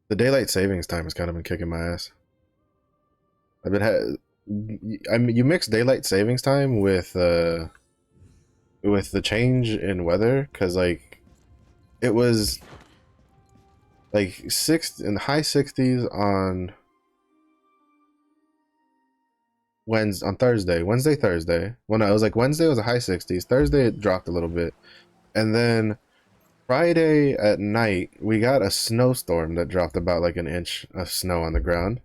the daylight savings time has kind of been kicking my ass. I've been I mean, you mix daylight savings time with the change in weather, because like it was like in the high 60s on Thursday. Well, no, it was like Wednesday was a high 60s. Thursday it dropped a little bit, and then Friday at night we got a snowstorm that dropped about like an inch of snow on the ground,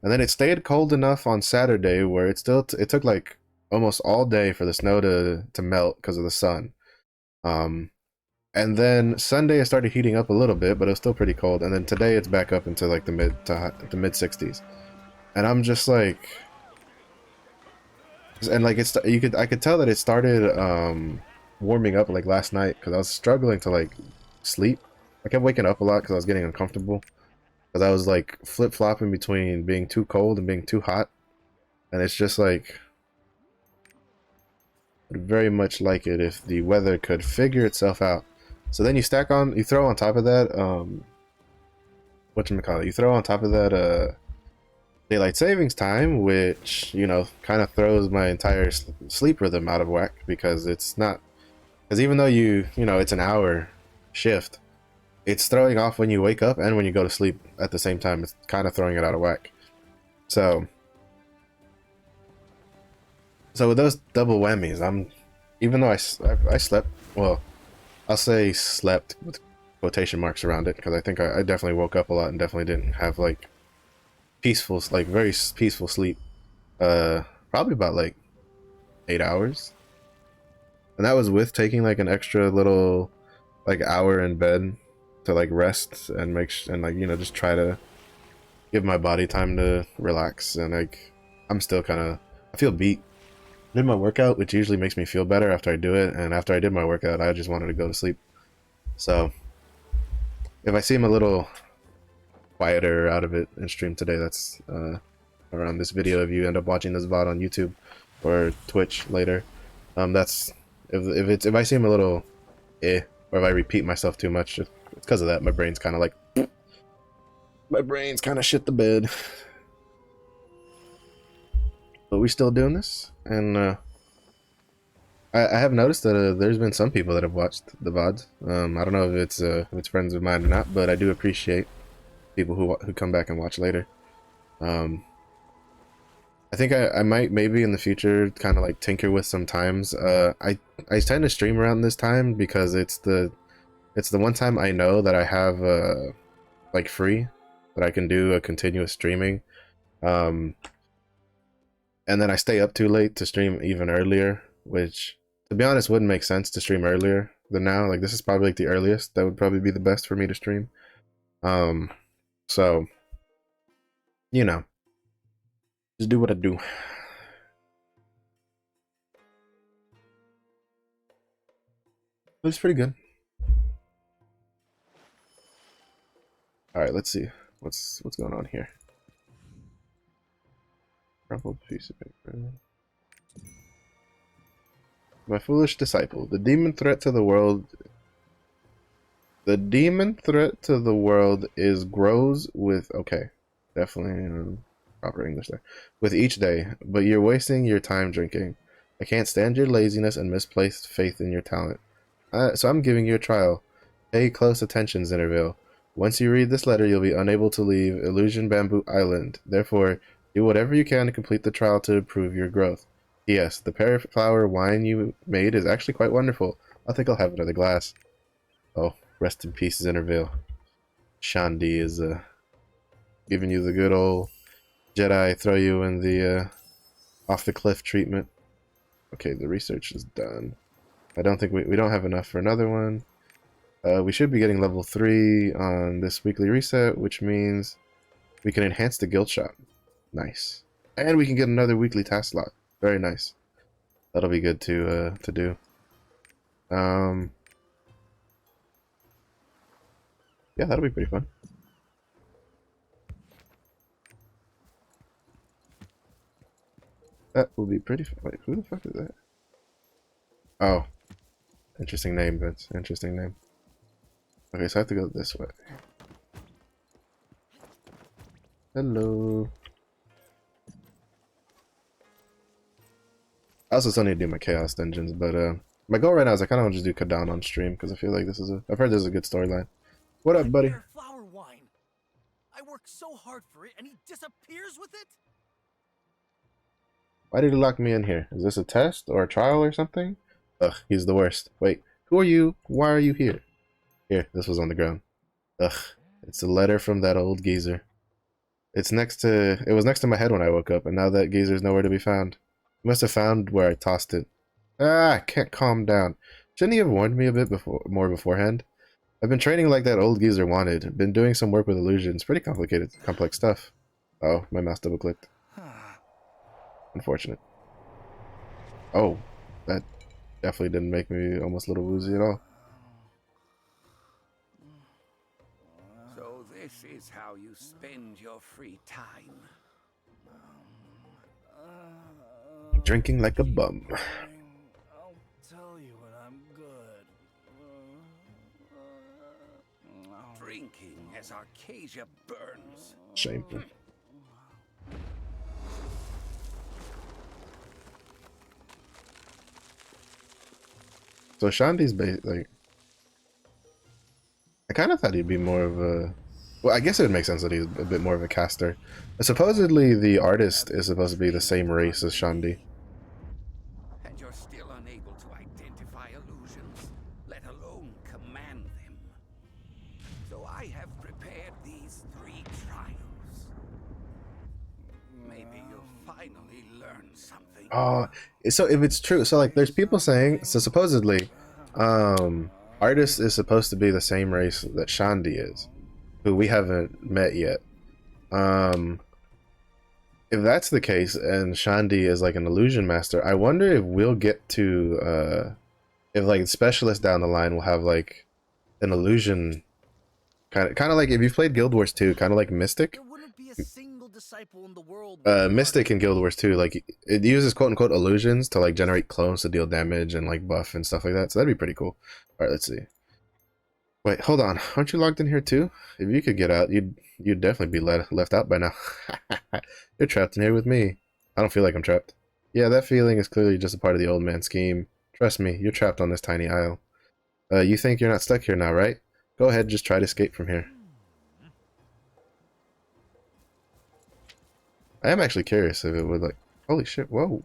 and then it stayed cold enough on Saturday where it took like almost all day for the snow to melt because of the sun. And then Sunday it started heating up a little bit, but it was still pretty cold. And then today it's back up into like the mid 60s, and I'm just like, and like I could tell that it started warming up like last night because I was struggling to like sleep. I kept waking up a lot because I was getting uncomfortable because I was like flip-flopping between being too cold and being too hot, and it's just like I'd very much like it if the weather could figure itself out. So then you throw on top of that whatchamacallit, you throw on top of that daylight savings time, which, you know, kind of throws my entire sleep rhythm out of whack, because even though you know it's an hour shift, it's throwing off when you wake up and when you go to sleep at the same time. It's kind of throwing it out of whack. So with those double whammies, even though I slept, well, I'll say slept with quotation marks around it, because I think I definitely woke up a lot and definitely didn't have like very peaceful sleep. Probably about like 8 hours, and that was with taking like an extra little like hour in bed to like rest and and like, you know, just try to give my body time to relax. And like I'm still I feel beat. I did my workout, which usually makes me feel better after I do it, and after I did my workout I just wanted to go to sleep. So if I seem a little quieter out of it in stream today, that's around this video. If you end up watching this VOD on YouTube or Twitch later, that's if I seem a little or if I repeat myself too much, it's because of that. My brain's kind of shit the bed. But we still doing this, and I have noticed that there's been some people that have watched the VODs. I don't know if it's friends of mine or not, but I do appreciate people who come back and watch later. I think I might maybe in the future kind of like tinker with some times. I tend to stream around this time because it's the one time I know that I have like free, that I can do a continuous streaming. And then I stay up too late to stream even earlier, which, to be honest, wouldn't make sense to stream earlier than now. Like, this is probably like the earliest that would probably be the best for me to stream. So, you know, just do what I do. But it's pretty good. All right, let's see what's going on here. Crumpled piece of paper. My foolish disciple, the demon threat to the world. The demon threat to the world is grows with definitely proper English there. With each day, but you're wasting your time drinking. I can't stand your laziness and misplaced faith in your talent. So I'm giving you a trial. Pay close attention, Zinnerville. Once you read this letter, you'll be unable to leave Illusion Bamboo Island. Therefore, do whatever you can to complete the trial to improve your growth. Yes, the pear flower wine you made is actually quite wonderful. I think I'll have another glass. Oh, rest in peace, Zinnerville. Shandi is giving you the good old Jedi throw you in the off the cliff treatment. Okay, the research is done. I don't think we don't have enough for another one. We should be getting level 3 on this weekly reset, which means we can enhance the guild shop. Nice. And we can get another weekly task slot. Very nice. That'll be good to do. Yeah, that'll be pretty fun. That will be pretty fun. Wait, who the fuck is that? Oh. Interesting name, Vince. Interesting name. Okay, so I have to go this way. Hello. I also still need to do my Chaos Dungeons, but my goal right now is I kind of want to just do Kadan on stream, because I feel like this is I've heard this is a good storyline. What up, buddy? Flower wine. I worked so hard for it, and he disappears with it. Why did he lock me in here? Is this a test or a trial or something? Ugh, he's the worst. Wait, who are you? Why are you here? Here, this was on the ground. Ugh, it's a letter from that old geezer. It was next to my head when I woke up, and now that geezer's nowhere to be found. He must have found where I tossed it. Ah, I can't calm down. Shouldn't he have warned me a bit more beforehand? I've been training like that old geezer wanted. Been doing some work with illusions. Pretty complicated, complex stuff. Oh, my mouse double clicked. Unfortunate. Oh, that definitely didn't make me almost a little woozy at all. So this is how you spend your free time. Drinking like a bum. I'll tell you when I'm good. Drinking as Arcasia burns. Shameful. So Shandi's like, I kind of thought he'd be more of a. Well, I guess it would make sense that he's a bit more of a caster. Supposedly, the artist is supposed to be the same race as Shandi. And you're still unable to identify illusions, let alone command them. So I have prepared these 3 trials. Maybe you'll finally learn something. Oh, so if it's true, so like, there's people saying, so supposedly, artist is supposed to be the same race that Shandi is, who we haven't met yet. If that's the case, and Shandi is like an illusion master, I wonder if we'll get to, if like specialists down the line will have like an illusion, kind of like if you've played Guild Wars 2, kind of like Mystic. There wouldn't be a single disciple in the world. Mystic in Guild Wars 2, like it uses quote unquote illusions to like generate clones to deal damage and like buff and stuff like that. So that'd be pretty cool. All right, let's see. Wait, hold on. Aren't you logged in here too? If you could get out, you'd definitely be left out by now. You're trapped in here with me. I don't feel like I'm trapped. Yeah, that feeling is clearly just a part of the old man's scheme. Trust me, you're trapped on this tiny isle. You think you're not stuck here now, right? Go ahead, just try to escape from here. I am actually curious if it would like... Holy shit, whoa.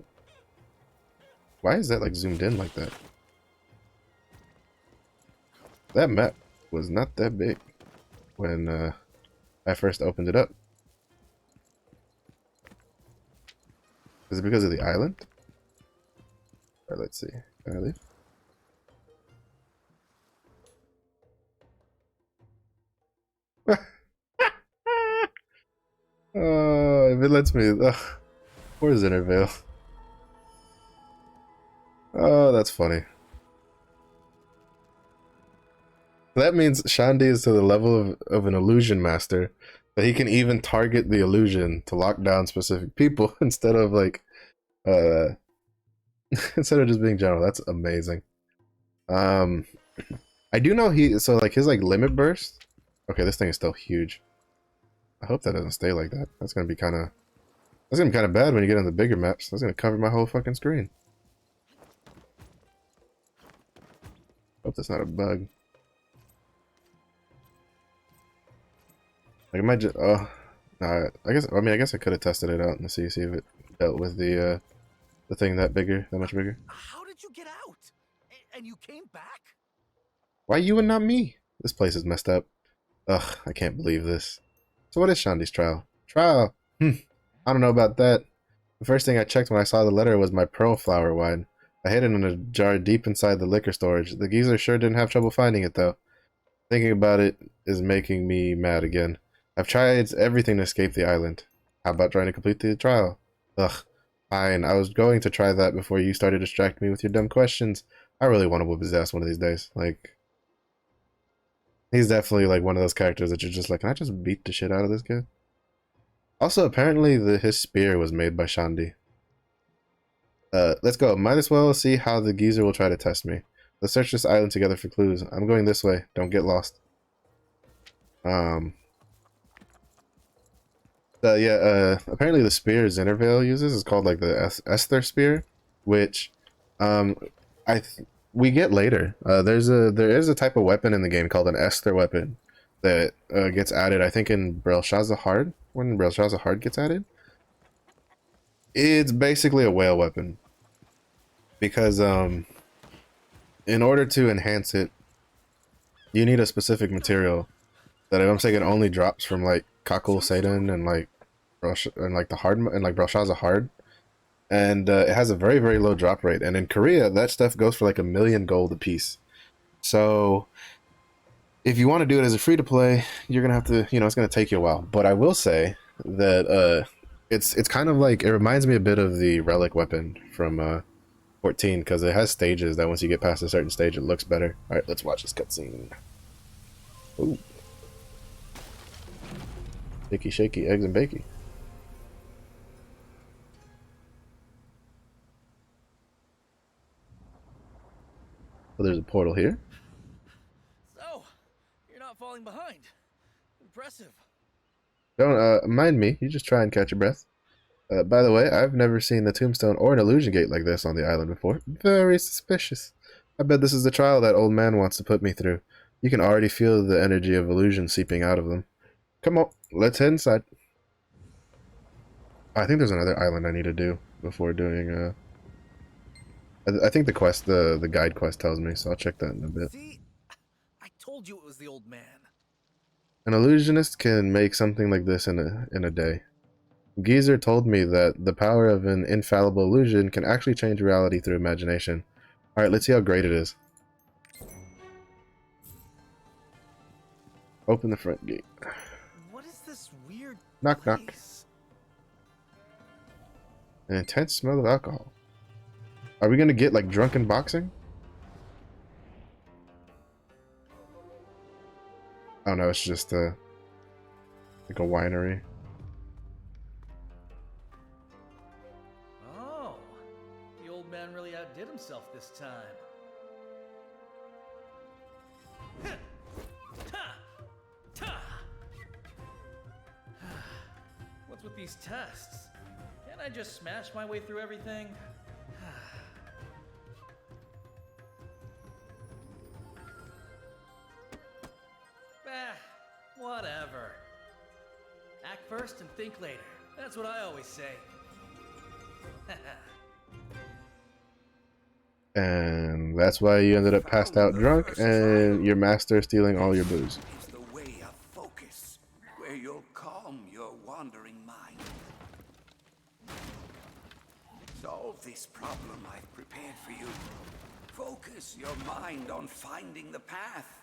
Why is that like zoomed in like that? That map was not that big when I first opened it up. Is it because of the island? Alright, let's see. Can I leave? Oh, if it lets me. Where's Intervale? Oh, that's funny. That means Shandi is to the level of an illusion master that he can even target the illusion to lock down specific people instead of like uh instead of just being general. That's amazing. Um I do know so like his like limit burst. Okay, this thing is still huge. I hope that doesn't stay like that. That's gonna be kind of bad when you get on the bigger maps. That's gonna cover my whole fucking screen. Hope that's not a bug. Like, I might just, oh, nah, I guess I could have tested it out and see if it dealt with the thing that much bigger. How did you get out? And you came back? Why you and not me? This place is messed up. Ugh, I can't believe this. So what is Shandi's trial? Trial? I don't know about that. The first thing I checked when I saw the letter was my pearl flower wine. I hid it in a jar deep inside the liquor storage. The geezer sure didn't have trouble finding it, though. Thinking about it is making me mad again. I've tried everything to escape the island. How about trying to complete the trial? Ugh, fine. I was going to try that before you started distracting me with your dumb questions. I really want to whoop his ass one of these days. Like, he's definitely like one of those characters that you're just like, can I just beat the shit out of this kid? Also, apparently his spear was made by Shandi. Let's go. Might as well see how the geezer will try to test me. Let's search this island together for clues. I'm going this way. Don't get lost. Apparently the spear Zinnervale uses is called like the Esther spear, which we get later. There is a type of weapon in the game called an Esther weapon that gets added, I think, in Belshazzar Hard. When Belshazzar Hard gets added, it's basically a whale weapon because in order to enhance it, you need a specific material that I'm saying it only drops from like Kakul Satan and like the hard and like Belshazzar Hard, and it has a very, very low drop rate. And in Korea, that stuff goes for like 1,000,000 gold a piece. So if you want to do it as a free to play, you're gonna have to, it's gonna take you a while. But I will say that it's kind of like, it reminds me a bit of the relic weapon from 14, because it has stages that once you get past a certain stage, it looks better. All right, let's watch this cutscene. Ooh. Shaky, eggs and bakey. So there's a portal here. So, you're not falling behind. Impressive. Don't mind me. You just try and catch your breath. By the way, I've never seen a tombstone or an illusion gate like this on the island before. Very suspicious. I bet this is the trial that old man wants to put me through. You can already feel the energy of illusion seeping out of them. Come on, let's head inside. I think there's another island I need to do before doing I think the quest, the guide quest tells me, so I'll check that in a bit. See? I told you it was the old man. An illusionist can make something like this in a day. Geezer told me that the power of an infallible illusion can actually change reality through imagination. Alright, let's see how great it is. Open the front gate. What is this weird Knock, knock. place? An intense smell of alcohol. Are we gonna get like drunken boxing? Oh no, it's just like a winery. Oh, the old man really outdid himself this time. What's with these tests? Can't I just smash my way through everything? Whatever. Act first and think later. That's what I always say. And that's why you ended up passed out drunk and your master stealing all your booze. It's the way of focus, where you'll calm your wandering mind. Solve this problem I've prepared for you. Focus your mind on finding the path,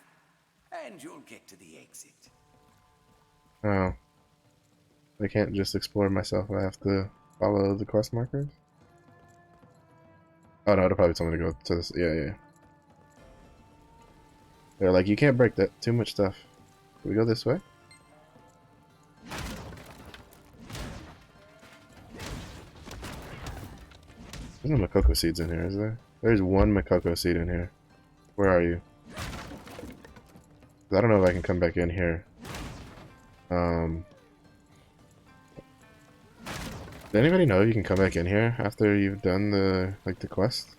and you'll get to the exit. Oh. I can't just explore myself. I have to follow the quest markers. Oh no, it'll probably tell me to go to this. Yeah. They're like, you can't break that. Too much stuff. Can we go this way? There's no Makoko seeds in here, is there? There's one Makoko seed in here. Where are you? I don't know if I can come back in here. Does anybody know if you can come back in here after you've done the, like, the quest?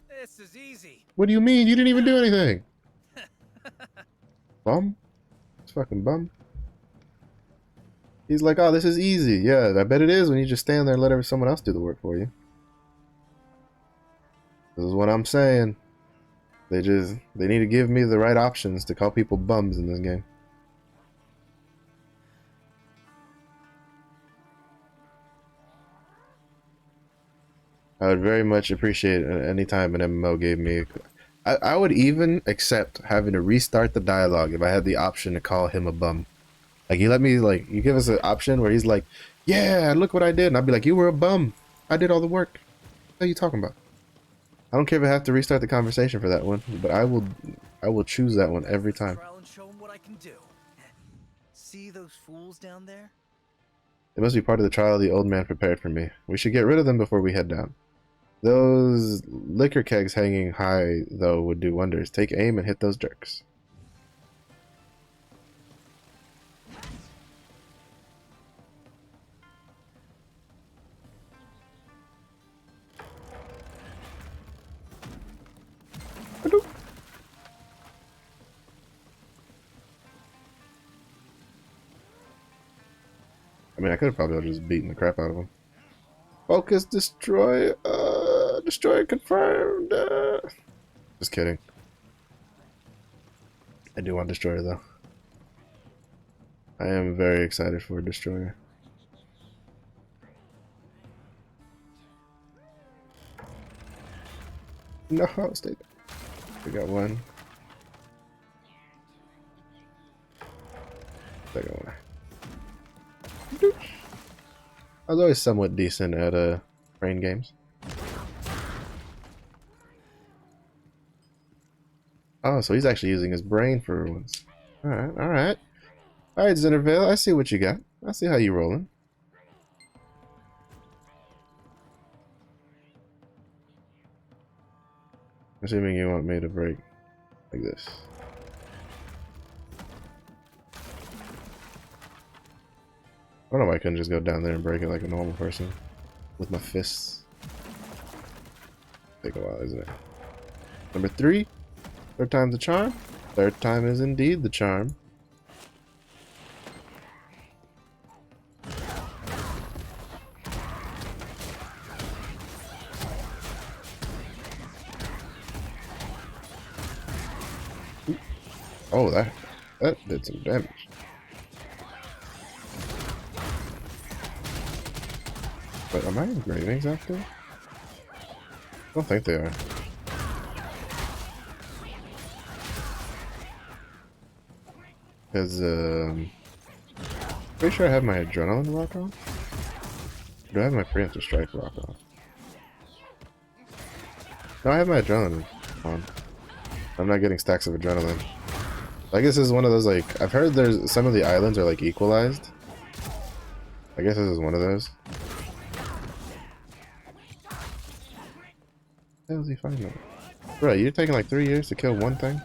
This is easy. What do you mean? You didn't even do anything! Bum? It's fucking bum. He's like, oh, this is easy. Yeah, I bet it is when you just stand there and let someone else do the work for you. This is what I'm saying. They need to give me the right options to call people bums in this game. I would very much appreciate any time an MMO gave me. I would even accept having to restart the dialogue if I had the option to call him a bum. Like, you let me, like, you give us an option where he's like, yeah, look what I did. And I'd be like, you were a bum. I did all the work. What are you talking about? I don't care if I have to restart the conversation for that one, but I will choose that one every time. Trial and show 'em what I can do. See those fools down there? It must be part of the trial the old man prepared for me. We should get rid of them before we head down. Those liquor kegs hanging high, though, would do wonders. Take aim and hit those jerks. I mean, I could have probably just beaten the crap out of him. Focus, destroy, destroy confirmed, Just kidding. I do want Destroyer, though. I am very excited for Destroyer. No, stay there. We got one. Second one. I was always somewhat decent at brain games. Oh, so he's actually using his brain for once. Alright, alright. Alright, Zennervale, I see what you got. I see how you rolling. Assuming you want me to break like this. I don't know why I couldn't just go down there and break it like a normal person with my fists. Take a while, isn't it? Number 3. Third time's the charm. Third time is indeed the charm. Ooh. Oh, that did some damage. But am I engravings after? I don't think they are. Because, pretty sure I have my adrenaline rock on. Or do I have my preemptive strike rock on? No, I have my adrenaline on. I'm not getting stacks of adrenaline. I guess this is one of those, like, I've heard there's some of the islands are like equalized. I guess this is one of those. How the hell is he finding that? Bro, you're taking like 3 years to kill one thing?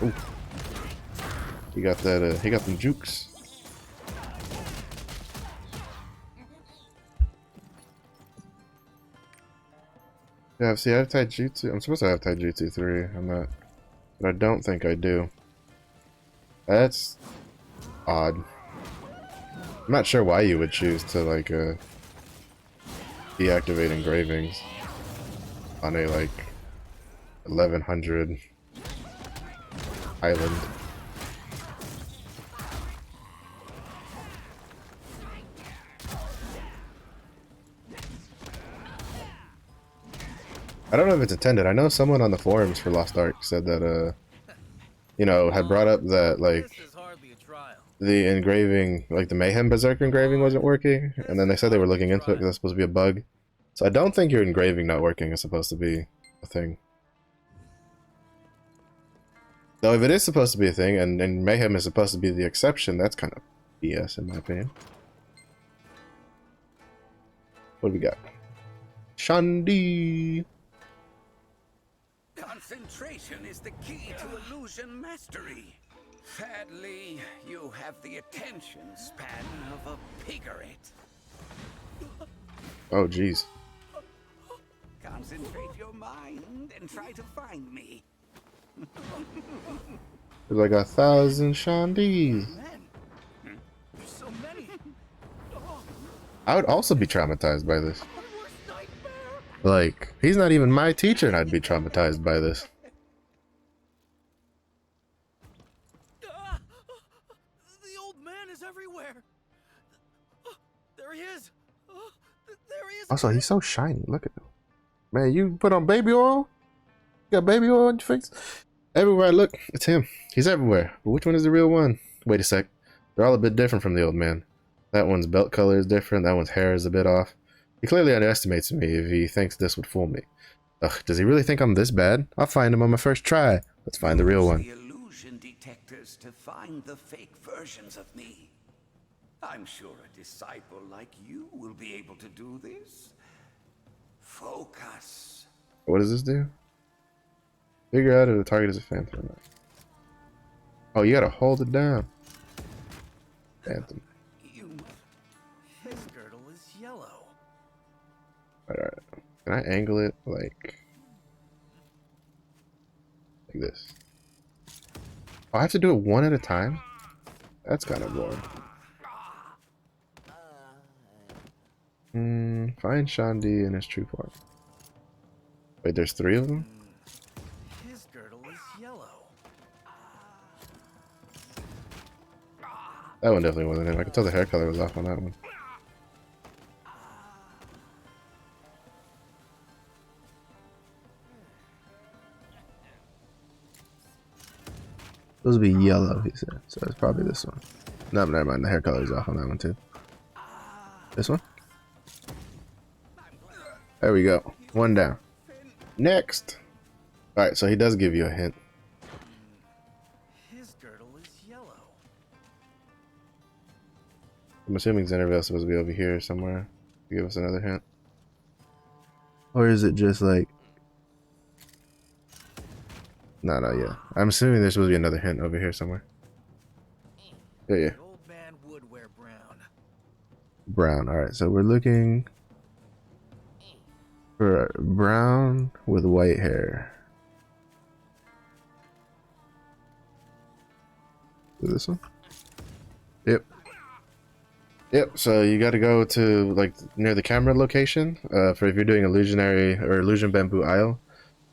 Ooh. He got that, he got them jukes. Yeah, see, I have Taijutsu. I'm supposed to have Taijutsu 3. I'm not. But I don't think I do. That's odd. I'm not sure why you would choose to, like, deactivate engravings on a, like, 1100 island. I don't know if it's intended. I know someone on the forums for Lost Ark said that, you know, had brought up that, like, This is hardly a trial. the engraving, like the Mayhem Berserker engraving wasn't working, and then they said they were looking into it because that's supposed to be a bug. So I don't think your engraving not working is supposed to be a thing. Though if it is supposed to be a thing, and Mayhem is supposed to be the exception, that's kind of BS in my opinion. What do we got? Shandi! Concentration is the key to illusion mastery. Sadly, you have the attention span of a pigeret. Oh, jeez. Concentrate your mind and try to find me. There's like 1,000 Shandis. Men. There's so many. I would also be traumatized by this. My worst nightmare. Like, he's not even my teacher and I'd be traumatized by this. The old man is everywhere. There he is. There he is. Also, he's so shiny. Look at him. Man, you put on baby oil? You got baby oil on your face? Everywhere I look, it's him. He's everywhere. But which one is the real one? Wait a sec. They're all a bit different from the old man. That one's belt color is different. That one's hair is a bit off. He clearly underestimates me if he thinks this would fool me. Ugh, does he really think I'm this bad? I'll find him on my first try. Let's find the real one. The illusion detectors to find the fake versions of me. I'm sure a disciple like you will be able to do this. Focus. What does this do? Figure out if the target is a phantom or not. Oh, you gotta hold it down. Phantom. His girdle is yellow. Alright. Can I angle it like this? Oh, I have to do it one at a time? That's kind of boring. Find Shandi in his true form. Wait, there's 3 of them? His girdle is yellow. That one definitely wasn't him. I could tell the hair color was off on that one. Supposed to be yellow, he said. So it's probably this one. No, never mind. The hair color is off on that one too. This one? There we go. One down. Next. Alright, so he does give you a hint. His girdle is yellow. I'm assuming Xenerville is supposed to be over here somewhere. Give us another hint. Or is it just like... No, yeah. I'm assuming there's supposed to be another hint over here somewhere. Yeah. The old man would wear brown. Brown. Alright, so we're looking for brown with white hair. Is this one? Yep. Yep, so you gotta go to like near the camera location for if you're doing illusionary or illusion bamboo isle.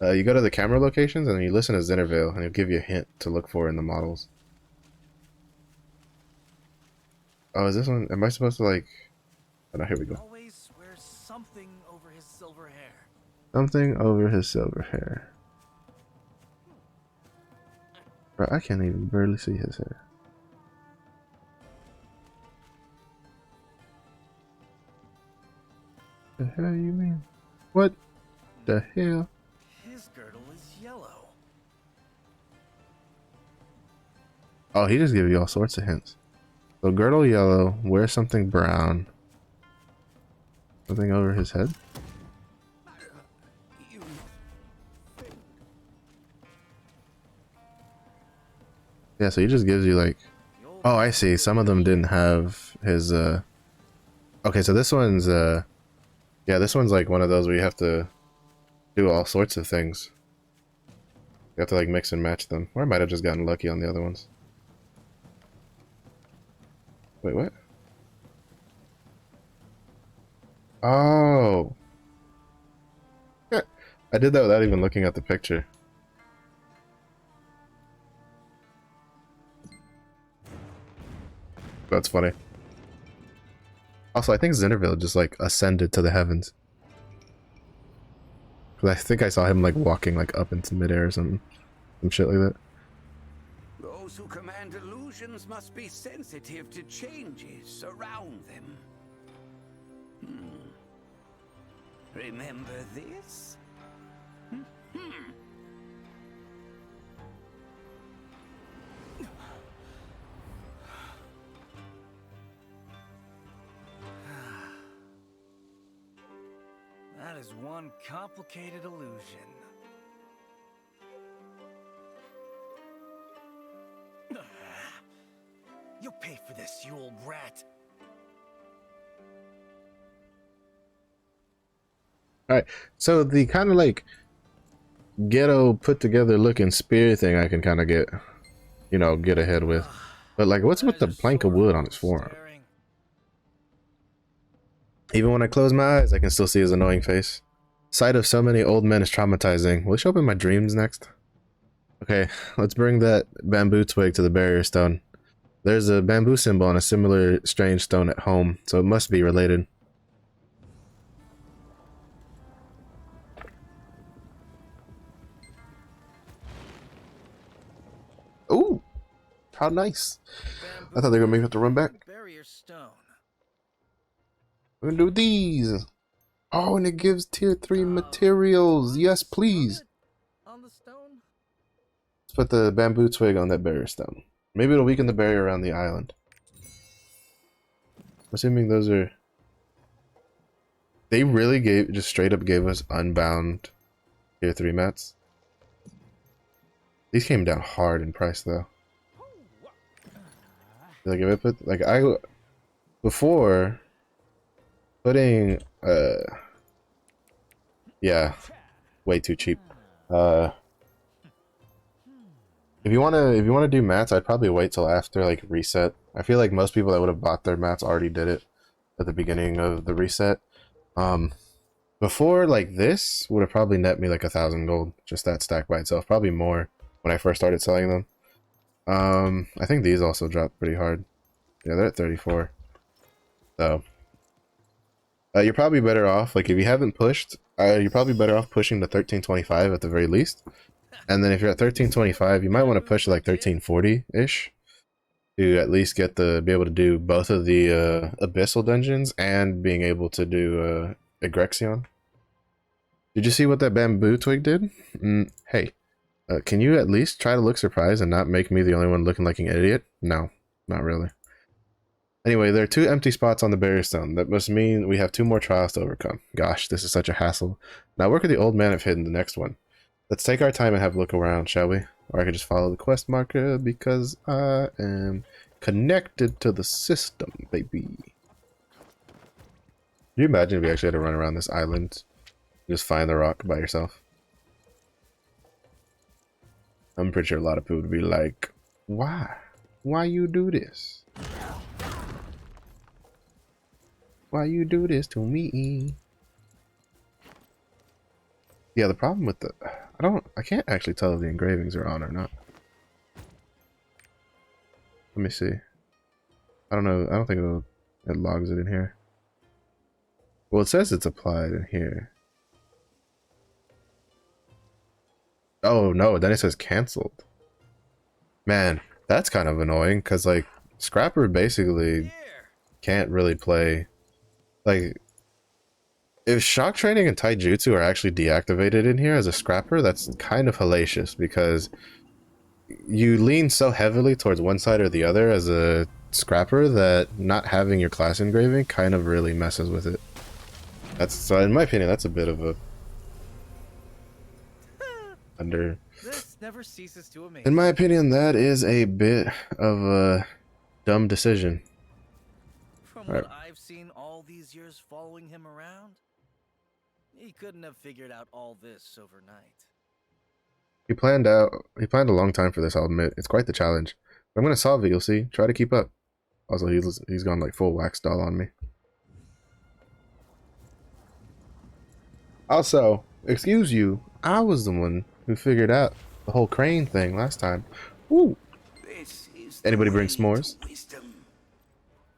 You go to the camera locations and then you listen to Xenerville and he'll give you a hint to look for in the models. Oh, is this one? Am I supposed to like... Oh no, here we go. Always wears something over his silver hair. Something over his silver hair. Bro, I can't even barely see his hair. The hell you mean? What the hell? His girdle is yellow. Oh, he just gave you all sorts of hints. So girdle yellow, wear something brown. Something over his head? Yeah, so he just gives you like... Oh, I see. Some of them didn't have his, Okay, so this one's, Yeah, this one's like one of those where you have to do all sorts of things. You have to like mix and match them. Or I might have just gotten lucky on the other ones. Wait, what? Oh! Yeah, I did that without even looking at the picture. That's funny. Also, I think Xenerville just like ascended to the heavens. Because I think I saw him like walking like up into midair or something. Some shit like that. Those who command illusions must be sensitive to changes around them. Remember this? That is one complicated illusion. You'll pay for this, you old rat. Alright, so the kind of like ghetto put together looking spear thing I can kind of get, you know, get ahead with. But like, what's with the plank of wood on his forearm? Even when I close my eyes, I can still see his annoying face. Sight of so many old men is traumatizing. Will he show up in my dreams next? Okay, let's bring that bamboo twig to the barrier stone. There's a bamboo symbol on a similar strange stone at home, so it must be related. Ooh, how nice. I thought they were gonna make me have to run back. Barrier stone. We're gonna do these. Oh, and it gives tier 3 materials. Yes, please. On the stone? Let's put the bamboo twig on that barrier stone. Maybe it'll weaken the barrier around the island. I'm assuming those are... They really just straight up gave us unbound tier 3 mats. These came down hard in price though. Like if I put before putting yeah, way too cheap. If you wanna do mats, I'd probably wait till after like reset. I feel like most people that would have bought their mats already did it at the beginning of the reset. Before like this would have probably net me like 1,000 gold, just that stack by itself, probably more when I first started selling them. I think these also dropped pretty hard. Yeah, they're at 34. So you're probably better off, like if you haven't pushed, you're probably better off pushing to 1325 at the very least. And then if you're at 1325, you might want to push to like 1340-ish to at least get be able to do both of the abyssal dungeons and being able to do Egrexion. Did you see what that bamboo twig did? Hey, can you at least try to look surprised and not make me the only one looking like an idiot? No, not really. Anyway, there are 2 empty spots on the barrier stone. That must mean we have 2 more trials to overcome. Gosh, this is such a hassle. Now where could the old man have hidden the next one? Let's take our time and have a look around, shall we? Or I could just follow the quest marker because I am connected to the system, baby. Can you imagine if you actually had to run around this island and just find the rock by yourself? I'm pretty sure a lot of people would be like, why? Why you do this? Why you do this to me? Yeah, the problem with the... I can't actually tell if the engravings are on or not. Let me see. I don't know. I don't think it logs it in here. Well, it says it's applied in here. Oh, no. Then it says canceled. Man, that's kind of annoying because, like, Scrapper basically can't really play... Like, if shock training and taijutsu are actually deactivated in here as a scrapper, that's kind of hellacious because you lean so heavily towards one side or the other as a scrapper that not having your class engraving kind of really messes with it. So in my opinion, that's a bit of a This never ceases to amaze. In my opinion, that is a bit of a dumb decision. From what I've seen all these years following him around, he couldn't have figured out all this overnight. He planned a long time for this, I'll admit. It's quite the challenge. But I'm gonna solve it, you'll see. Try to keep up. Also, he's gone like full wax doll on me. Also, excuse you, I was the one who figured out the whole crane thing last time. Woo! Anybody bring s'mores? Wisdom.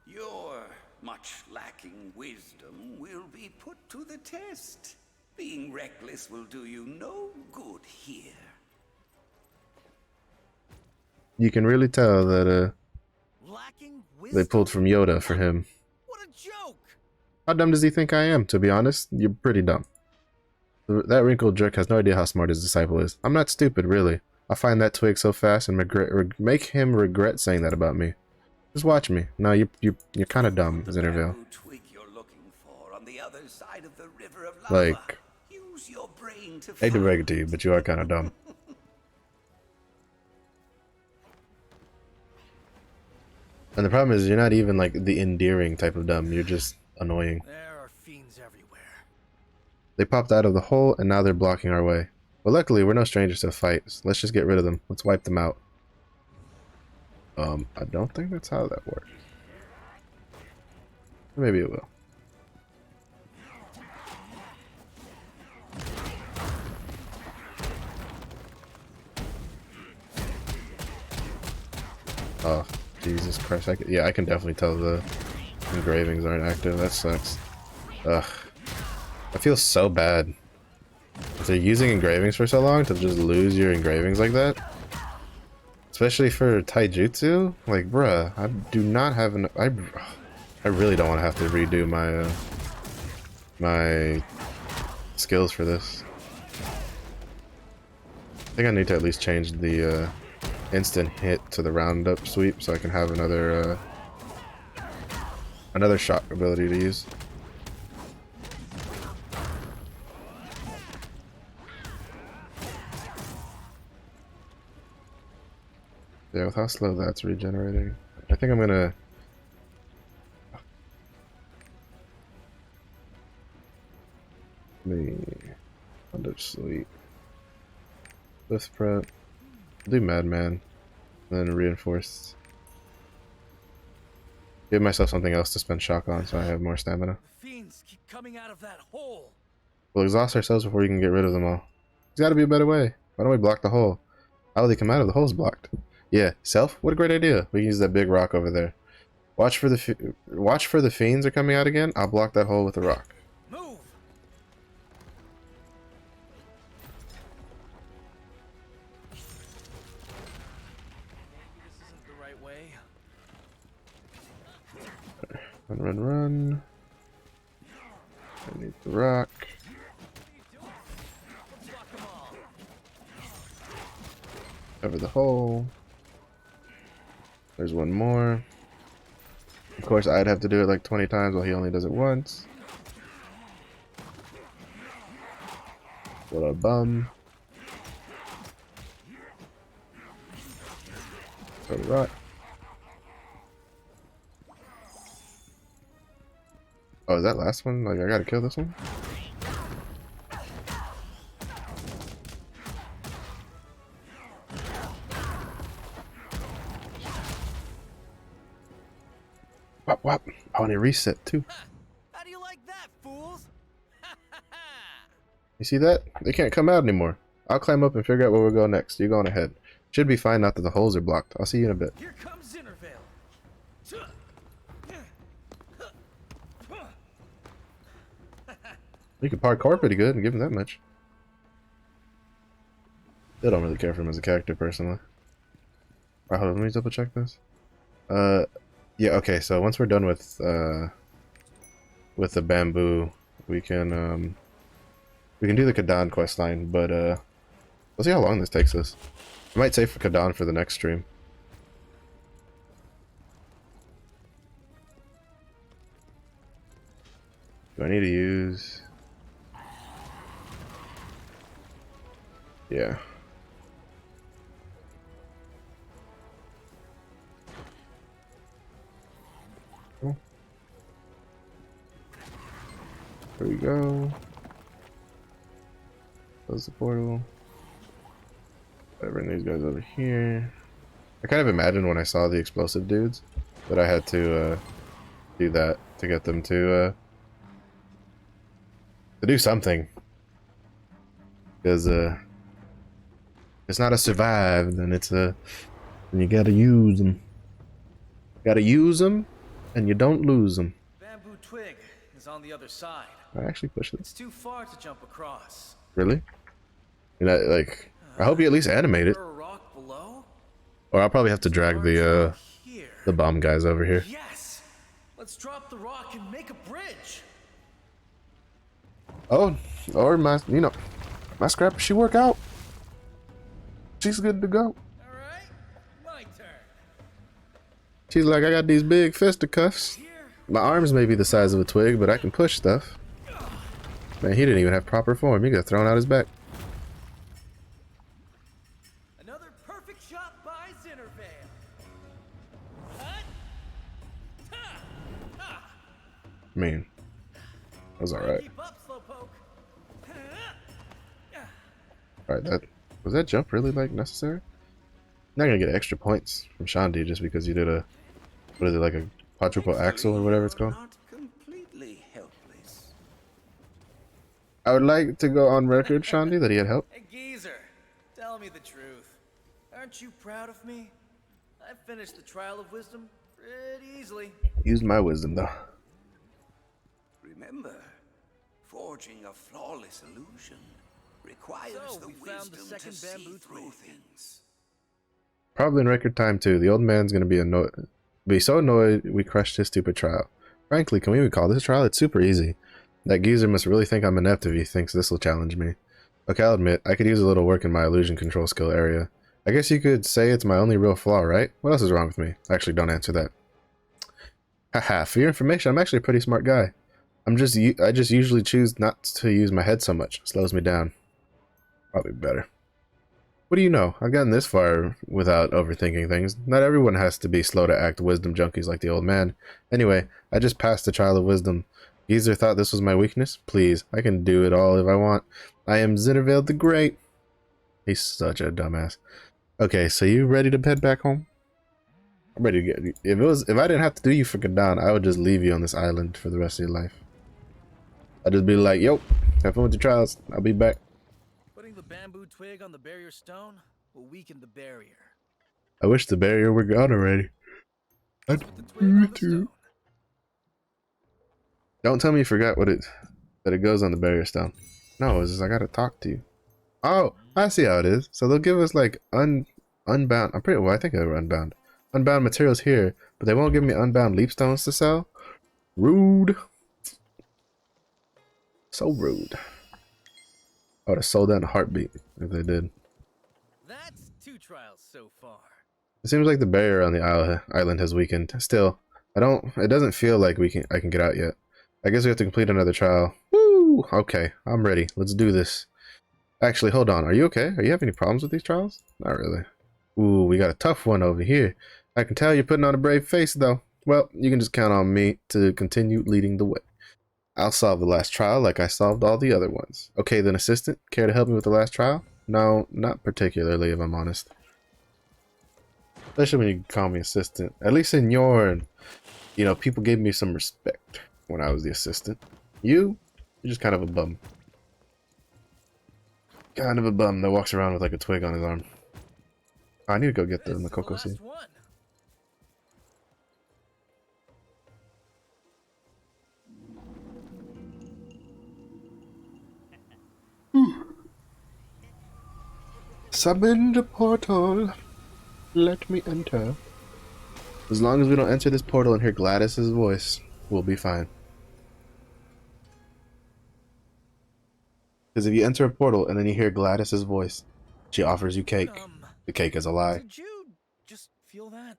Your much lacking wisdom will be put to the test. Being reckless will do you no good here. You can really tell that Lacking they wisdom? pulled from Yoda for him. What a joke! How dumb does he think I am? To be honest, you're pretty dumb. That wrinkled jerk has no idea how smart his disciple is. I'm not stupid, really. I'll find that twig so fast and make him regret saying that about me. Just watch me. No, you're kind of dumb, Zinnervale. Twig you're looking for on the other side of the river of lava. Like, Use your brain to I hate to find break it to you, but you are kind of dumb. And the problem is, you're not even like the endearing type of dumb. You're just annoying. There are fiends everywhere. They popped out of the hole, and now they're blocking our way. But luckily, we're no strangers to fights. Let's just get rid of them. Let's wipe them out. I don't think that's how that works. Maybe it will. Oh, Jesus Christ. I can definitely tell the engravings aren't active. That sucks. Ugh. I feel so bad. If they're using engravings for so long, to just lose your engravings like that. Especially for taijutsu? Like, bruh, I do not have an... I really don't want to have to redo my, my skills for this. I think I need to at least change the, instant hit to the roundup sweep so I can have another, another shot ability to use. Yeah, with how slow that's regenerating. I think I'm gonna... Under sleep. Lift prep. Do Madman. Then reinforced. Give myself something else to spend shock on so I have more stamina. The fiends keep coming out of that hole. We'll exhaust ourselves before you can get rid of them all. There's gotta be a better way. Why don't we block the hole? How will they come out of the hole's blocked? Yeah, Self? What a great idea. We can use that big rock over there. Watch for the fiends are coming out again. I'll block that hole with a rock. Move! Maybe this isn't the right way. Run, run, run. I need the rock. Cover the hole. There's one more. Of course, I'd have to do it like 20 times while he only does it once. What a bum. Throw the rock. Oh, is that last one? Like, I gotta kill this one? Wop, wop. Oh, and it reset too. How do you like that, fools? You see that? They can't come out anymore. I'll climb up and figure out where we'll go next. You go on ahead. Should be fine now that the holes are blocked. I'll see you in a bit. Here comes Zinnervale. You can parkour pretty good and give him that much. Still don't really care for him as a character, personally. Alright, hold on, let me double check this. Yeah, okay, so once we're done with the bamboo, we can do the Kadan questline, but we'll see how long this takes us. I might save for Kadan for the next stream. Do I need to use... Yeah. Cool. There we go. Close the portal. Bring these guys over here. I kind of imagined when I saw the explosive dudes that I had to do that to get them to do something. Because it's not a survive, then it's a... Then you gotta use them. Gotta use them, and you don't lose them. Bamboo twig is on the other side. I actually pushed it. It's too far to jump across. Really? You know, like, I hope you at least animate it. Is there a rock below? Or I'll probably have to drag Here. the bomb guys over here. Yes! Let's drop the rock and make a bridge! Oh, or my scrapper, she work out. She's good to go. Alright, my turn. She's like, I got these big fisticuffs. Here. My arms may be the size of a twig, but I can push stuff. Man, he didn't even have proper form. He got thrown out his back. Another perfect shot by Zinnervale. Cut. Ha! Ha! I mean, that was alright. Keep up, Slowpoke. Alright, was that jump really like necessary? Not gonna get extra points from Shandi just because you did a, what is it, like a quadruple axle or whatever it's called? Not completely helpless. I would like to go on record, Shandi, that he had help. Hey, Geezer, tell me the truth. Aren't you proud of me? I finished the Trial of Wisdom pretty easily. Used my wisdom though. Remember, forging a flawless illusion requires So, the we found the wisdom second to see bamboo through twig. things. Probably in record time too. The old man's gonna be so annoyed we crushed his stupid trial. Frankly, can we even call this a trial? It's super easy. That geezer must really think I'm inept if he thinks this will challenge me. Okay, I'll admit, I could use a little work in my illusion control skill area. I guess you could say it's my only real flaw, right? What else is wrong with me? Actually, don't answer that. Haha, for your information, I'm actually a pretty smart guy. I just usually choose not to use my head so much. It slows me down. Probably better. What do you know? I've gotten this far without overthinking things. Not everyone has to be slow to act wisdom junkies like the old man. Anyway, I just passed the trial of wisdom. Geezer thought this was my weakness? Please, I can do it all if I want. I am Zinnervale the Great. He's such a dumbass. Okay, so you ready to head back home? I'm ready to get. If I didn't have to do you for Kadan, I would just leave you on this island for the rest of your life. I'd just be like, yo, have fun with your trials. I'll be back. Putting the bamboo twig on the barrier stone will weaken the barrier. I wish the barrier were gone already. Put the twig on the stone. Don't tell me you forgot that it goes on the barrier stone. No, it's just I gotta talk to you. Oh, I see how it is. So they'll give us like unbound. I think they were unbound. Unbound materials here, but they won't give me unbound leap stones to sell. Rude. So rude. I would have sold that in a heartbeat if they did. That's 2 trials so far. It seems like the barrier on the island has weakened. Still, it doesn't feel like I can get out yet. I guess we have to complete another trial. Woo! Okay, I'm ready. Let's do this. Actually, hold on. Are you okay? Are you having any problems with these trials? Not really. Ooh, we got a tough one over here. I can tell you're putting on a brave face, though. Well, you can just count on me to continue leading the way. I'll solve the last trial like I solved all the other ones. Okay, then, assistant, care to help me with the last trial? No, not particularly, if I'm honest. Especially when you call me assistant. At least in your, people gave me some respect when I was the assistant. You're just kind of a bum. Kind of a bum that walks around with like a twig on his arm. I need to go get the Makoko seed. Summon the portal. Let me enter. As long as we don't enter this portal and hear Gladys's voice, we'll be fine. Because if you enter a portal and then you hear Gladys's voice, she offers you cake. The cake is a lie. Did you just feel that?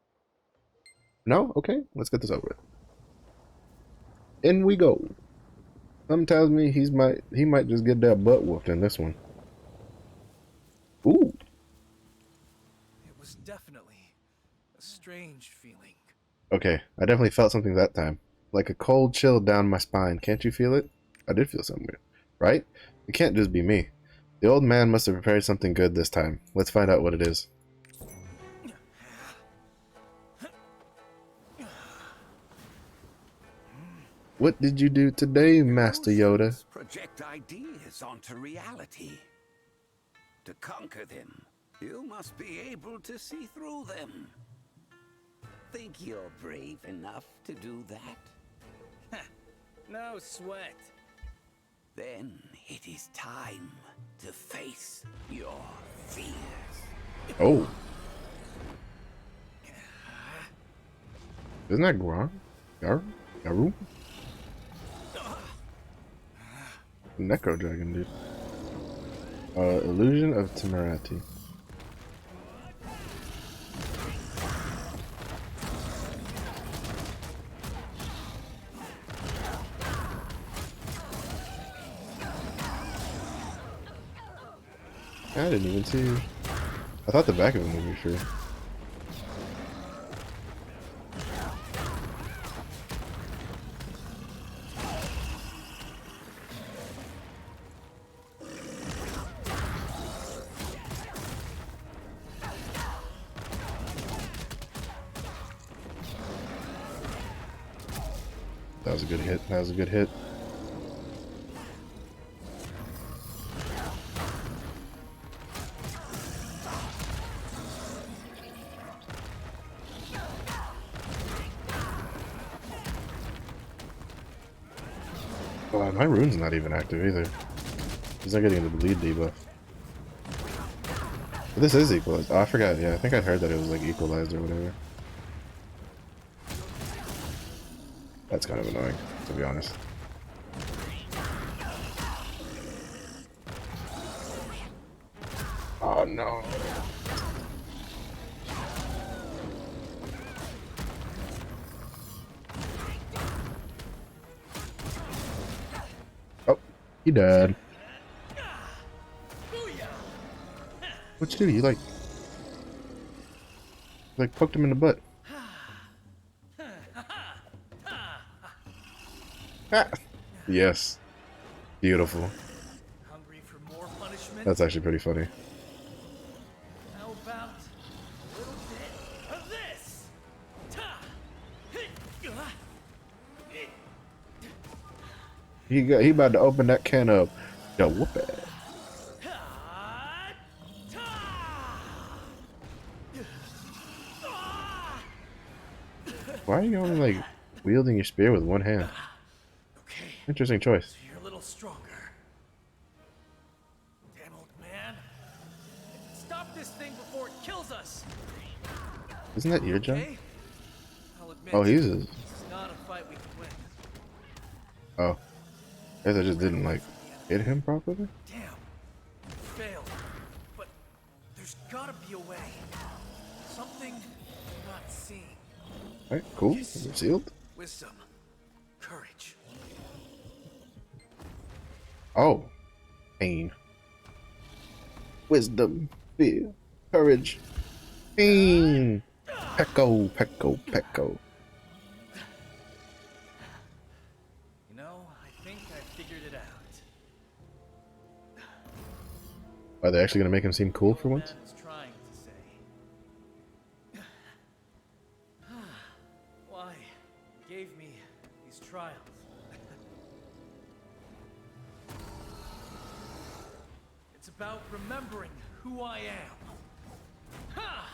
No? Okay, let's get this over with. In we go. Something tells me he might just get that butt whooped in this one. Ooh. It was definitely a strange feeling. Okay, I definitely felt something that time. Like a cold chill down my spine. Can't you feel it? I did feel something weird. Right? It can't just be me. The old man must have prepared something good this time. Let's find out what it is. What did you do today, Master Yoda? Project ideas onto reality. To conquer them, you must be able to see through them. Think you're brave enough to do that? No sweat. Then it is time to face your fears. Oh. Isn't that Gron? Garu? Necro Dragon, dude. Illusion of Temerity. I didn't even see. I thought the back of him would be free. That was a good hit. That was a good hit. My rune's not even active either. He's not getting the bleed debuff. But this is equalized. Oh, I forgot. Yeah, I think I heard that it was like equalized or whatever. That's kind of annoying, to be honest. Oh no. Oh, he died. What'd you do? You like poked him in the butt. Ah. Yes. Beautiful. Hungry for more punishment? That's actually pretty funny. How about a little bit of this? He about to open that can up. Yo, whoop it. Why are you only like wielding your spear with one hand? Okay, Interesting choice. so you're a little stronger. Damn old man. Stop this thing before it kills us. Isn't that your job? Okay? I'll admit, Oh, he's this is not a fight we can win. Oh. I guess I just didn't like hit him properly. Damn. Failed. But there's gotta be a way. Something I'm not seeing. Alright, cool. Sealed. Wisdom. Courage. Oh. Pain. Wisdom. Fear. Courage. Pain. Pecco, Pecco, Pecco. You know, I think I figured it out. Are they actually gonna make him seem cool for once? Man was trying to say. Why he gave me these trials? It's about remembering who I am. Ha!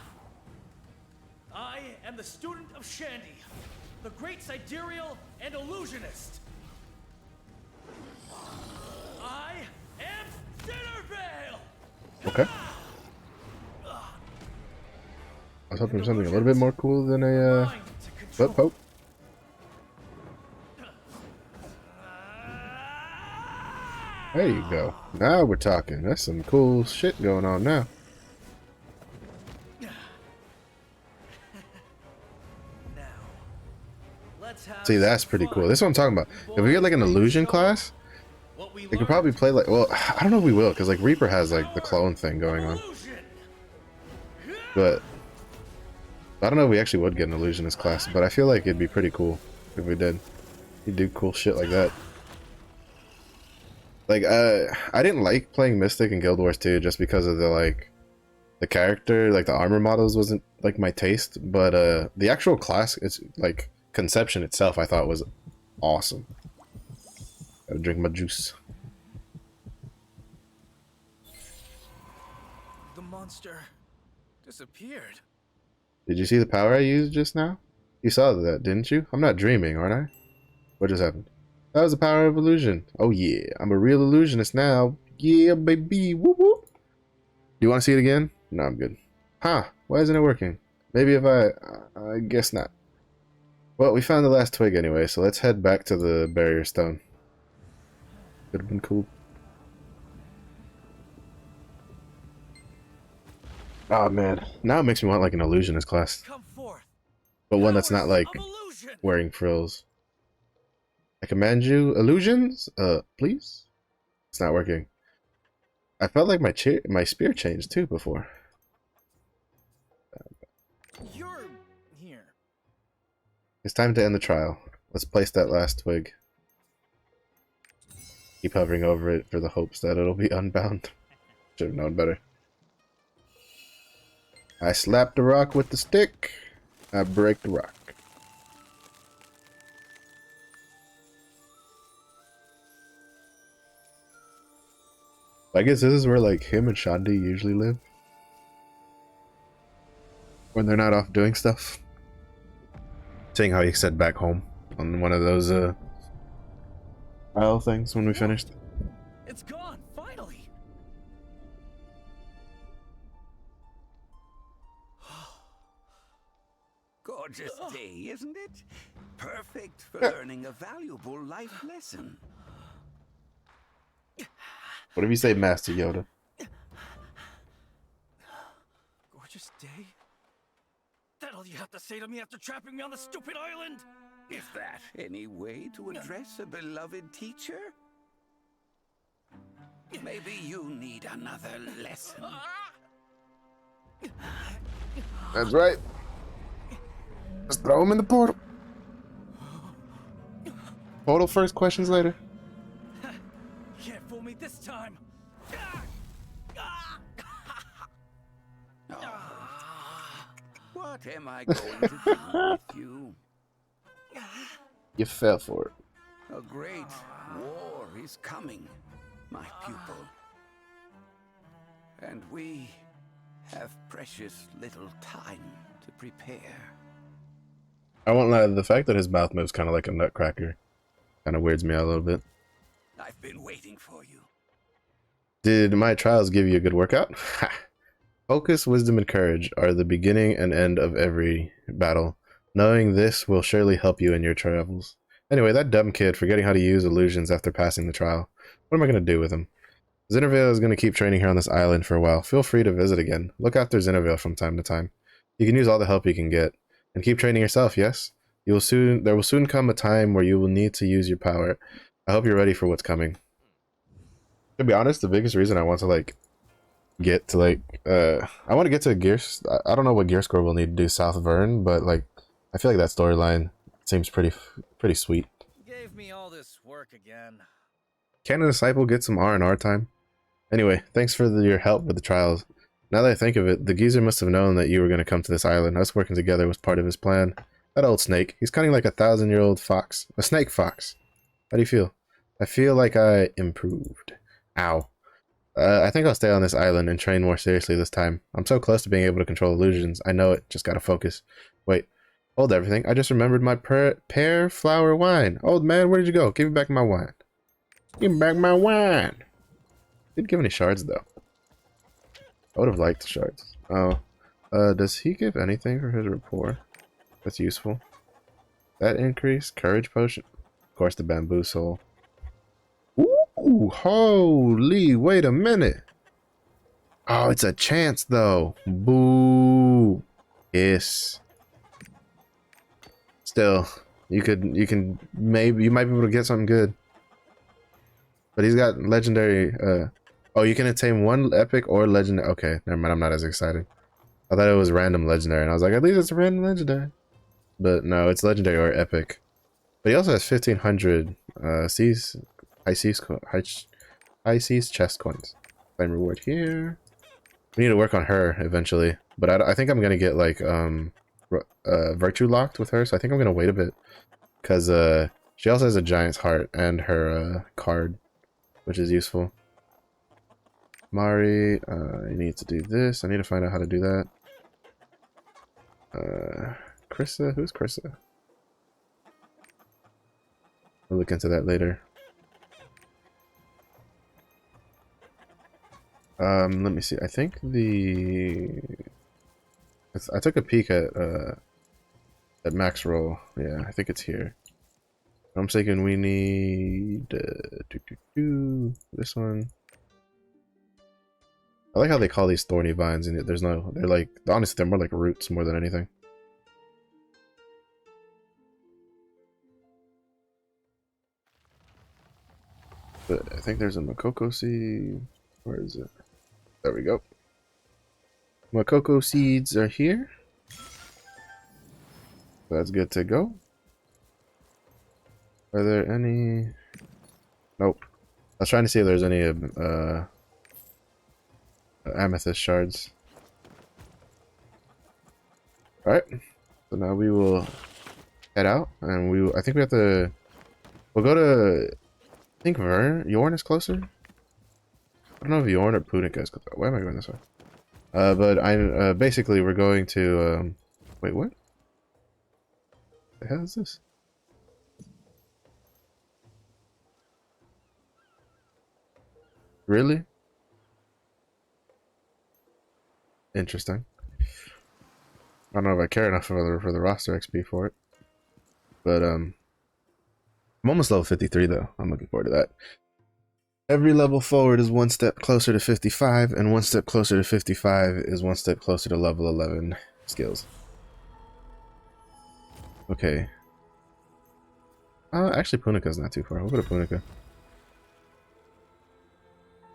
I am the student of Shandy, the great sidereal and illusionist. I am Dinnervale! Okay. I was hoping for something a little bit more cool than a Mind to butt control. poke. There you go. Now we're talking. That's some cool shit going on now. Now, let's have See, that's some pretty fun. cool. That's what I'm talking about. If we get like an illusion class, What we they could probably play like, well, I don't know if we will, because like Reaper has like the clone thing going on. But I don't know if we actually would get an illusionist class, but I feel like it'd be pretty cool if we did. You'd do cool shit like that. Like, I didn't like playing Mystic in Guild Wars 2 just because of the character, like the armor models wasn't like my taste, but the actual class, it's like conception itself, I thought was awesome. Gotta drink my juice. The monster disappeared. Did you see the power I used just now? You saw that, didn't you? I'm not dreaming, aren't I? What just happened? That was the power of illusion. Oh yeah, I'm a real illusionist now. Yeah, baby. Whoop whoop. Do you want to see it again? No, I'm good. Huh? Why isn't it working? Maybe if I guess not. Well, we found the last twig anyway, so let's head back to the barrier stone. Could have been cool. Oh man, now it makes me want like an illusionist class, Come forth. but one that's not Powers like of illusion. wearing frills. I command you, illusions, please. It's not working. I felt like my spear changed too before. You're here. It's time to end the trial. Let's place that last twig. Keep hovering over it for the hopes that it'll be unbound. Should have known better. I slap the rock with the stick. I break the rock. I guess this is where like him and Shandi usually live. When they're not off doing stuff. Seeing how he said back home on one of those aisle things when we finished. It's gone, finally. Gorgeous day, isn't it? Perfect for learning a valuable life lesson. What if you say Master Yoda? Gorgeous day? That all you have to say to me after trapping me on the stupid island? Is that any way to address a beloved teacher? Maybe you need another lesson. That's right. Just throw him in the portal. Portal first, questions later. Can't fool me this time. What am I going to do with you? You fell for it. A great war is coming, my pupil. And we have precious little time to prepare. I won't lie, the fact that his mouth moves kind of like a nutcracker kind of weirds me out a little bit. I've been waiting for you. Did my trials give you a good workout? Ha! Focus, wisdom, and courage are the beginning and end of every battle. Knowing this will surely help you in your travels. Anyway, that dumb kid forgetting how to use illusions after passing the trial. What am I going to do with him? Zinnervale is going to keep training here on this island for a while. Feel free to visit again. Look after Zinnervale from time to time. You can use all the help you can get. And keep training yourself, yes? There will soon come a time where you will need to use your power. I hope you're ready for what's coming. To be honest, the biggest reason I want to I want to get to Gears. I don't know what gear score we'll need to do South Vern, but like I feel like that storyline seems pretty sweet. Gave me all this work again. Can a disciple get some R&R time? Anyway, thanks for your help with the trials. Now that I think of it, the geezer must have known that you were going to come to this island. Us working together was part of his plan. That old snake, he's cunning like a 1,000-year-old fox. A snake fox. How do you feel? I feel like I improved. Ow. I think I'll stay on this island and train more seriously this time. I'm so close to being able to control illusions. I know it, just gotta focus. Wait, hold everything. I just remembered my pear flower wine. Old man, where did you go? Give me back my wine. Give me back my wine. Didn't give any shards though. I would have liked the shards. Oh. Does he give anything for his rapport? That's useful. That increase? Courage potion? Of course the bamboo soul. Ooh, holy, wait a minute. Oh, it's a chance though. Boo. Yes. Still, you might be able to get something good. But he's got legendary, oh, you can attain one epic or legendary. Okay, never mind, I'm not as excited. I thought it was random legendary, and I was like, at least it's a random legendary. But no, it's legendary or epic. But he also has 1,500 high seas chest coins. Claim reward here. We need to work on her eventually, but I think I'm gonna get like virtue locked with her. So I think I'm gonna wait a bit because she also has a giant's heart and her card, which is useful. Mari, I need to do this. I need to find out how to do that. Krissa, who's Krissa? We'll look into that later. Let me see. I think I took a peek at max roll. Yeah, I think it's here. I'm thinking we need this one. I like how they call these thorny vines, and there's no. They're like, honestly, they're more like roots more than anything. But I think there's a Makoko seed. Where is it? There we go. Makoko seeds are here. That's good to go. Are there any? Nope. I was trying to see if there's any amethyst shards. Alright. So now we will head out, and I think we have to. We'll go to. I think Yorn is closer. I don't know if Yorn or Punica is closer. Why am I going this way? But I basically we're going to. Wait, what? The hell is this? Really? Interesting. I don't know if I care enough for the roster XP for it, but I'm almost level 53 though. I'm looking forward to that. Every level forward is one step closer to 55, and one step closer to 55 is one step closer to level 11 skills. Okay. Actually, Punica's not too far. We'll go to Punica.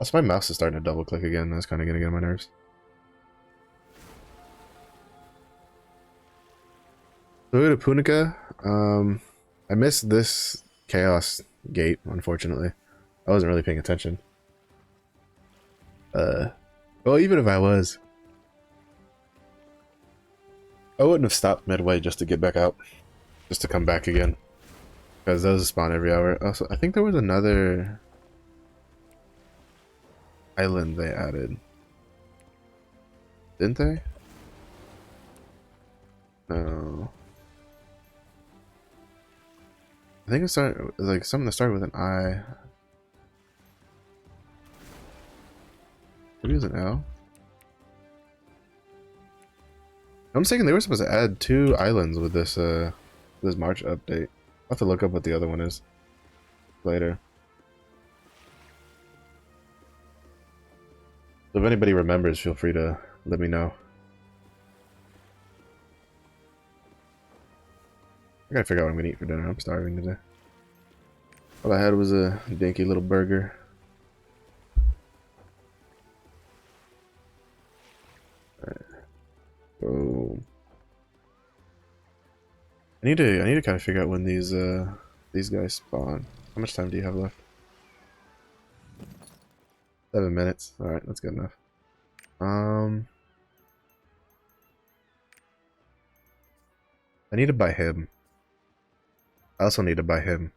Also, my mouse is starting to double click again. That's kind of getting on my nerves. So we go to Punica. I missed this chaos gate, unfortunately. I wasn't really paying attention. Well, even if I was, I wouldn't have stopped midway just to get back out, just to come back again, because those spawn every hour. Also, I think there was another island they added, didn't they? No. I think it started like something that started with an I. Maybe it was an L. I'm thinking they were supposed to add 2 islands with this this March update. I'll have to look up what the other one is later. So if anybody remembers, feel free to let me know. I gotta figure out what I'm gonna eat for dinner. I'm starving today. All I had was a dinky little burger. So I need to kind of figure out when these guys spawn. How much time do you have left? 7 minutes. All right, that's good enough. I need to buy him. I also need to buy him.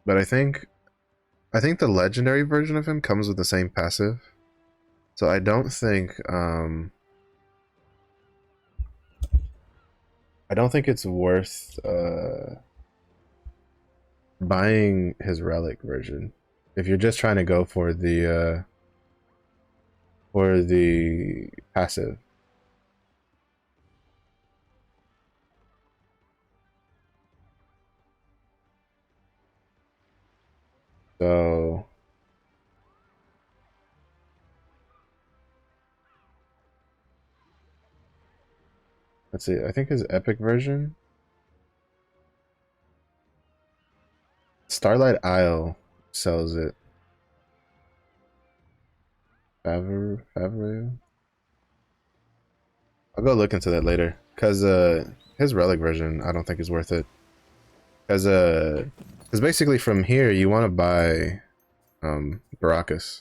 But I think the legendary version of him comes with the same passive. So I don't think it's worth buying his relic version if you're just trying to go for the passive. So let's see. I think his epic version, Starlight Isle, sells it. Favre. I'll go look into that later, cause his relic version I don't think is worth it. Cause basically from here you want to buy Baracus.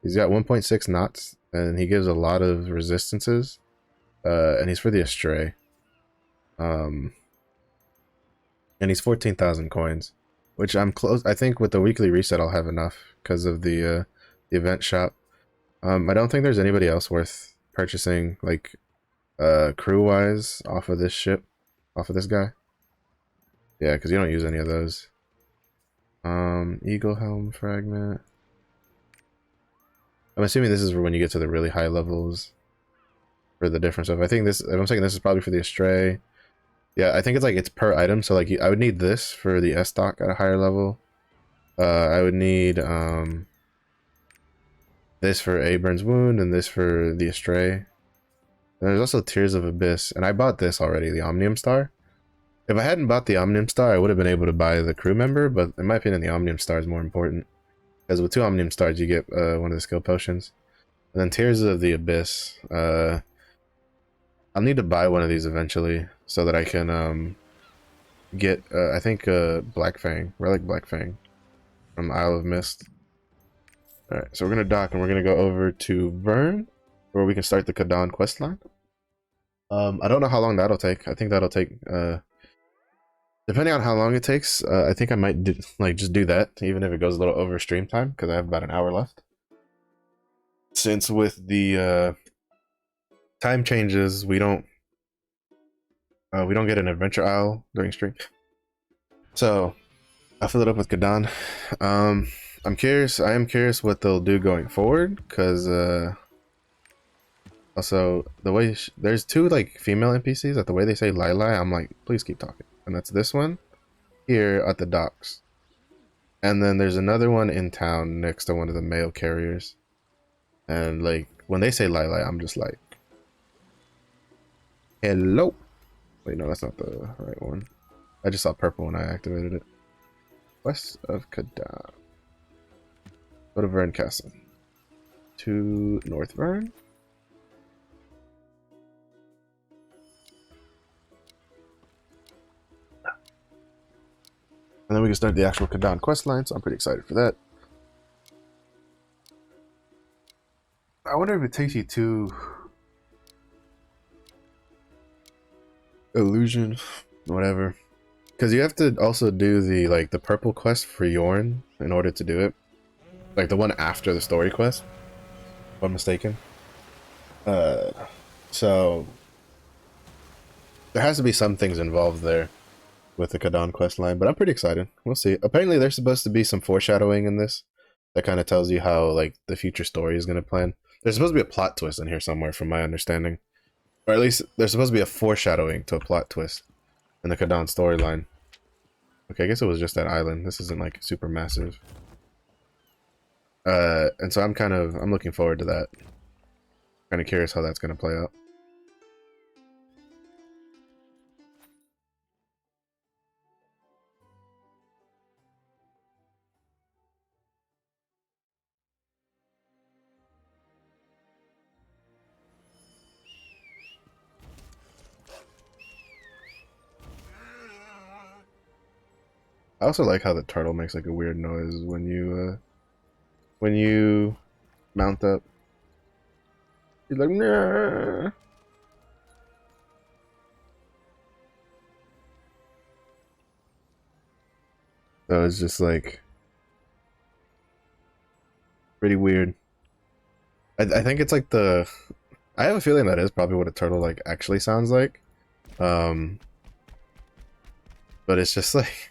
He's got 1.6 knots and he gives a lot of resistances. And he's for the Astray. And he's 14,000 coins, which I'm close. I think with the weekly reset I'll have enough because of the event shop. I don't think there's anybody else worth purchasing like crew wise off of this ship, off of this guy. Yeah, because you don't use any of those. Eagle helm fragment. I'm assuming this is for when you get to the really high levels for the different stuff. I think this, I'm saying this is probably for the Astray. Yeah, I think it's like it's per item. So like I would need this for the S stock at a higher level. I would need this for Abern's Wound and this for the Astray. And there's also Tears of Abyss, and I bought this already, the Omnium Star. If I hadn't bought the Omnium Star, I would have been able to buy the crew member, but in my opinion, the Omnium Star is more important. Because with 2 Omnium Stars, you get one of the skill potions. And then Tears of the Abyss. I'll need to buy one of these eventually, so that I can get, I think, Black Fang, Relic Black Fang, from Isle of Mist. Alright, so we're going to dock, and we're going to go over to Vern, where we can start the Kadan questline. I don't know how long that'll take. I think that'll take, depending on how long it takes, I think I might do, just do that, even if it goes a little over stream time, because I have about an hour left. Since with the time changes, we don't get an adventure isle during stream. So I'll fill it up with Kadan. I'm curious. I am curious what they'll do going forward, because also the way there's 2 like female NPCs that the way they say Lila, I'm like, please keep talking. And that's this one here at the docks. And then there's another one in town next to one of the mail carriers. And like when they say Lila, I'm just like, hello. Wait, no, that's not the right one. I just saw purple when I activated it. West of Kadan. Go to Vern Castle. To North Vern. And then we can start the actual Kadan questline, so I'm pretty excited for that. I wonder if it takes you to Illusion, whatever. Because you have to also do the the purple quest for Yorn in order to do it. Like the one after the story quest, if I'm mistaken. So there has to be some things involved there with the Kadan quest line, but I'm pretty excited. We'll see. Apparently there's supposed to be some foreshadowing in this that kind of tells you how like the future story is going to plan. There's supposed to be a plot twist in here somewhere from my understanding. Or at least there's supposed to be a foreshadowing to a plot twist in the Kadan storyline. Okay, I guess it was just that island. This isn't like super massive. And so I'm looking forward to that. Kind of curious how that's going to play out. I also like how the turtle makes like a weird noise when you mount up. He's like, nah. So it's just like pretty weird. I think it's like I have a feeling that is probably what a turtle like actually sounds like. But it's just like,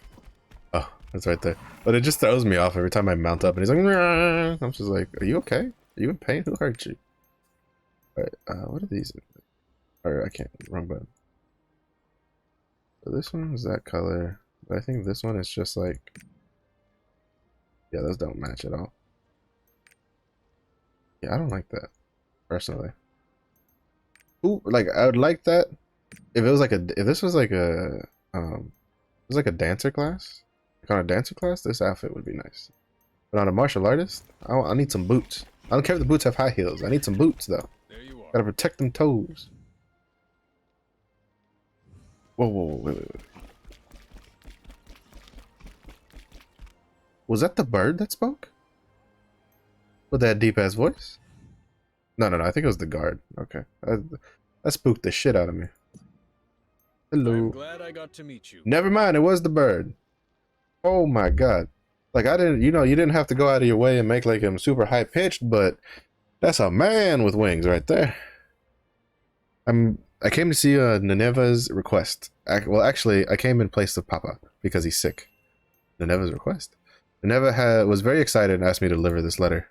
oh, that's right there. But it just throws me off every time I mount up and he's like, nah. I'm just like, are you okay? Are you in pain? Who hurt you? Alright, what are these? Or I can't, wrong button. So this one is that color, but I think this one is just like, yeah, those don't match at all. Yeah, I don't like that, personally. Ooh, like, I would like that if it was like if this was like a, it was like a dancer class. Like on a dancer class, this outfit would be nice. But on a martial artist, I need some boots. I don't care if the boots have high heels. I need some boots, though. There you are. Gotta protect them toes. Whoa, wait. Was that the bird that spoke? With that deep-ass voice? No, I think it was the guard. Okay. That spooked the shit out of me. Hello. I'm glad I got to meet you. Never mind, it was the bird. Oh my god. Like, I didn't, you didn't have to go out of your way and make like him super high-pitched, but that's a man with wings right there. I came to see Neneva's request. Well, actually, I came in place of Papa because he's sick. Neneva's request. Neneva was very excited and asked me to deliver this letter.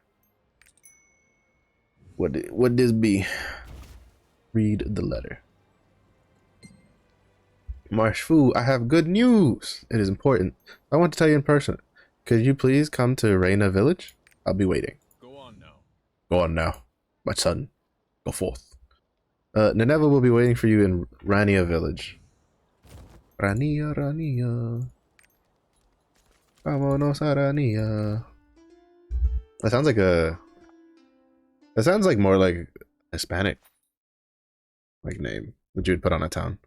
What this be? Read the letter. Marsh Fu, I have good news. It is important. I want to tell you in person. Could you please come to Reina Village? I'll be waiting. Go on now. Go on now, my son. Go forth. Nineveh will be waiting for you in Rania Village. Rania, Rania. Vámonos a Rania. That sounds like a... That sounds like more like Hispanic like name that you would put on a town.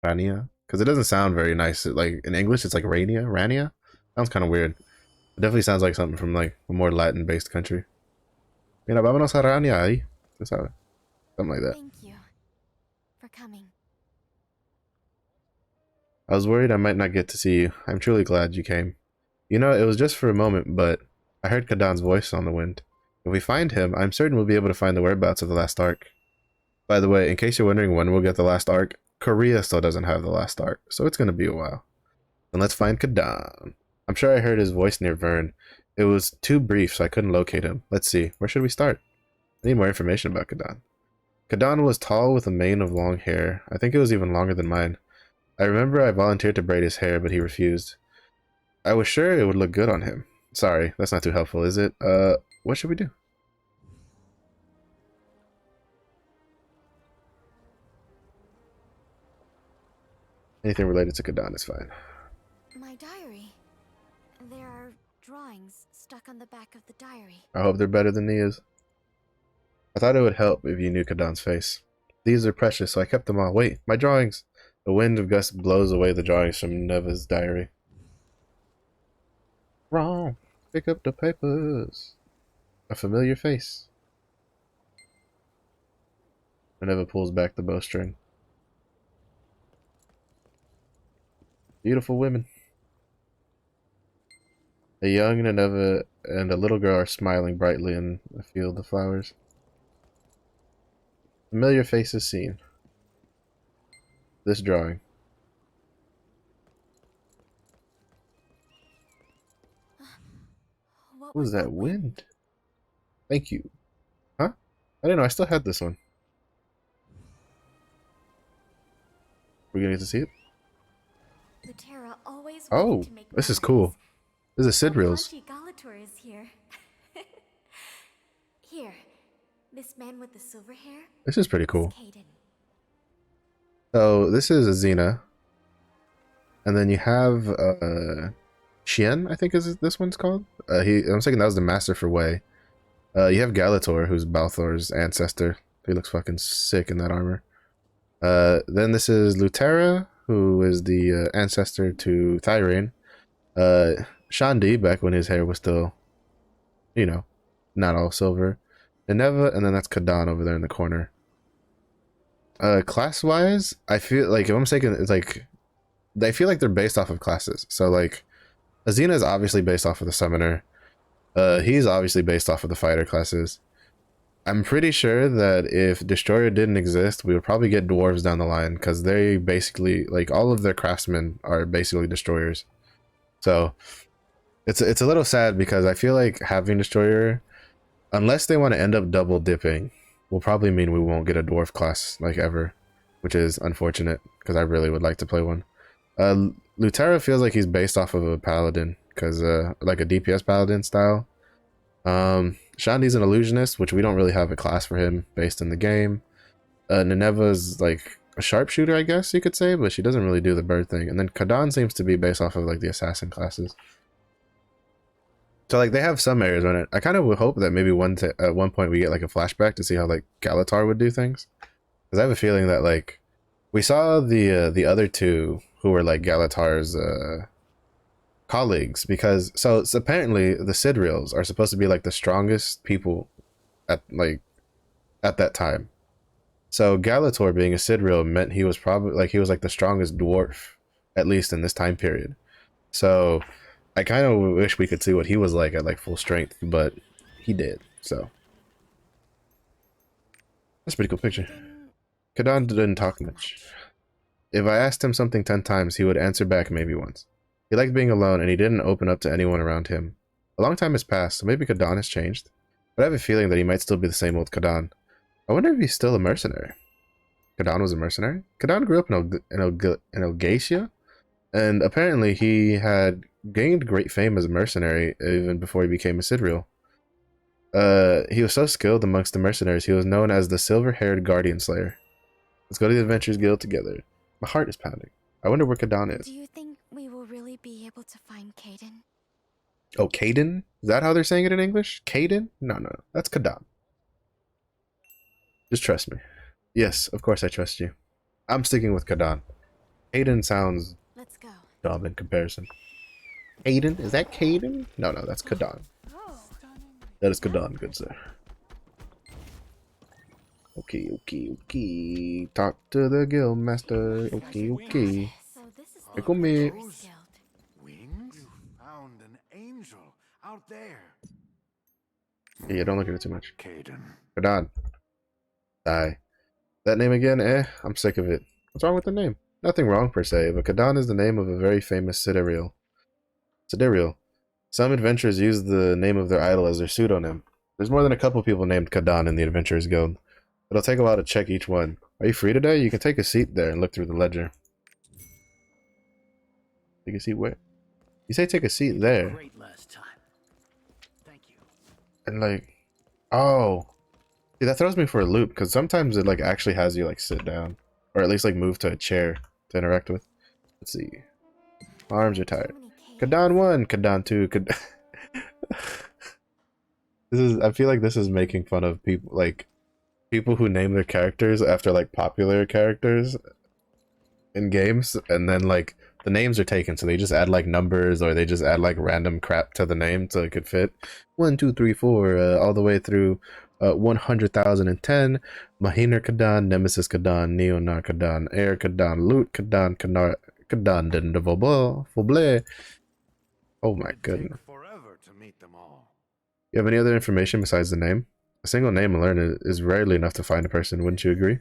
Rania. Because it doesn't sound very nice. Like in English, it's like Rania. Rania? Sounds kind of weird. It definitely sounds like something from like a more Latin-based country. Mira, vámonos a Rania ahí. Something like that. Thank you for coming. I was worried I might not get to see you. I'm truly glad you came. You know, it was just for a moment, but I heard Kadan's voice on the wind. If we find him, I'm certain we'll be able to find the whereabouts of the last arc. By the way, in case you're wondering when we'll get the last arc, Korea still doesn't have the last arc, so it's going to be a while. And let's find Kadan. I'm sure I heard his voice near Vern. It was too brief, so I couldn't locate him. Let's see, where should we start? I need more information about Kadan. Kadan was tall with a mane of long hair. I think it was even longer than mine. I remember I volunteered to braid his hair, but he refused. I was sure it would look good on him. Sorry, that's not too helpful, is it? What should we do? Anything related to Kadan is fine. My diary. There are drawings stuck on the back of the diary. I hope they're better than Nia's. I thought it would help if you knew Kadan's face. These are precious, so I kept them all. Wait, my drawings! The wind of gust blows away the drawings from Neva's diary. Wrong! Pick up the papers. A familiar face. Neva pulls back the bowstring. Beautiful women. A young Nineveh and a little girl are smiling brightly in a field of flowers. Familiar faces seen. This drawing. What was that wind? Thank you. Huh? I didn't know I still had this one. We're gonna get to see it? Lutera always Oh, wanted to make this is memories. cool. This is Sid Reels. Haji Galator is here. Here, this man with the silver hair. This is pretty cool. Kadan. So this is Azina. And then you have Shien, I think is this one's called. I'm thinking that was the master for Wei. You have Galator, who's Balthor's ancestor. He looks fucking sick in that armor. Then this is Lutera, who is the ancestor to Thyrene. Shandi, back when his hair was still, you know, not all silver. Nineveh, and then that's Kadan over there in the corner. Class-wise, I feel like, if I'm saying, it's like, I feel like they're based off of classes. So, like, Azina is obviously based off of the Summoner. He's obviously based off of the Fighter classes. I'm pretty sure that if Destroyer didn't exist, we would probably get Dwarves down the line, because they basically, like, all of their craftsmen are basically Destroyers. So, it's a little sad, because I feel like having Destroyer, unless they want to end up double dipping, will probably mean we won't get a Dwarf class, like, ever, which is unfortunate, because I really would like to play one. Lutera feels like he's based off of a Paladin, because, like a DPS Paladin style. Shandi's an illusionist, which we don't really have a class for him based in the game. Nineveh's like a sharpshooter, I guess you could say, but she doesn't really do the bird thing. And then Kadan seems to be based off of like the assassin classes. So like they have some areas on it. I kind of would hope that maybe at one point we get like a flashback to see how like Galatar would do things, because I have a feeling that like we saw the other two who were like Galatar's colleagues, because so apparently the Sidreals are supposed to be like the strongest people at that time. So Galator being a Sidreal meant he was probably like the strongest dwarf, at least in this time period. So I kind of wish we could see what he was like at like full strength, but he did. So that's a pretty cool picture. Kadan didn't talk much. If I asked him something 10 times, he would answer back maybe once. He liked being alone, and he didn't open up to anyone around him. A long time has passed, so maybe Kadan has changed. But I have a feeling that he might still be the same old Kadan. I wonder if he's still a mercenary. Kadan was a mercenary? Kadan grew up in Elgacia, and apparently he had gained great fame as a mercenary even before he became a Sidriel. He was so skilled amongst the mercenaries, he was known as the Silver-Haired Guardian Slayer. Let's go to the Adventurers Guild together. My heart is pounding. I wonder where Kadan is. Do you think we will really be able to find Kadan? Oh, Kadan? Is that how they're saying it in English? Kadan? No, no, that's Kadan. Just trust me. Yes, of course I trust you. I'm sticking with Kadan. Kadan sounds Let's go. dumb in comparison. Kadan? Is that Kadan? No, no, that's Kadan. That is Kadan, good sir. Okay, okay, okay. Talk to the guild master. Okay, okay. So this is the Pickle me. Adventurers Guild. Wings? You found an angel out there. Yeah, don't look at it too much. Kadan. Kadan. Die. That name again? I'm sick of it. What's wrong with the name? Nothing wrong per se, but Kadan is the name of a very famous Siderial. Some adventurers use the name of their idol as their pseudonym. There's more than a couple people named Kadan in the Adventurers Guild. It'll take a while to check each one. Are you free today? You can take a seat there and look through the ledger. Take a seat where? You say take a seat there. Great last time. Thank you. And like, oh. See, that throws me for a loop, because sometimes it like actually has you like sit down. Or at least like move to a chair to interact with. Let's see. My arms are tired. Kadan 1, Kadan 2, Kadan... I feel like this is making fun of people who name their characters after like popular characters in games, and then like the names are taken, so they just add like numbers, or they just add like random crap to the name so it could fit 1 2 3 4 all the way through 100,010. Mahiner Kadan, Nemesis Kadan, Neonar Kadan, Air Kadan, Loot Kadan, Kadan Foble. Oh my goodness. Forever to meet them all. You have any other information besides the name? A single name alone is rarely enough to find a person, wouldn't you agree?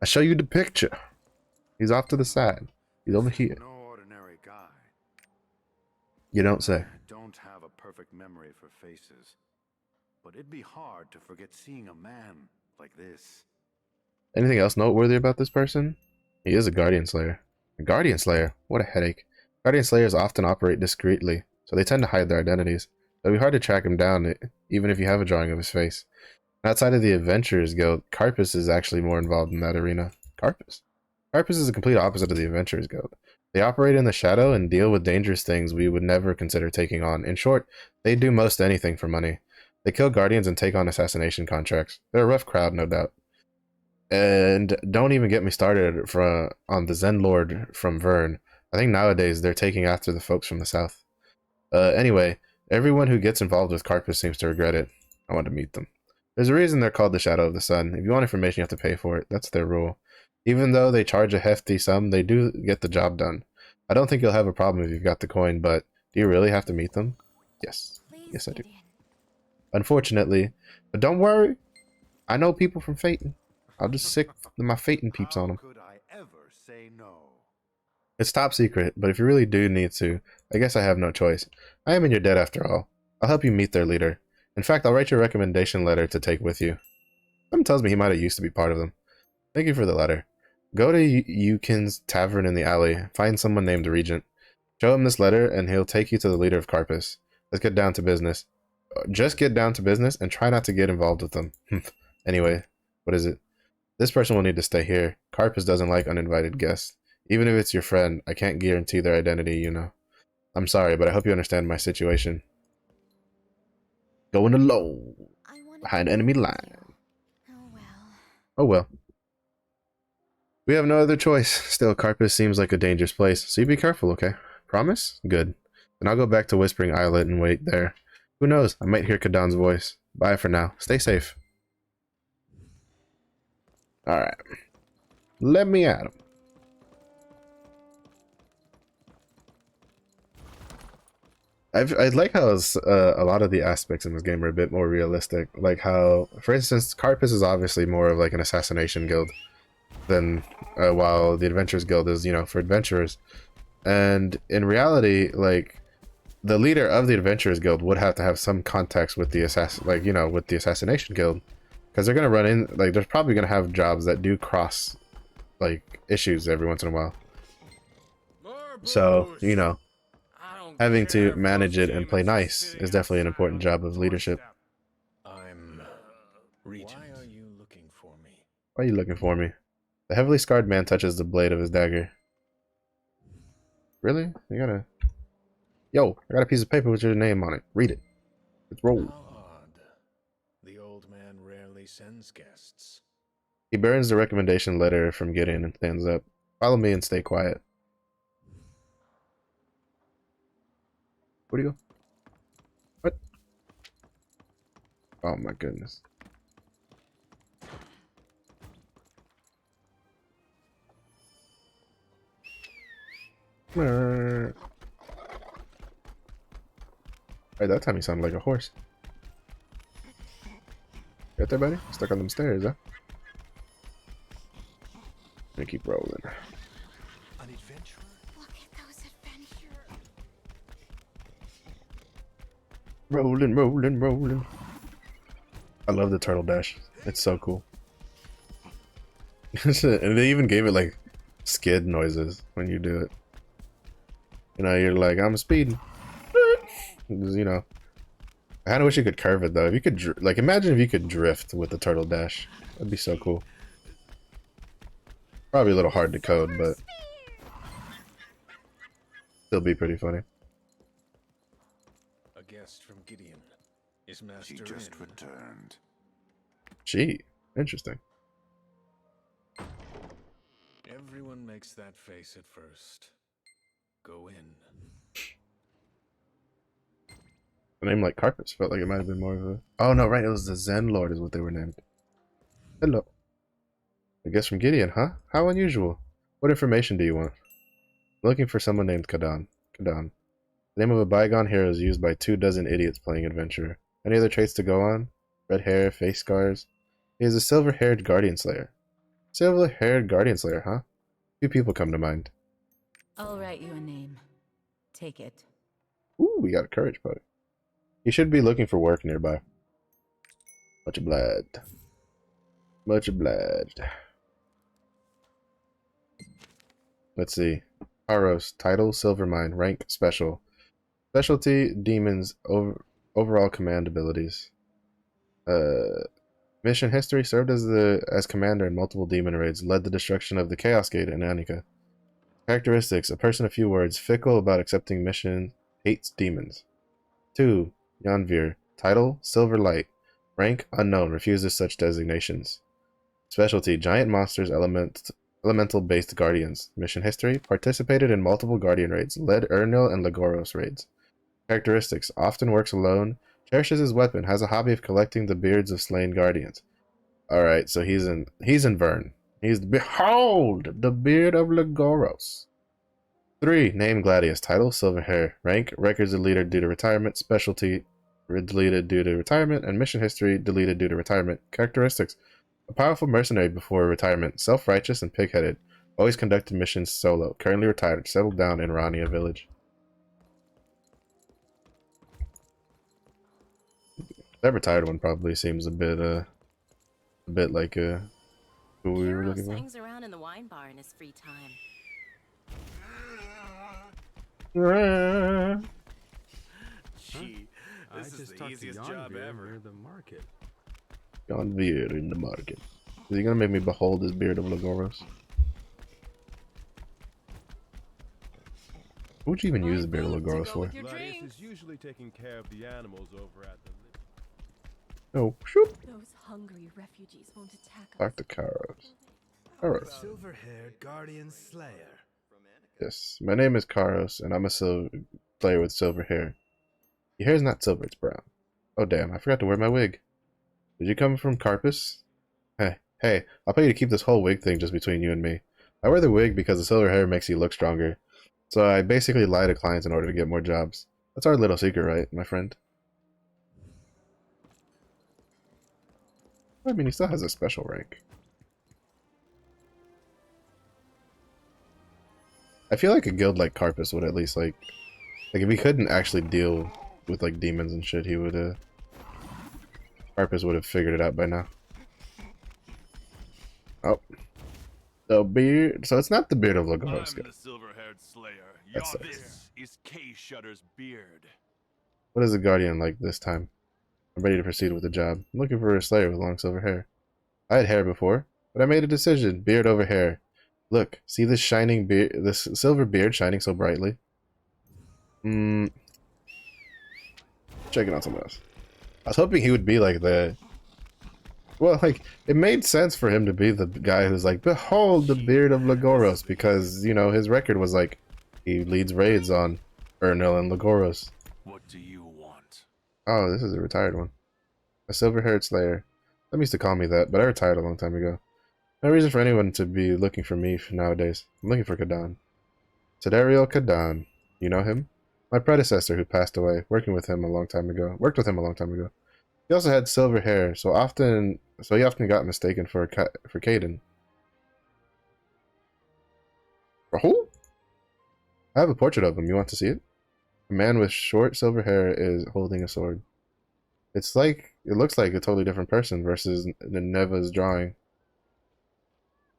I show you the picture. He's off to the side. He's over here. No ordinary guy. You don't say. I don't have a perfect memory for faces, but it'd be hard to forget seeing a man like this. Anything else noteworthy about this person? He is a Guardian Slayer. A Guardian Slayer? What a headache. Guardian Slayers often operate discreetly, so they tend to hide their identities. It'll be hard to track him down, even if you have a drawing of his face. Outside of the Adventurers Guild, Carpus is actually more involved in that arena. Carpus? Carpus is the complete opposite of the Adventurers Guild. They operate in the shadow and deal with dangerous things we would never consider taking on. In short, they do most anything for money. They kill Guardians and take on assassination contracts. They're a rough crowd, no doubt. And don't even get me started on the Zen Lord from Vern. I think nowadays they're taking after the folks from the south. Anyway, everyone who gets involved with Carpus seems to regret it. I want to meet them. There's a reason they're called the Shadow of the Sun. If you want information, you have to pay for it. That's their rule. Even though they charge a hefty sum, they do get the job done. I don't think you'll have a problem if you've got the coin, but do you really have to meet them? Yes. Yes, I do. Unfortunately. But don't worry. I know people from Phaeton. I'll just stick my Phaeton peeps on them. How could I ever say no? It's top secret, but if you really do need to, I guess I have no choice. I am in your debt after all. I'll help you meet their leader. In fact, I'll write you a recommendation letter to take with you. Something tells me he might have used to be part of them. Thank you for the letter. Go to Yukin's tavern in the alley. Find someone named Regent. Show him this letter, and he'll take you to the leader of Carpus. Let's get down to business. Just get down to business, and try not to get involved with them. Anyway, what is it? This person will need to stay here. Carpus doesn't like uninvited guests. Even if it's your friend, I can't guarantee their identity, you know. I'm sorry, but I hope you understand my situation. Going alone. Behind enemy line. Oh well. Oh well. We have no other choice. Still, Carpus seems like a dangerous place, so you be careful, okay? Promise? Good. Then I'll go back to Whispering Islet and wait there. Who knows? I might hear Kadan's voice. Bye for now. Stay safe. Alright. Let me at him. I like how a lot of the aspects in this game are a bit more realistic. Like how, for instance, Carpus is obviously more of like an assassination guild than while the Adventurers Guild is, you know, for adventurers. And in reality, like the leader of the Adventurers Guild would have to have some context with the with the Assassination Guild, because they're gonna run in like they're probably gonna have jobs that do cross like issues every once in a while. So you know, having to manage it and play nice is definitely an important job of leadership. I'm Regent. Why are you looking for me? Why are you looking for me? The heavily scarred man touches the blade of his dagger. Really? You gotta... Yo, I got a piece of paper with your name on it. Read it. Let's roll. How odd. The old man rarely sends guests. He burns the recommendation letter from Gideon and stands up. Follow me and stay quiet. Where'd he go? What? Oh my goodness. Right, that time he sounded like a horse. Right there, buddy? Stuck on them stairs, huh? Gonna keep rolling. An adventurer? Look at those adventurers. Rolling, rolling, rolling. I love the turtle dash. It's so cool. And they even gave it like skid noises when you do it. You know, you're like, I'm speeding. You know, I kind of wish you could curve it though. If you could, like, imagine if you could drift with the turtle dash. That'd be so cool. Probably a little hard to code, but still be pretty funny. A guest from Gideon. Is Master She just in? returned. Gee, interesting. Everyone makes that face at first. Go in. A name like Carpus felt like it might have been more of a... Oh no, right, it was the Zen Lord is what they were named. Hello. I guess from Gideon, huh? How unusual. What information do you want? I'm looking for someone named Kadan. Kadan. The name of a bygone hero is used by 24 idiots playing adventure. Any other traits to go on? Red hair, face scars. He is a silver-haired Guardian Slayer. Silver-haired Guardian Slayer, huh? Few people come to mind. I'll write you a name. Take it. Ooh, we got a courage poet. He should be looking for work nearby. Much obliged. Much obliged. Let's see. Aros, title, Silvermine, rank, special. Specialty, demons, overall command abilities. Mission history, served as commander in multiple demon raids, led the destruction of the Chaos Gate in Annika. Characteristics, a person of few words, fickle about accepting mission, hates demons. 2. Yanvir, title, Silver Light, rank, unknown, refuses such designations. Specialty, giant monsters, elemental-based guardians. Mission history, participated in multiple guardian raids, led Urnil and Lagoros raids. Characteristics, often works alone, cherishes his weapon, has a hobby of collecting the beards of slain guardians. Alright, so he's in Vern. He's behold the beard of Lagoros. 3. Name Gladius. Title Silver Hair. Rank Records deleted due to retirement. Specialty deleted due to retirement. And mission history deleted due to retirement. Characteristics: a powerful mercenary before retirement. Self-righteous and pig-headed. Always conducted missions solo. Currently retired. Settled down in Rania village. That retired one probably seems a bit like who we were looking for. hangs around in the wine bar in his free time. Gee, this is the easiest job ever. The market. John Beard in the market. Is he gonna make me behold this beard of Lagoros? What would you even use the beard of Lagoros for? Gladius is usually taking care of the animals over at the... Oh, shoot! Those hungry refugees won't attack us. Dr. Karos. Karos. Silver-haired Guardian Slayer. Yes, my name is Karos, and I'm a player with silver hair. Your hair's not silver, it's brown. Oh damn, I forgot to wear my wig. Did you come from Carpus? Hey, I'll pay you to keep this whole wig thing just between you and me. I wear the wig because the silver hair makes you look stronger. So I basically lie to clients in order to get more jobs. That's our little secret, right, my friend? I mean, he still has a special rank. I feel like a guild like Carpus would at least, like if he couldn't actually deal with, like, demons and shit, he would, Carpus would have figured it out by now. Oh. The beard. So it's not the beard of Lagos. I'm the silver-haired slayer. That sucks. This is K Shutter's beard. What is the Guardian like this time? I'm ready to proceed with the job. I'm looking for a slayer with long silver hair. I had hair before, but I made a decision. Beard over hair. Look, see this shining beard, this silver beard shining so brightly? Checking out someone else. I was hoping he would be like the... Well, like, it made sense for him to be the guy who's like, behold the beard of Lagoros, because, you know, his record was like, he leads raids on Ernil and Lagoros. What do you want? Oh, this is a retired one. A silver-haired slayer. Some used to call me that, but I retired a long time ago. No reason for anyone to be looking for me nowadays. I'm looking for Kadan. Sidariel Kadan. You know him? My predecessor who passed away, worked with him a long time ago. He also had silver hair, so he often got mistaken for Kadan. For who? I have a portrait of him. You want to see it? A man with short silver hair is holding a sword. It looks like a totally different person versus Neva's drawing.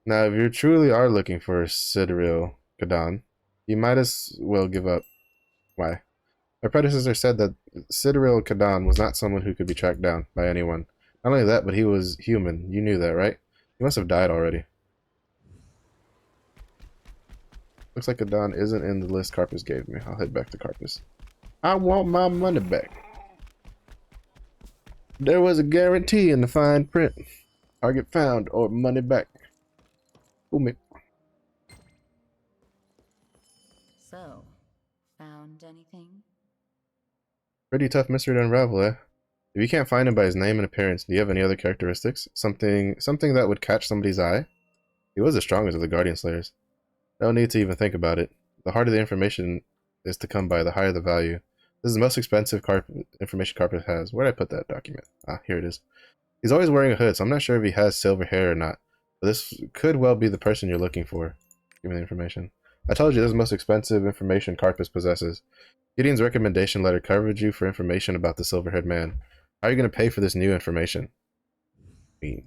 Now, if you truly are looking for Sidariel Kadan, you might as well give up. Why? My predecessor said that Sidariel Kadan was not someone who could be tracked down by anyone. Not only that, but he was human. You knew that, right? He must have died already. Looks like Kadan isn't in the list Carpus gave me. I'll head back to Carpus. I want my money back. There was a guarantee in the fine print. Target found or money back. Fool me. So, found anything? Pretty tough mystery to unravel, eh? If you can't find him by his name and appearance, do you have any other characteristics? Something that would catch somebody's eye? He was the strongest of the Guardian Slayers. No need to even think about it. The harder the information is to come by, the higher the value. This is the most expensive information Carpet has. Where did I put that document? Ah, here it is. He's always wearing a hood, so I'm not sure if he has silver hair or not. But this could well be the person you're looking for. Give me the information. I told you this is the most expensive information Carpus possesses. Gideon's recommendation letter covered you for information about the silver-haired man. How are you going to pay for this new information? I mean,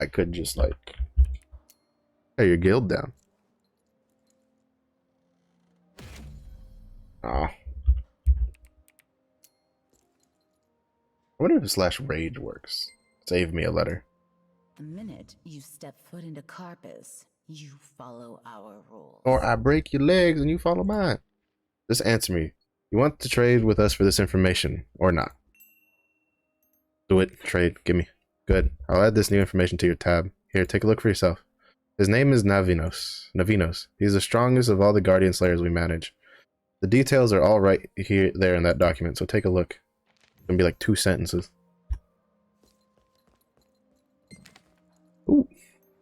I could just, like, tear your guild down. Aw. I wonder if /rage works. Save me a letter. The minute you step foot into Carpus, you follow our rules. Or I break your legs and you follow mine. Just answer me. You want to trade with us for this information or not? Do it. Trade. Give me. Good. I'll add this new information to your tab. Here, take a look for yourself. His name is Navinos. He's the strongest of all the Guardian Slayers we manage. The details are all right there in that document, so take a look. It's gonna be like 2 sentences. Ooh.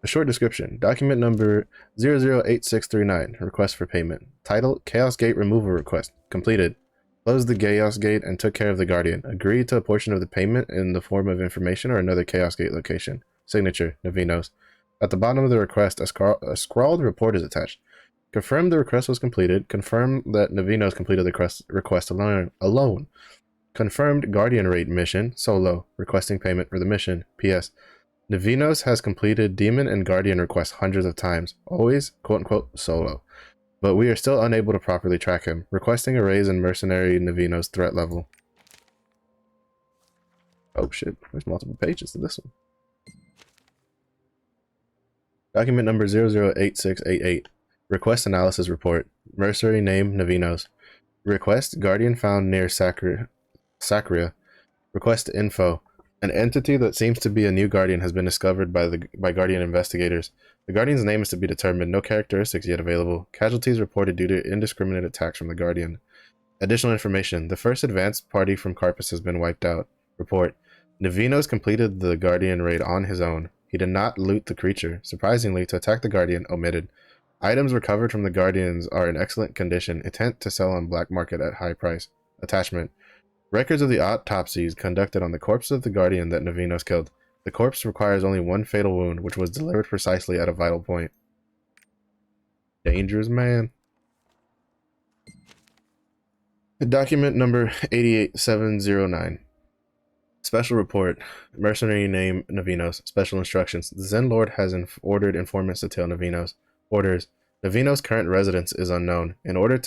A short description. Document number 008639. Request for payment. Title: Chaos Gate Removal Request. Completed. Closed the Chaos Gate and took care of the Guardian. Agreed to a portion of the payment in the form of information or another Chaos Gate location. Signature: Navinos. At the bottom of the request, a scrawled report is attached. Confirm the request was completed. Confirm that Navinos completed the request alone. Confirmed Guardian Raid mission, solo. Requesting payment for the mission. P.S. Navinos has completed Demon and Guardian requests hundreds of times, always, quote-unquote, solo. But we are still unable to properly track him, requesting a raise in Mercenary Navinos threat level. Oh shit, there's multiple pages to this one. Document number 008688. Request Analysis Report. Mercenary name Navinos. Request Guardian found near Sacria. Request info. An entity that seems to be a new Guardian has been discovered by Guardian investigators. The Guardian's name is to be determined. No characteristics yet available. Casualties reported due to indiscriminate attacks from the Guardian. Additional information. The first advanced party from Carpus has been wiped out. Report. Navinos completed the Guardian raid on his own. He did not loot the creature. Surprisingly, to attack the Guardian, omitted. Items recovered from the Guardians are in excellent condition, intent to sell on black market at high price. Attachment. Records of the autopsies conducted on the corpse of the Guardian that Navinos killed. The corpse requires only one fatal wound, which was delivered precisely at a vital point. Dangerous man. Document number 88709. Special report. Mercenary name Navinos. Special instructions. The Zen Lord has ordered informants to tail Navinos. Orders. Navinos' current residence is unknown. In order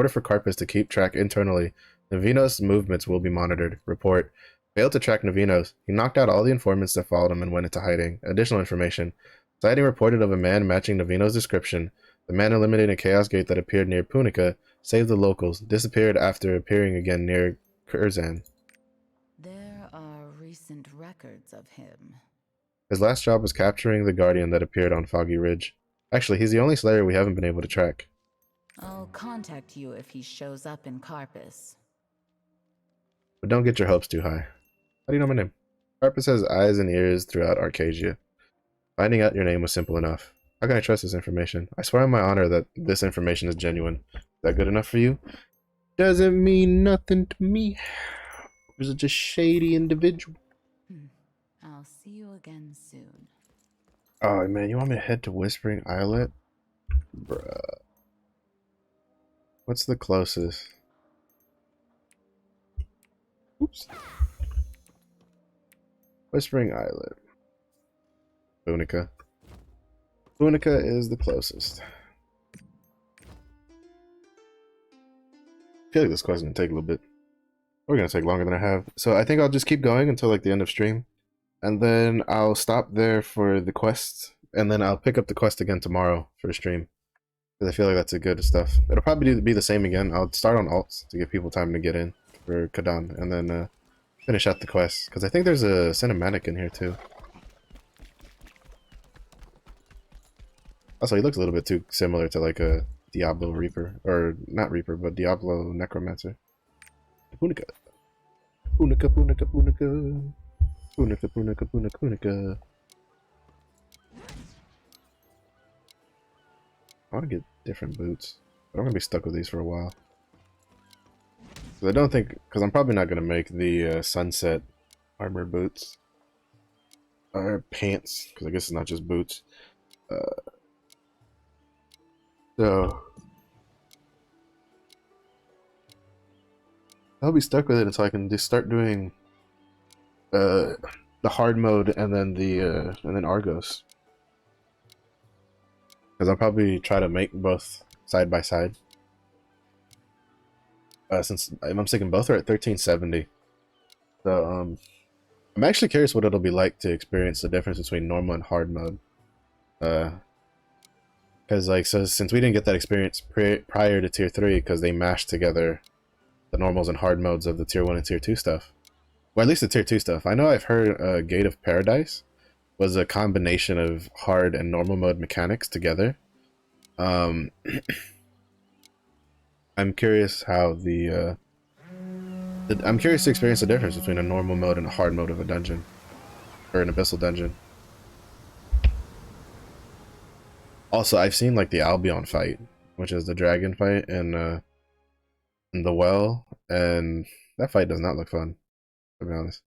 for Carpus to keep track internally, Navinos' movements will be monitored. Report. Failed to track Navinos. He knocked out all the informants that followed him and went into hiding. Additional information. Sighting reported of a man matching Navinos' description. The man eliminated a chaos gate that appeared near Punica, saved the locals, disappeared after appearing again near Kurzan. There are recent records of him. His last job was capturing the Guardian that appeared on Foggy Ridge. Actually, he's the only Slayer we haven't been able to track. I'll contact you if he shows up in Carpus. But don't get your hopes too high. How do you know my name? Carpus has eyes and ears throughout Arcadia. Finding out your name was simple enough. How can I trust this information? I swear on my honor that this information is genuine. Is that good enough for you? Doesn't mean nothing to me. He's just shady individual. I'll see you again soon. Oh man, you want me to head to Whispering Islet? Bruh. What's the closest? Oops. Whispering Islet. Punica. Punica is the closest. I feel like this quest is gonna take a little bit. We're gonna take longer than I have. So I think I'll just keep going until like the end of stream. And then I'll stop there for the quest. And then I'll pick up the quest again tomorrow for a stream. Because I feel like that's a good stuff. It'll probably be the same again. I'll start on alts to give people time to get in for Kadan. And then finish out the quest. Because I think there's a cinematic in here too. Also, he looks a little bit too similar to like a Diablo Reaper. Or not Reaper, but Diablo Necromancer. Punica. Punica, Punica, Punica. Punica, Punica, Punica, Punica. I want to get different boots. But I'm going to be stuck with these for a while. Because I don't think... Because I'm probably not going to make the sunset armor boots. Or pants. Because I guess it's not just boots. So... I'll be stuck with it until I can just start doing... the hard mode and then Argos. Because I'll probably try to make both side by side. Since I'm thinking both are at 1370. So I'm actually curious what it'll be like to experience the difference between normal and hard mode. Because like since we didn't get that experience prior to tier 3 because they mashed together the normals and hard modes of the tier 1 and tier 2 stuff. Well, at least the tier 2 stuff. I know I've heard Gate of Paradise was a combination of hard and normal mode mechanics together. I'm curious how I'm curious to experience the difference between a normal mode and a hard mode of a dungeon. Or an abyssal dungeon. Also, I've seen like the Albion fight, which is the dragon fight in the well, and that fight does not look fun, to be honest.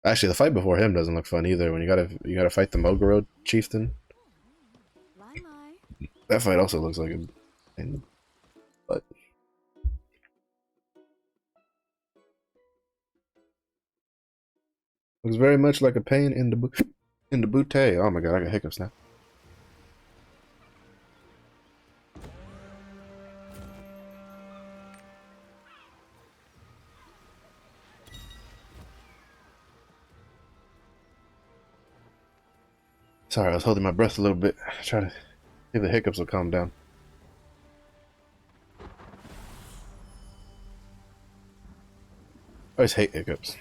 Actually, the fight before him doesn't look fun either. When you gotta fight the Mogoro chieftain. That fight also looks like a pain, but looks very much like a pain in the boot. Oh my god, I got hiccups now. Sorry, I was holding my breath a little bit. Trying to see if the hiccups will calm down. I always hate hiccups.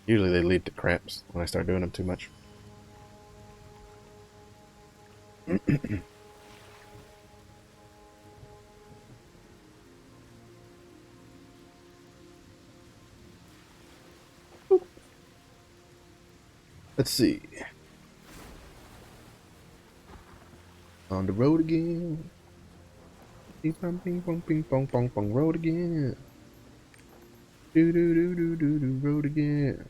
Usually they lead to cramps when I start doing them too much. Let's see. On the road again. Ping pong ping pong ping pong pong pong road again. Do do do do do do road again.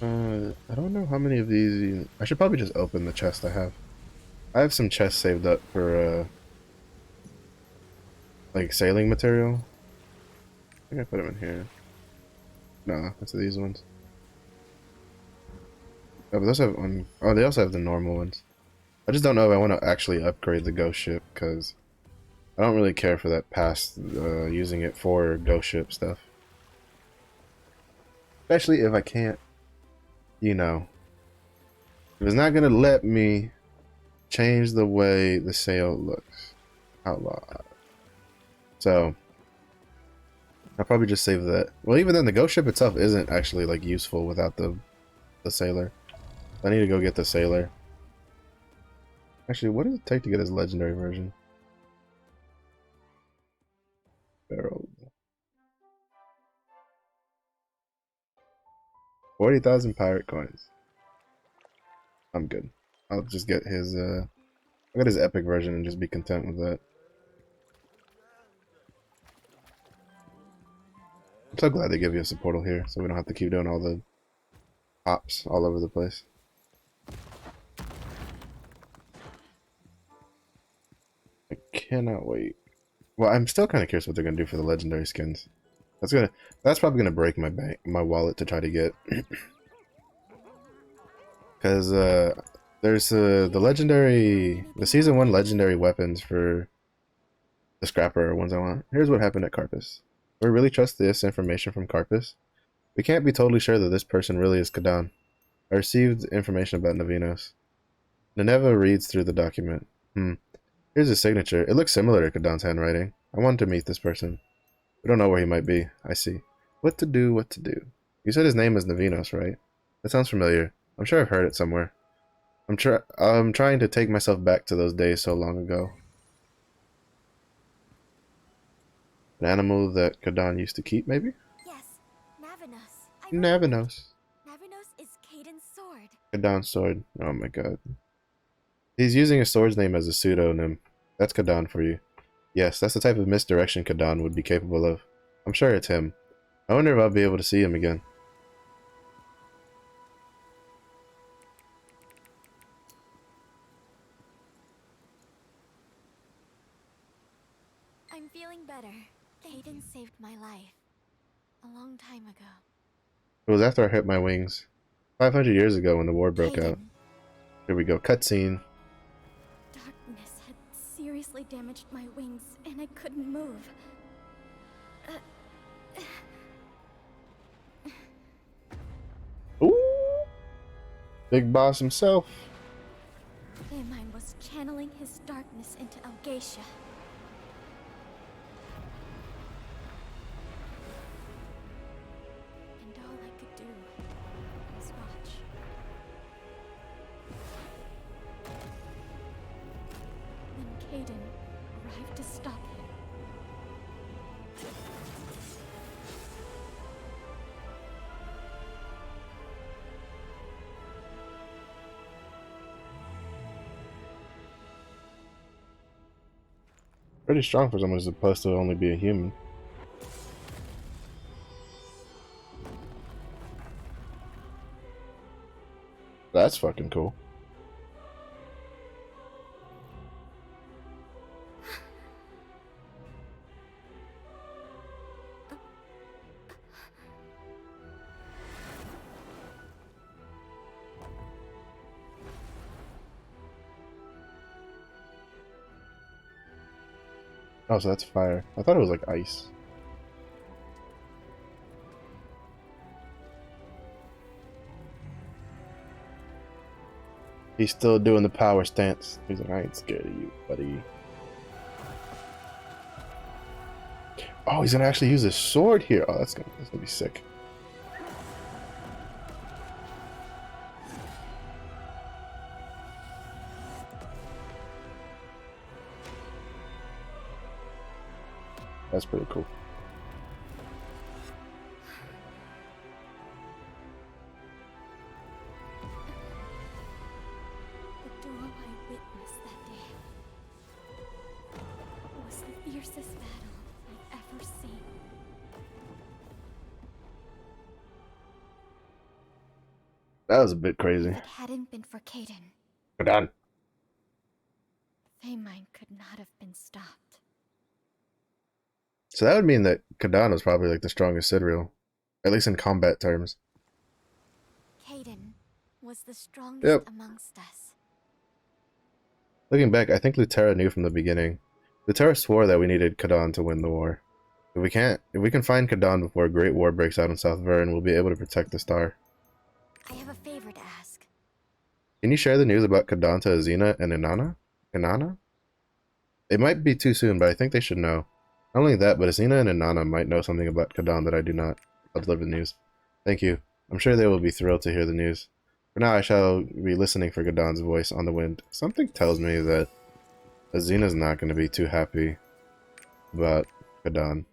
I don't know how many of these I should probably just open the chest I have. I have some chests saved up for like sailing material. I think I put them in here. No, that's these ones. Oh, but those have oh, they also have the normal ones. I just don't know if I want to actually upgrade the ghost ship because I don't really care for that past using it for ghost ship stuff. Especially if I can't, you know, if it's not gonna let me change the way the sail looks. Outlaw. So I'll probably just save that. Well, even then, the ghost ship itself isn't actually like useful without the sailor. I need to go get the sailor. Actually, what does it take to get his legendary version? Barrel. 40,000 pirate coins. I'm good. I'll just get his I'll get his epic version and just be content with that. I'm so glad they give you us a portal here, so we don't have to keep doing all the hops all over the place. I cannot wait. Well, I'm still kind of curious what they're gonna do for the legendary skins. That's probably gonna break my wallet to try to get, because there's the season 1 legendary weapons for the scrapper are ones I want. Here's what happened at Carpus. We really trust this information from Carpus. We can't be totally sure that this person really is Kadan. I received information about Navinos. Nineveh reads through the document. Here's his signature. It looks similar to Kadan's handwriting. I wanted to meet this person. We don't know where he might be. I see. What to do, what to do. You said his name is Navinos, right? That sounds familiar. I'm sure I've heard it somewhere. I'm trying to take myself back to those days so long ago. An animal that Kadan used to keep, maybe? Yes, Navinos. Navinos. Navinos is Kadan's sword. Kadan's sword. Oh my god. He's using his sword's name as a pseudonym. That's Kadan for you. Yes, that's the type of misdirection Kadan would be capable of. I'm sure it's him. I wonder if I'll be able to see him again. I'm feeling better. Kadan saved my life. A long time ago. It was after I hurt my wings. 500 years ago when the war broke out. Here we go. Cutscene. Darkness had seriously damaged my wings, and I couldn't move. Ooh! Big boss himself. Amine was channeling his darkness into Algacia. And all I could do was watch. Then Kadan arrived to stop him. Pretty strong for someone who's supposed to only be a human. That's fucking cool. Oh, so that's fire. I thought it was like ice. He's still doing the power stance. He's like, I ain't scared of you, buddy. Oh, he's gonna actually use his sword here. Oh, that's gonna be sick. That's pretty cool. That was a bit crazy. If it hadn't been for Kadan, Kadan. Feymine could not have been stopped. So that would mean that Kadan was probably like the strongest Sidriel, at least in combat terms. Kadan was the strongest Yep. amongst us. Looking back, I think Lutera knew from the beginning. Lutera swore that we needed Kadan to win the war. If we can find Kadan before a great war breaks out in South Vern, we'll be able to protect the star. I have a favor to ask. Can you share the news about Kadan to Azina and Inanna? It might be too soon, but I think they should know. Not only that, but Azina and Inanna might know something about Kadan that I do not. I'll deliver the news. Thank you. I'm sure they will be thrilled to hear the news. For now, I shall be listening for Kadan's voice on the wind. Something tells me that Azina's not going to be too happy about Kadan.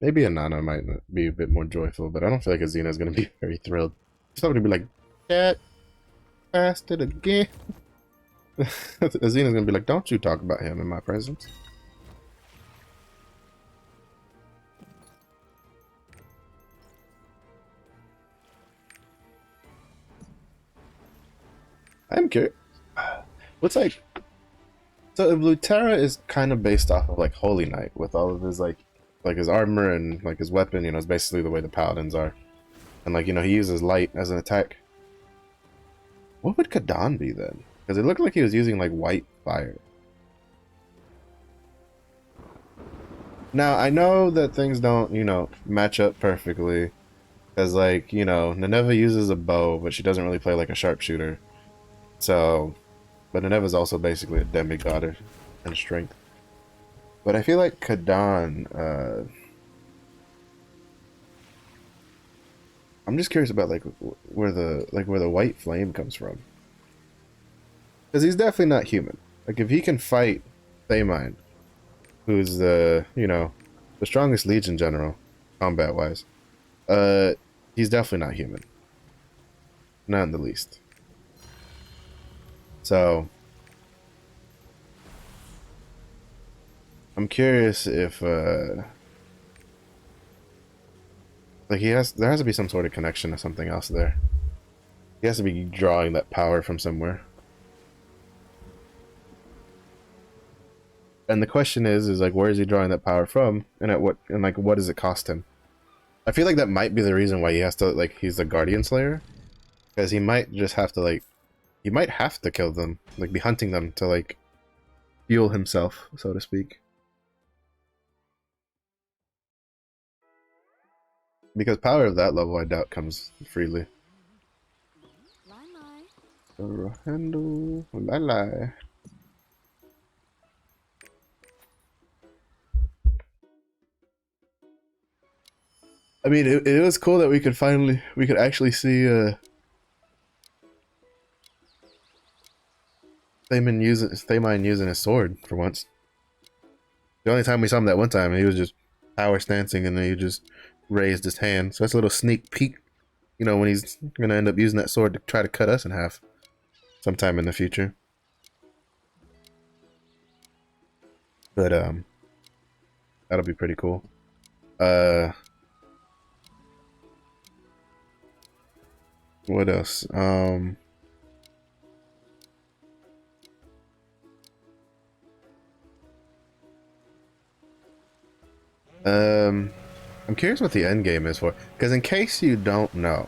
Maybe Inanna might be a bit more joyful, but I don't feel like Azina's going to be very thrilled. She's probably going to be like, Cat, fasted again. Azina's going to be like, don't you talk about him in my presence. I'm curious. What's like... So if Lutera is kind of based off of like Holy Knight with all of his like his armor and like his weapon, you know, it's basically the way the paladins are. And like, you know, he uses light as an attack. What would Kadan be then? Because it looked like he was using like white fire. Now, I know that things don't, you know, match up perfectly. Because like, you know, Nineveh uses a bow, but she doesn't really play like a sharpshooter. So, but Nineva's also basically a demigod in strength. But I feel like Kadan, I'm just curious about like where the white flame comes from. Because he's definitely not human. Like if he can fight Feymine, who's the, you know, the strongest Legion general, combat wise, he's definitely not human. Not in the least. So I'm curious if like there has to be some sort of connection to something else there. He has to be drawing that power from somewhere. And the question is like where is he drawing that power from, and at what, and like what does it cost him? I feel like that might be the reason why he has to, like, he's the Guardian Slayer, because he might just have to, like, he might have to kill them, like be hunting them to like fuel himself, so to speak. Because power of that level I doubt comes freely. Handle lie. I mean, it was cool that we could actually see Feymine using his sword for once. The only time we saw him that one time, he was just power stancing and then he just raised his hand. So that's a little sneak peek, you know, when he's gonna end up using that sword to try to cut us in half sometime in the future. But that'll be pretty cool. What else? I'm curious what the end game is for, because in case you don't know,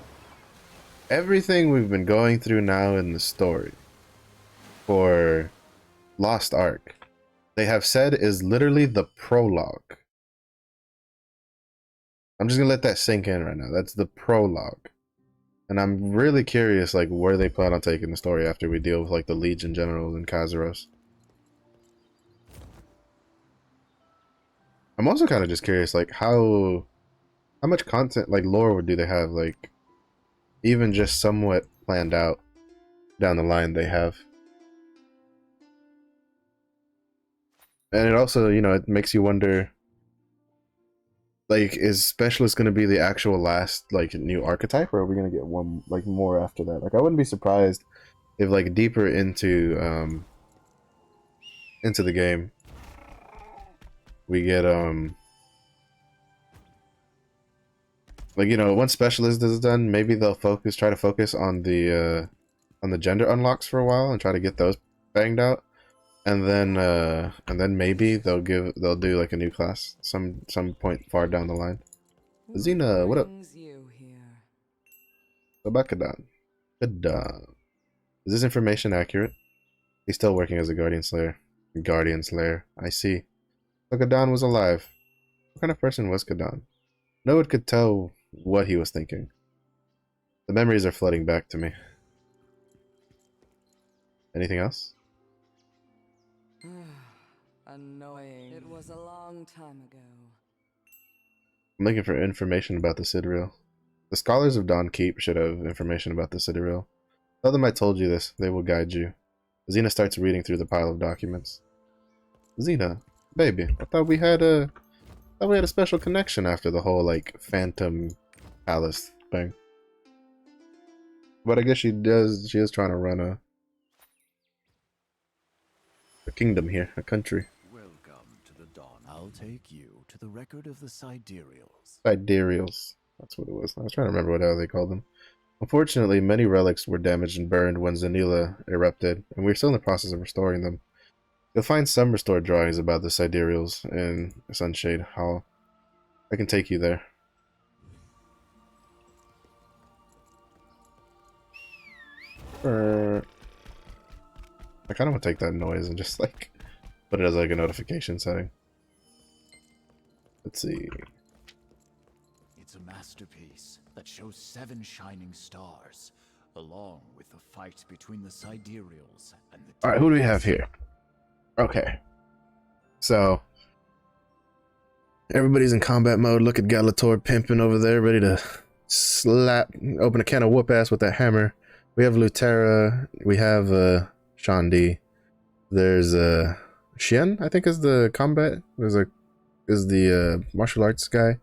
everything we've been going through now in the story for Lost Ark, they have said is literally the prologue. I'm just gonna let that sink in right now. That's the prologue. And I'm really curious, like, where they plan on taking the story after we deal with, like, the Legion generals in Kazaros. I'm also kind of just curious, like, how much content, like, lore do they have, like, even just somewhat planned out down the line they have. And it also, you know, it makes you wonder, like, is Specialist going to be the actual last, like, new archetype, or are we going to get one, like, more after that? Like, I wouldn't be surprised if, like, deeper into the game, we get like, you know, once specialist is done, maybe they'll try to focus on the gender unlocks for a while and try to get those banged out. And then maybe they'll do like a new class some point far down the line. Xena, what up? Go back, Kadan. Kadan. Is this information accurate? He's still working as a Guardian Slayer. Guardian Slayer. I see. So Kadan was alive. What kind of person was Kadan? No one could tell what he was thinking. The memories are flooding back to me. Anything else? Annoying. It was a long time ago. I'm looking for information about the Sidereal. The scholars of Dawn Keep should have information about the Sidereal. Tell them I told you this. They will guide you. Xena starts reading through the pile of documents. Xena, baby, I thought we had a special connection after the whole like Phantom Palace thing. But I guess she is trying to run a kingdom here, a country. Welcome to the Dawn. I'll take you to the record of the Sidereals. Sidereals. That's what it was. I was trying to remember what they called them. Unfortunately, many relics were damaged and burned when Zanila erupted, and we're still in the process of restoring them. You'll find some restored drawings about the Sidereals in Sunshade Hall. I can take you there. I kind of want to take that noise and just like put it as like a notification setting. Let's see. It's a masterpiece that shows 7 shining stars, along with the fight between the Sidereals and the... Alright, who do we have here? Okay. So, everybody's in combat mode. Look at Galator pimping over there, ready to open a can of whoop ass with that hammer. We have Lutera, we have Shandi. There's Xian, I think is the combat. Is the martial arts guy.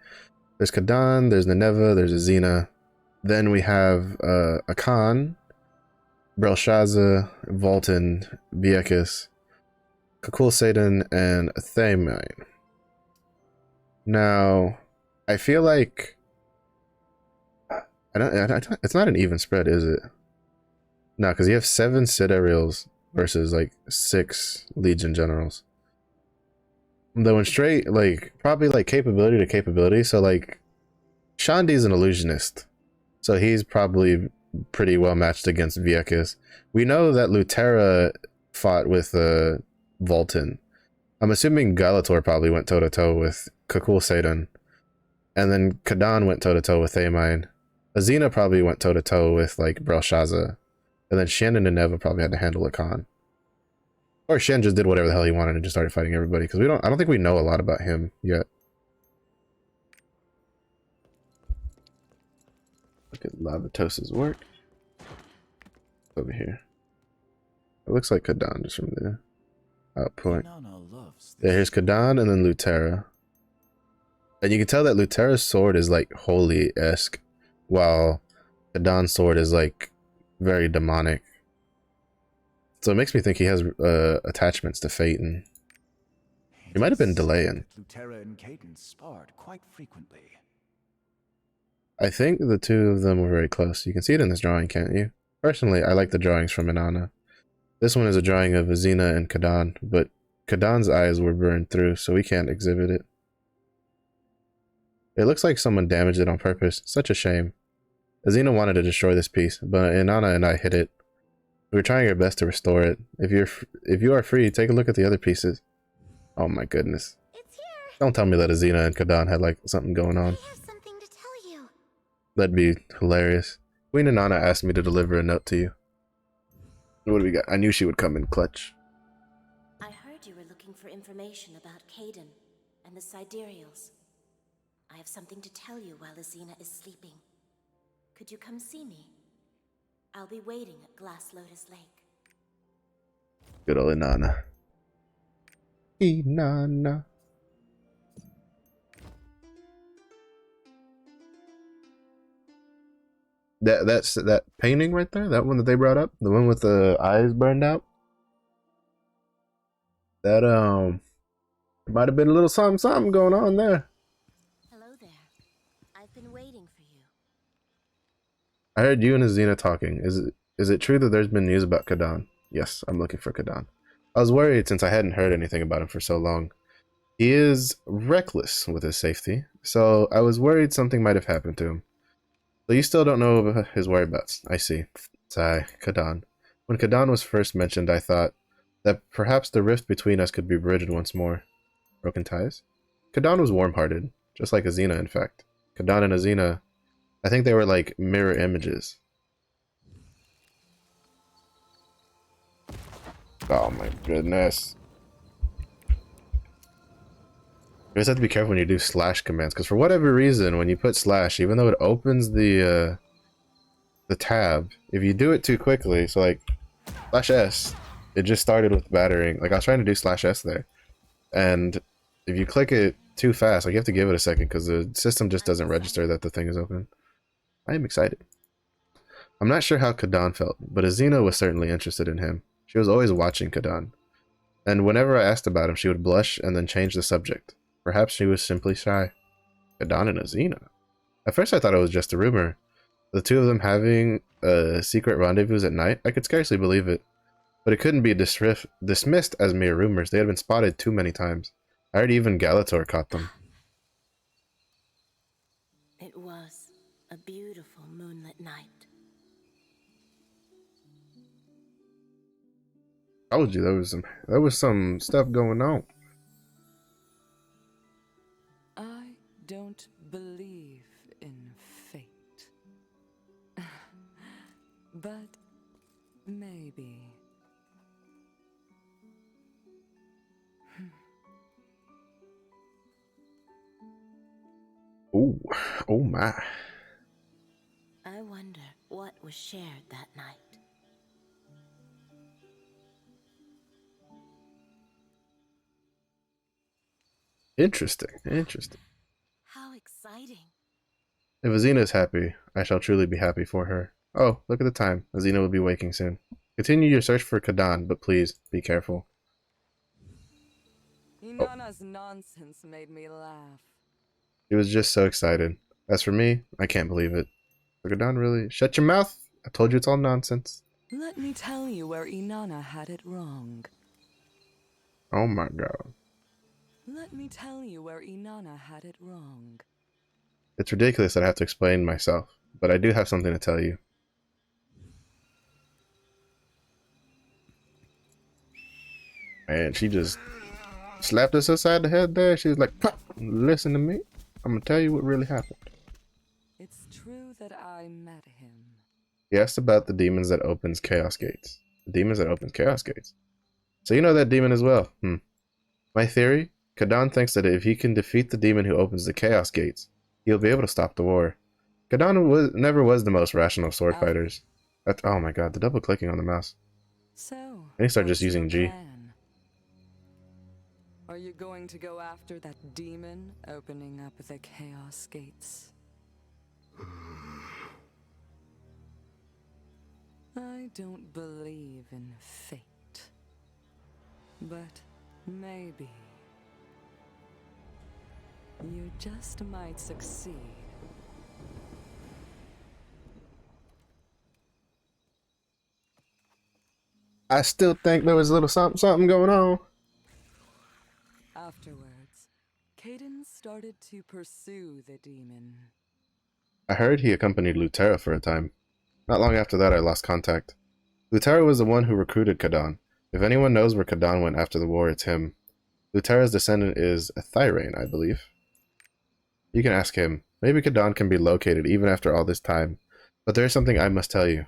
There's Kadan, there's Nineveh, there's a Xena. Then we have Akan, Belshazzar, Volton, Viekis, Kakul Satan, and Thamine. Now, I feel like it's not an even spread, is it? No, because you have 7 Sidereals versus like 6 Legion Generals. Though in straight, like, probably like capability to capability. So like, Shandi's an illusionist, so he's probably pretty well matched against Viekis. We know that Lutera fought with Volton. I'm assuming Galator probably went toe to toe with Kakul Satan, and then Kadan went toe to toe with Thamine. Xena probably went toe to toe with like Belshazzar, and then Shen and Nineveh probably had to handle Akan. Or Shen just did whatever the hell he wanted and just started fighting everybody, because I don't think we know a lot about him yet. Look at Lavatosa's work. Over here. It looks like Kadan just from the outpoint. Yeah, here's Kadan and then Lutera. And you can tell that Lutera's sword is like holy-esque, while Kadan's sword is like very demonic. So it makes me think he has attachments to Phaeton. He might have been delaying. Lutera and Kadan sparred quite frequently. I think the two of them were very close. You can see it in this drawing, can't you? Personally, I like the drawings from Inanna. This one is a drawing of Xena and Kadan, but Kadan's eyes were burned through, so we can't exhibit it. It looks like someone damaged it on purpose. Such a shame. Xena wanted to destroy this piece, but Inanna and I hit it. We were trying our best to restore it. If you are free, take a look at the other pieces. Oh my goodness. It's here. Don't tell me that Xena and Kadan had like something going on. I have something to tell you. That'd be hilarious. Queen Inanna asked me to deliver a note to you. What do we got? I knew she would come in clutch. I heard you were looking for information about Kadan and the Sidereals. I have something to tell you while Xena is sleeping. Could you come see me? I'll be waiting at Glass Lotus Lake. Good old Inanna. Inanna. That's that painting right there, that one that they brought up, the one with the eyes burned out. That There might have been a little something going on there. Hello there. I've been waiting for you. I heard you and Azina talking. Is it true that there's been news about Kadan? Yes, I'm looking for Kadan. I was worried since I hadn't heard anything about him for so long. He is reckless with his safety, so I was worried something might have happened to him. So you still don't know of his whereabouts. I see. Sigh, Kadan. When Kadan was first mentioned, I thought that perhaps the rift between us could be bridged once more. Broken ties? Kadan was warm-hearted, just like Azina, in fact. Kadan and Azina, I think they were like mirror images. Oh my goodness. You just have to be careful when you do slash commands, because for whatever reason, when you put slash, even though it opens the tab, if you do it too quickly, so like slash S, it just started with battering. Like I was trying to do slash S there, and if you click it too fast, like you have to give it a second because the system just doesn't register that the thing is open. I am excited. I'm not sure how Kadan felt, but Azina was certainly interested in him. She was always watching Kadan, and whenever I asked about him, she would blush and then change the subject. Perhaps she was simply shy. Kadan and Azina. At first I thought it was just a rumor. The two of them having a secret rendezvous at night, I could scarcely believe it. But it couldn't be dismissed as mere rumors. They had been spotted too many times. I heard even Galator caught them. It was a beautiful moonlit night. I told you there was some stuff going on. I don't believe in fate. But maybe. Ooh, oh my. I wonder what was shared that night. Interesting, interesting. How exciting. If Azina is happy, I shall truly be happy for her. Oh, look at the time. Azina will be waking soon. Continue your search for Kadan, but please, be careful. Inanna's nonsense made me laugh. She was just so excited. As for me, I can't believe it. Kadan really? Shut your mouth! I told you it's all nonsense. Let me tell you where Inanna had it wrong. Oh my god. Let me tell you where Inanna had it wrong. It's ridiculous that I have to explain myself, but I do have something to tell you. And she just slapped us upside the head there. She was like, "Pop, listen to me. I'm gonna tell you what really happened." It's true that I met him. He asked about the demons that opens chaos gates. The demons that opens chaos gates. So you know that demon as well. My theory? Kadan thinks that if he can defeat the demon who opens the chaos gates, he'll be able to stop the war. Kadan never was the most rational sword fighters. Oh my god, the double clicking on the mouse. So, I need to start just what's your using G. plan? Are you going to go after that demon opening up the chaos gates? I don't believe in fate. But maybe you just might succeed. I still think there was a little something going on. Afterwards, Kadan started to pursue the demon. I heard he accompanied Lutera for a time. Not long after that, I lost contact. Lutera was the one who recruited Kadan. If anyone knows where Kadan went after the war, it's him. Lutera's descendant is a Thyrane, I believe. You can ask him. Maybe Kadan can be located even after all this time. But there is something I must tell you.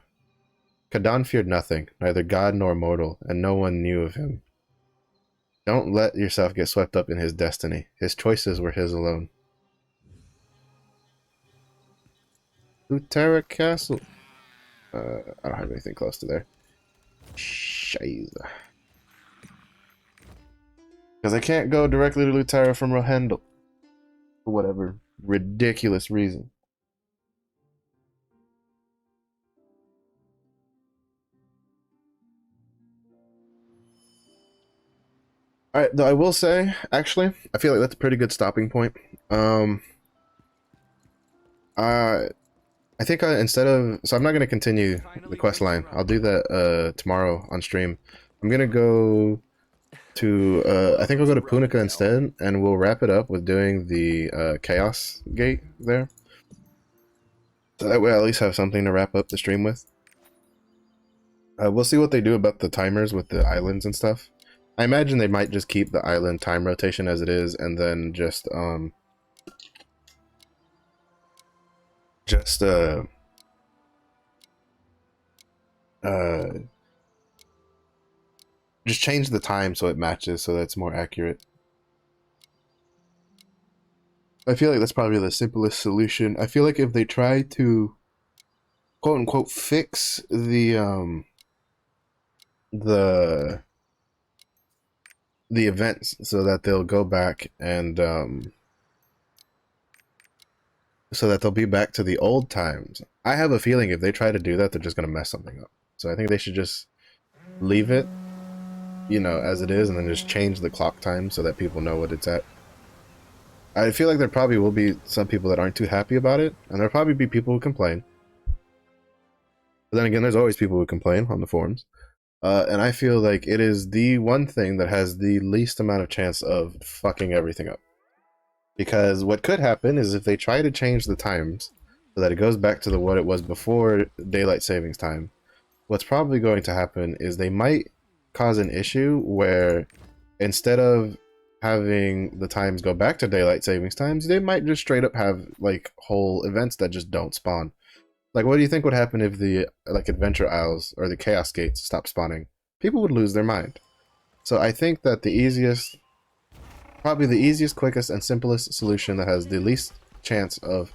Kadan feared nothing, neither god nor mortal, and no one knew of him. Don't let yourself get swept up in his destiny. His choices were his alone. Lutera Castle. I don't have anything close to there. Shiza. Because I can't go directly to Lutera from Rohendel. For whatever ridiculous reason. Alright, though I will say, actually, I feel like that's a pretty good stopping point. I think instead of... So I'm not going to continue the quest line. I'll do that tomorrow on stream. I'm going to go to... I think I'll go to Punica instead, and we'll wrap it up with doing the Chaos Gate there. So that way I at least have something to wrap up the stream with. We'll see what they do about the timers with the islands and stuff. I imagine they might just keep the island time rotation as it is, and then just change the time so it matches, so that's more accurate. I feel like that's probably the simplest solution. I feel like if they try to quote unquote fix the events so that they'll go back and so that they'll be back to the old times. I have a feeling if they try to do that, they're just going to mess something up. So I think they should just leave it, you know, as it is, and then just change the clock time so that people know what it's at. I feel like there probably will be some people that aren't too happy about it, and there'll probably be people who complain. But then again, there's always people who complain on the forums. And I feel like it is the one thing that has the least amount of chance of fucking everything up. Because what could happen is if they try to change the times so that it goes back to what it was before daylight savings time, what's probably going to happen is they might cause an issue where instead of having the times go back to daylight savings times, they might just straight up have like whole events that just don't spawn. Like, what do you think would happen if the like Adventure Isles or the Chaos Gates stopped spawning? People would lose their mind. So I think that probably the easiest, quickest, and simplest solution that has the least chance of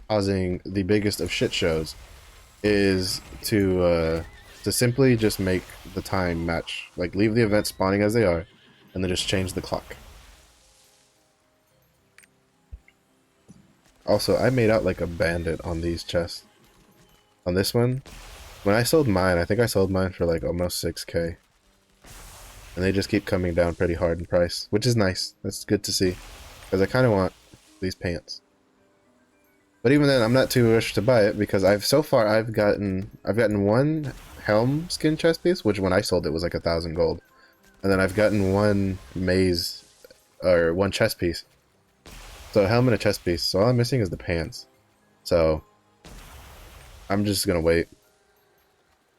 causing the biggest of shit shows is to simply just make the time match. Like, leave the events spawning as they are, and then just change the clock. Also, I made out like a bandit on these chests. On this one, when I sold mine, I think I sold mine for like almost 6k. And they just keep coming down pretty hard in price, which is nice. That's good to see, because I kind of want these pants. But even then, I'm not too rushed to buy it because I've gotten one helm skin chest piece, which when I sold it was like 1,000 gold, and then I've gotten one maze or one chest piece. So a helm and a chest piece. So all I'm missing is the pants. So I'm just gonna wait.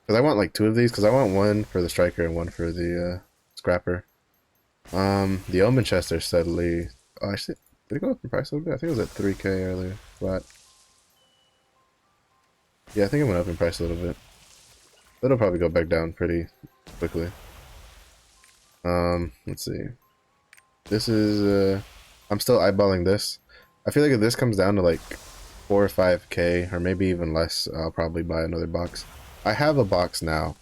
Because I want like 2 of these, because I want one for the striker and one for the scrapper. The omen chests are steadily... Oh, actually, did it go up in price a little bit? I think it was at 3k earlier, flat. Yeah, I think it went up in price a little bit. It'll probably go back down pretty quickly. Let's see. This is, I'm still eyeballing this. I feel like if this comes down to like 4 or 5k, or maybe even less, I'll probably buy another box. I have a box now,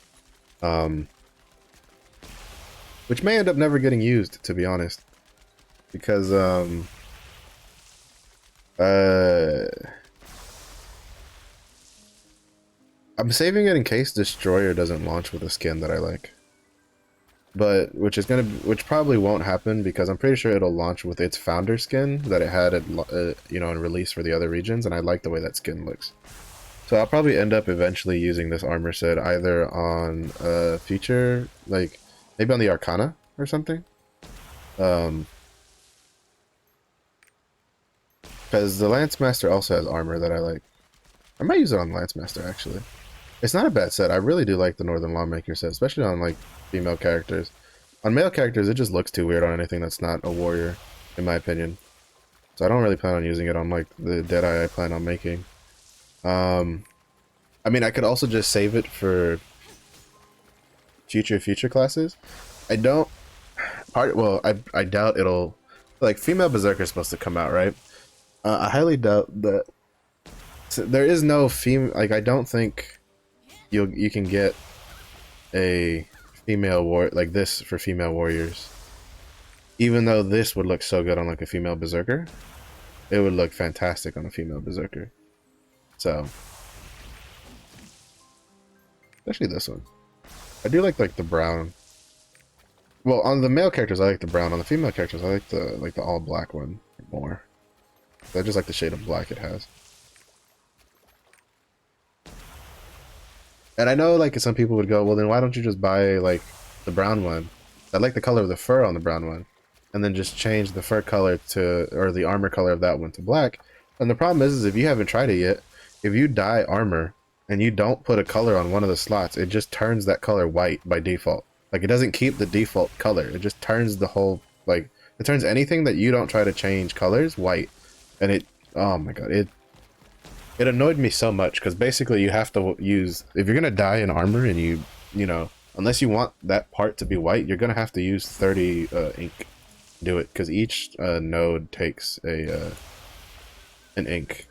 which may end up never getting used, to be honest, because I'm saving it in case Destroyer doesn't launch with a skin that I like, but which probably won't happen because I'm pretty sure it'll launch with its founder skin that it had at you know, in release for the other regions, and I like the way that skin looks. So I'll probably end up eventually using this armor set either on a feature, like maybe on the Arcana or something. Because the Lance Master also has armor that I like. I might use it on Lance Master actually. It's not a bad set. I really do like the Northern Lawmaker set, especially on like female characters. On male characters, it just looks too weird on anything that's not a warrior, in my opinion. So I don't really plan on using it on like the Deadeye I plan on making. I mean, I could also just save it for future classes. I doubt it'll, like, female Berserker is supposed to come out, right? I highly doubt that. So there is no female, like, I don't think you can get a female like this for female warriors. Even though this would look so good on like a female Berserker, it would look fantastic on a female Berserker. So, especially this one. I do like the brown. Well, on the male characters, I like the brown. On the female characters, I like the all black one more. I just like the shade of black it has. And I know, like, some people would go, well, then why don't you just buy, like, the brown one? I like the color of the fur on the brown one. And then just change the fur color to, or the armor color of that one to black. And the problem is if you haven't tried it yet, if you dye armor and you don't put a color on one of the slots, it just turns that color white by default. Like, it doesn't keep the default color. It just turns the whole, like, it turns anything that you don't try to change colors white. And it, oh my god, it annoyed me so much, because basically you have to use, if you're gonna dye an armor and you know, unless you want that part to be white, you're gonna have to use 30 ink to do it, because each node takes a an ink.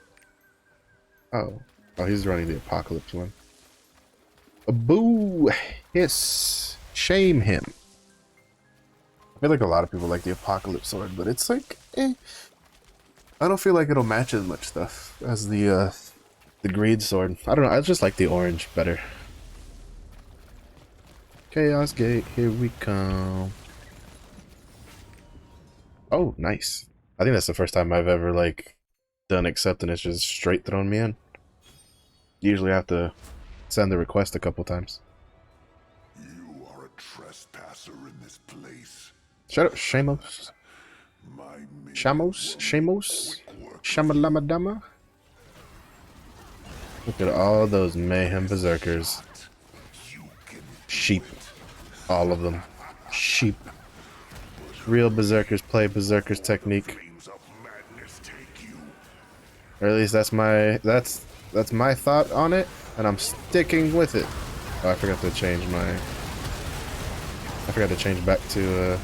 Oh, he's running the apocalypse one. A boo, hiss, shame him. I feel like a lot of people like the apocalypse sword, but it's like, I don't feel like it'll match as much stuff as the greed sword. I don't know, I just like the orange better. Chaos Gate, here we come. Oh, nice. I think that's the first time I've ever, like, done accept and it's just straight thrown me in. Usually I have to send the request a couple times. You are a trespasser in this place. Shut up, Shamos. Shamos? Shamalamadama? Look at all those mayhem berserkers. Sheep. All of them. Sheep. Real berserkers play berserkers technique. Or at least that's my thought on it, and I'm sticking with it. Oh, I forgot to change back to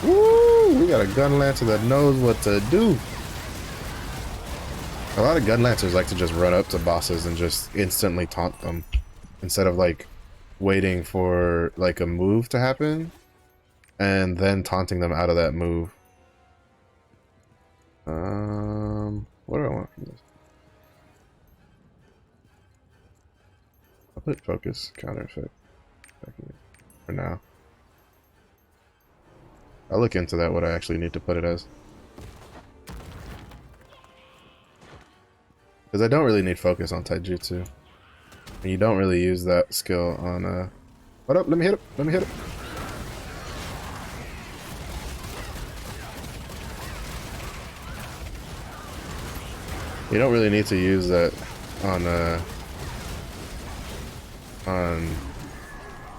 Woo! We got a gun lancer that knows what to do. A lot of gun lancers like to just run up to bosses and just instantly taunt them, instead of like waiting for like a move to happen and then taunting them out of that move. What do I want from this? I'll put focus, counter effect for now. I'll look into that, what I actually need to put it as. Because I don't really need focus on taijutsu. And you don't really use that skill on, What up? Let me hit it. You don't really need to use that on,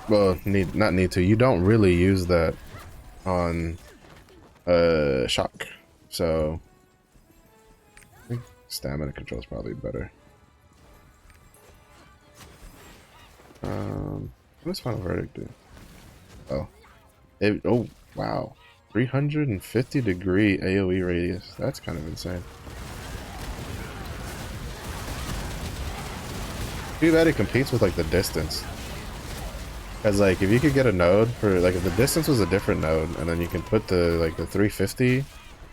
well, you don't really use that on, shock. So, I think stamina control is probably better. What does Final Verdict do? Oh, wow. 350 degree AoE radius. That's kind of insane. Too bad it competes with like the distance. Cause like if you could get a node for like if the distance was a different node and then you can put the like the 350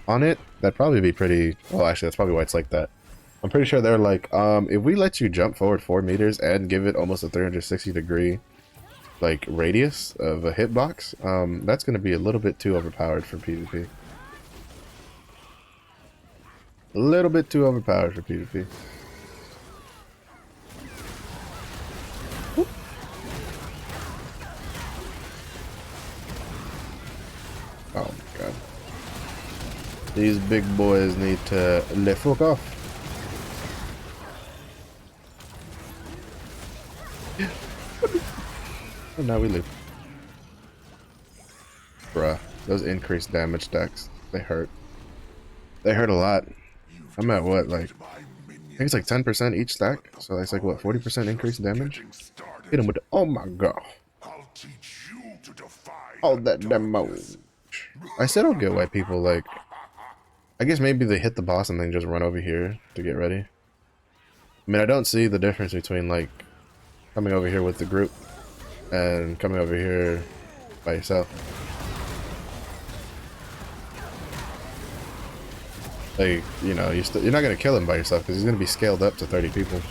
on it, that'd probably be pretty. Well, actually, that's probably why it's like that. I'm pretty sure they're like, if we let you jump forward 4 meters and give it almost a 360 degree like radius of a hitbox, that's gonna be a little bit too overpowered for PvP. A little bit too overpowered for PvP. Oh my god. These big boys need to let fuck off. Oh, now we leave. Bruh, those increased damage stacks, they hurt. They hurt a lot. I'm at what, like, I think it's like 10% each stack. So that's like what, 40% increased damage? Hit him with the, oh my god. All that damage. I still don't get why people like, I guess maybe they hit the boss and then just run over here to get ready. I mean, I don't see the difference between like coming over here with the group and coming over here by yourself. Like, you know, you're not gonna kill him by yourself because he's gonna be scaled up to 30 people.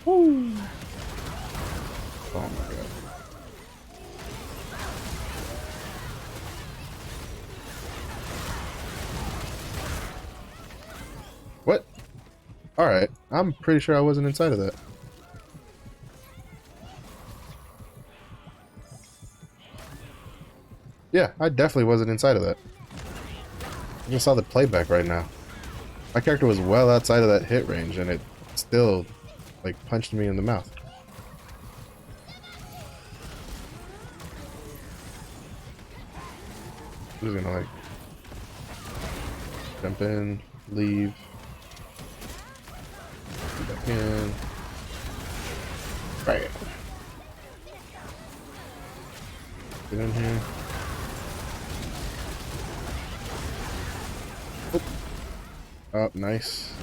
Woo. Oh my god. What? Alright, I'm pretty sure I wasn't inside of that. Yeah, I definitely wasn't inside of that. I just saw the playback right now. My character was well outside of that hit range and it still, like, punched me in the mouth. I'm just gonna, like, jump in, leave, go back in. Right. Get in here. Oh. Oh, nice.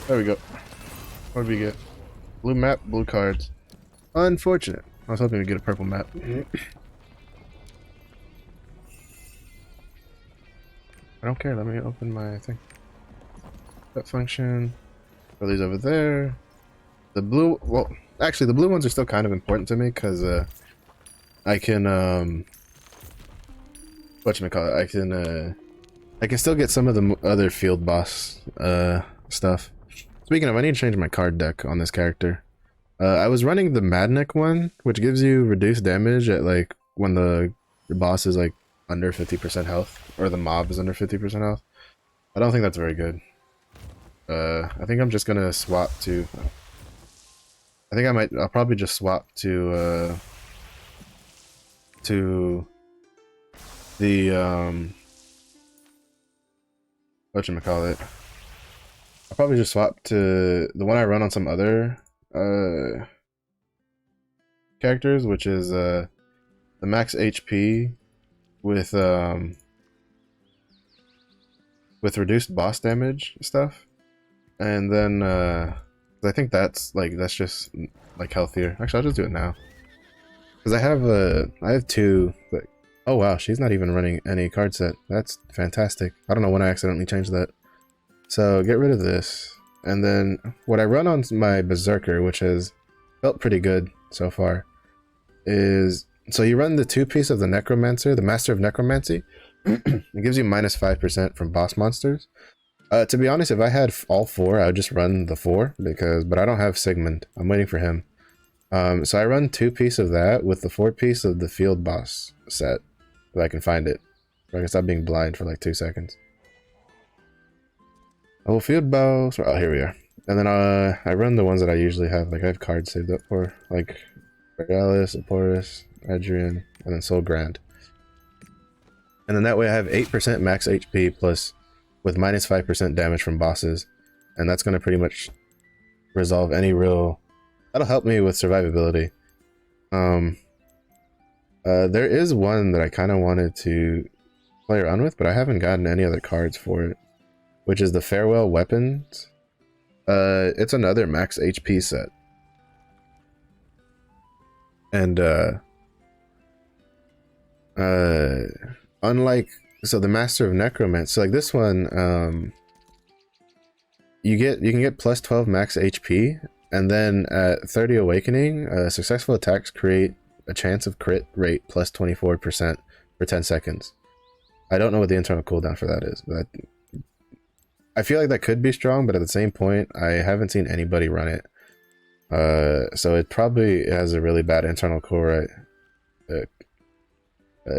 There we go. What did we get? Blue map, blue cards. Unfortunate. I was hoping to get a purple map. I don't care. Let me open my thing. That function. Throw these over there. The blue. Well, actually, the blue ones are still kind of important to me because I can whatchamacallit, I can still get some of the other field boss stuff. Speaking of, I need to change my card deck on this character. I was running the Madnik one, which gives you reduced damage at like when the boss is like under 50% health, or the mob is under 50% health. I don't think that's very good. I think I'm just gonna swap to. I'll probably just swap to the whatchamacallit. I'll probably just swap to the one I run on some other characters, which is the max HP with reduced boss damage stuff, and then I think that's just like healthier. Actually, I'll just do it now because I have two. Like, oh wow, she's not even running any card set. That's fantastic. I don't know when I accidentally changed that. So get rid of this, and then what I run on my Berserker, which has felt pretty good so far, is so you run the 2-piece of the Necromancer, the Master of Necromancy. It gives you -5% from boss monsters. To be honest, if I had all 4, I would just run the 4 but I don't have Sigmund. I'm waiting for him. So I run 2-piece of that with the 4-piece of the field boss set, if I can find it. So I can stop being blind for like 2 seconds. Oh, field boss. Oh, here we are. And then I run the ones that I usually have. Like I have cards saved up for, like Regalis, Aporus, Adrian, and then Soul Grand. And then that way I have 8% max HP plus with -5% damage from bosses. And that's going to pretty much resolve any real... That'll help me with survivability. There is one that I kind of wanted to play around with, but I haven't gotten any other cards for it, which is the Farewell Weapons. It's another max HP set. And unlike the Master of Necromancy, so like this one, you can get +12 max HP, and then at 30 awakening, successful attacks create a chance of crit rate +24% for 10 seconds. I don't know what the internal cooldown for that is, but I feel like that could be strong, but at the same point, I haven't seen anybody run it. So it probably has a really bad internal core. It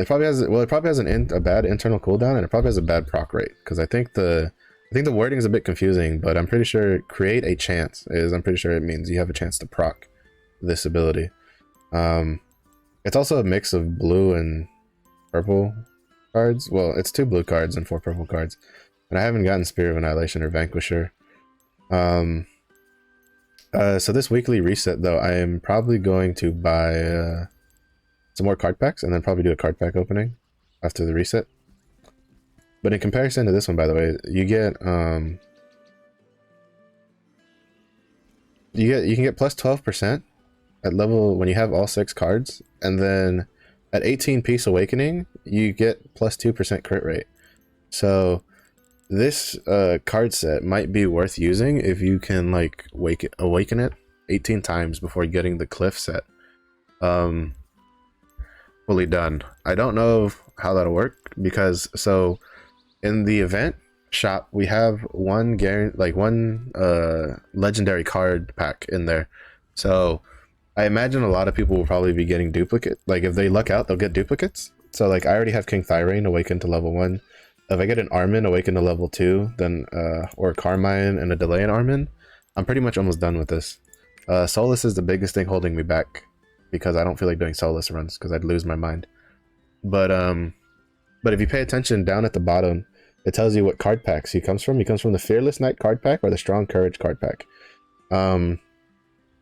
probably has a bad internal cooldown, and it probably has a bad proc rate. Because I think the wording is a bit confusing, but I'm pretty sure create a chance I'm pretty sure it means you have a chance to proc this ability. It's also a mix of blue and purple cards. Well, it's 2 blue cards and 4 purple cards. And I haven't gotten Spear of Annihilation or Vanquisher. So this weekly reset, though, I am probably going to buy some more card packs, and then probably do a card pack opening after the reset. But in comparison to this one, by the way, you can get +12% at level when you have all 6 cards, and then at 18 piece awakening, you get +2% crit rate. So this card set might be worth using if you can like awaken it 18 times before getting the cliff set fully done. I don't know how that'll work because so in the event shop we have one legendary card pack in there. So I imagine a lot of people will probably be getting duplicate. Like if they luck out, they'll get duplicates. So like I already have King Thyrane awakened to level 1. If I get an Armin awakened to level 2, then or a Carmine and a delay in Armin, I'm pretty much almost done with this. Solus is the biggest thing holding me back because I don't feel like doing Solus runs because I'd lose my mind. But if you pay attention down at the bottom, it tells you what card packs he comes from. He comes from the Fearless Knight card pack or the Strong Courage card pack.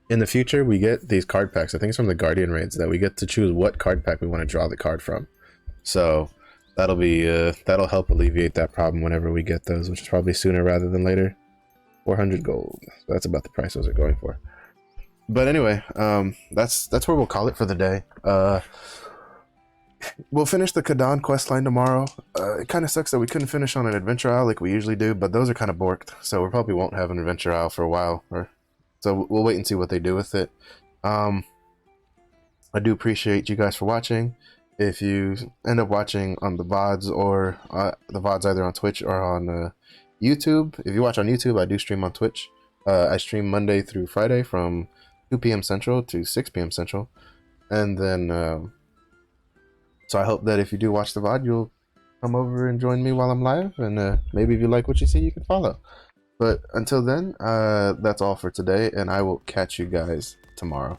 In the future, we get these card packs. I think it's from the Guardian raids that we get to choose what card pack we want to draw the card from. So that'll be that'll help alleviate that problem whenever we get those, which is probably sooner rather than later. 400 gold. So that's about the price those are going for. But anyway, that's where we'll call it for the day. We'll finish the Kadan questline tomorrow. It kind of sucks that we couldn't finish on an adventure isle like we usually do, but those are kind of borked, so we probably won't have an adventure isle for a while. So we'll wait and see what they do with it. I do appreciate you guys for watching. If you end up watching on the VODs or the VODs either on Twitch or on YouTube, if you watch on YouTube, I do stream on Twitch. I stream Monday through Friday from 2 p.m. Central to 6 p.m. Central. And then, so I hope that if you do watch the VOD, you'll come over and join me while I'm live. And maybe if you like what you see, you can follow. But until then, that's all for today, and I will catch you guys tomorrow.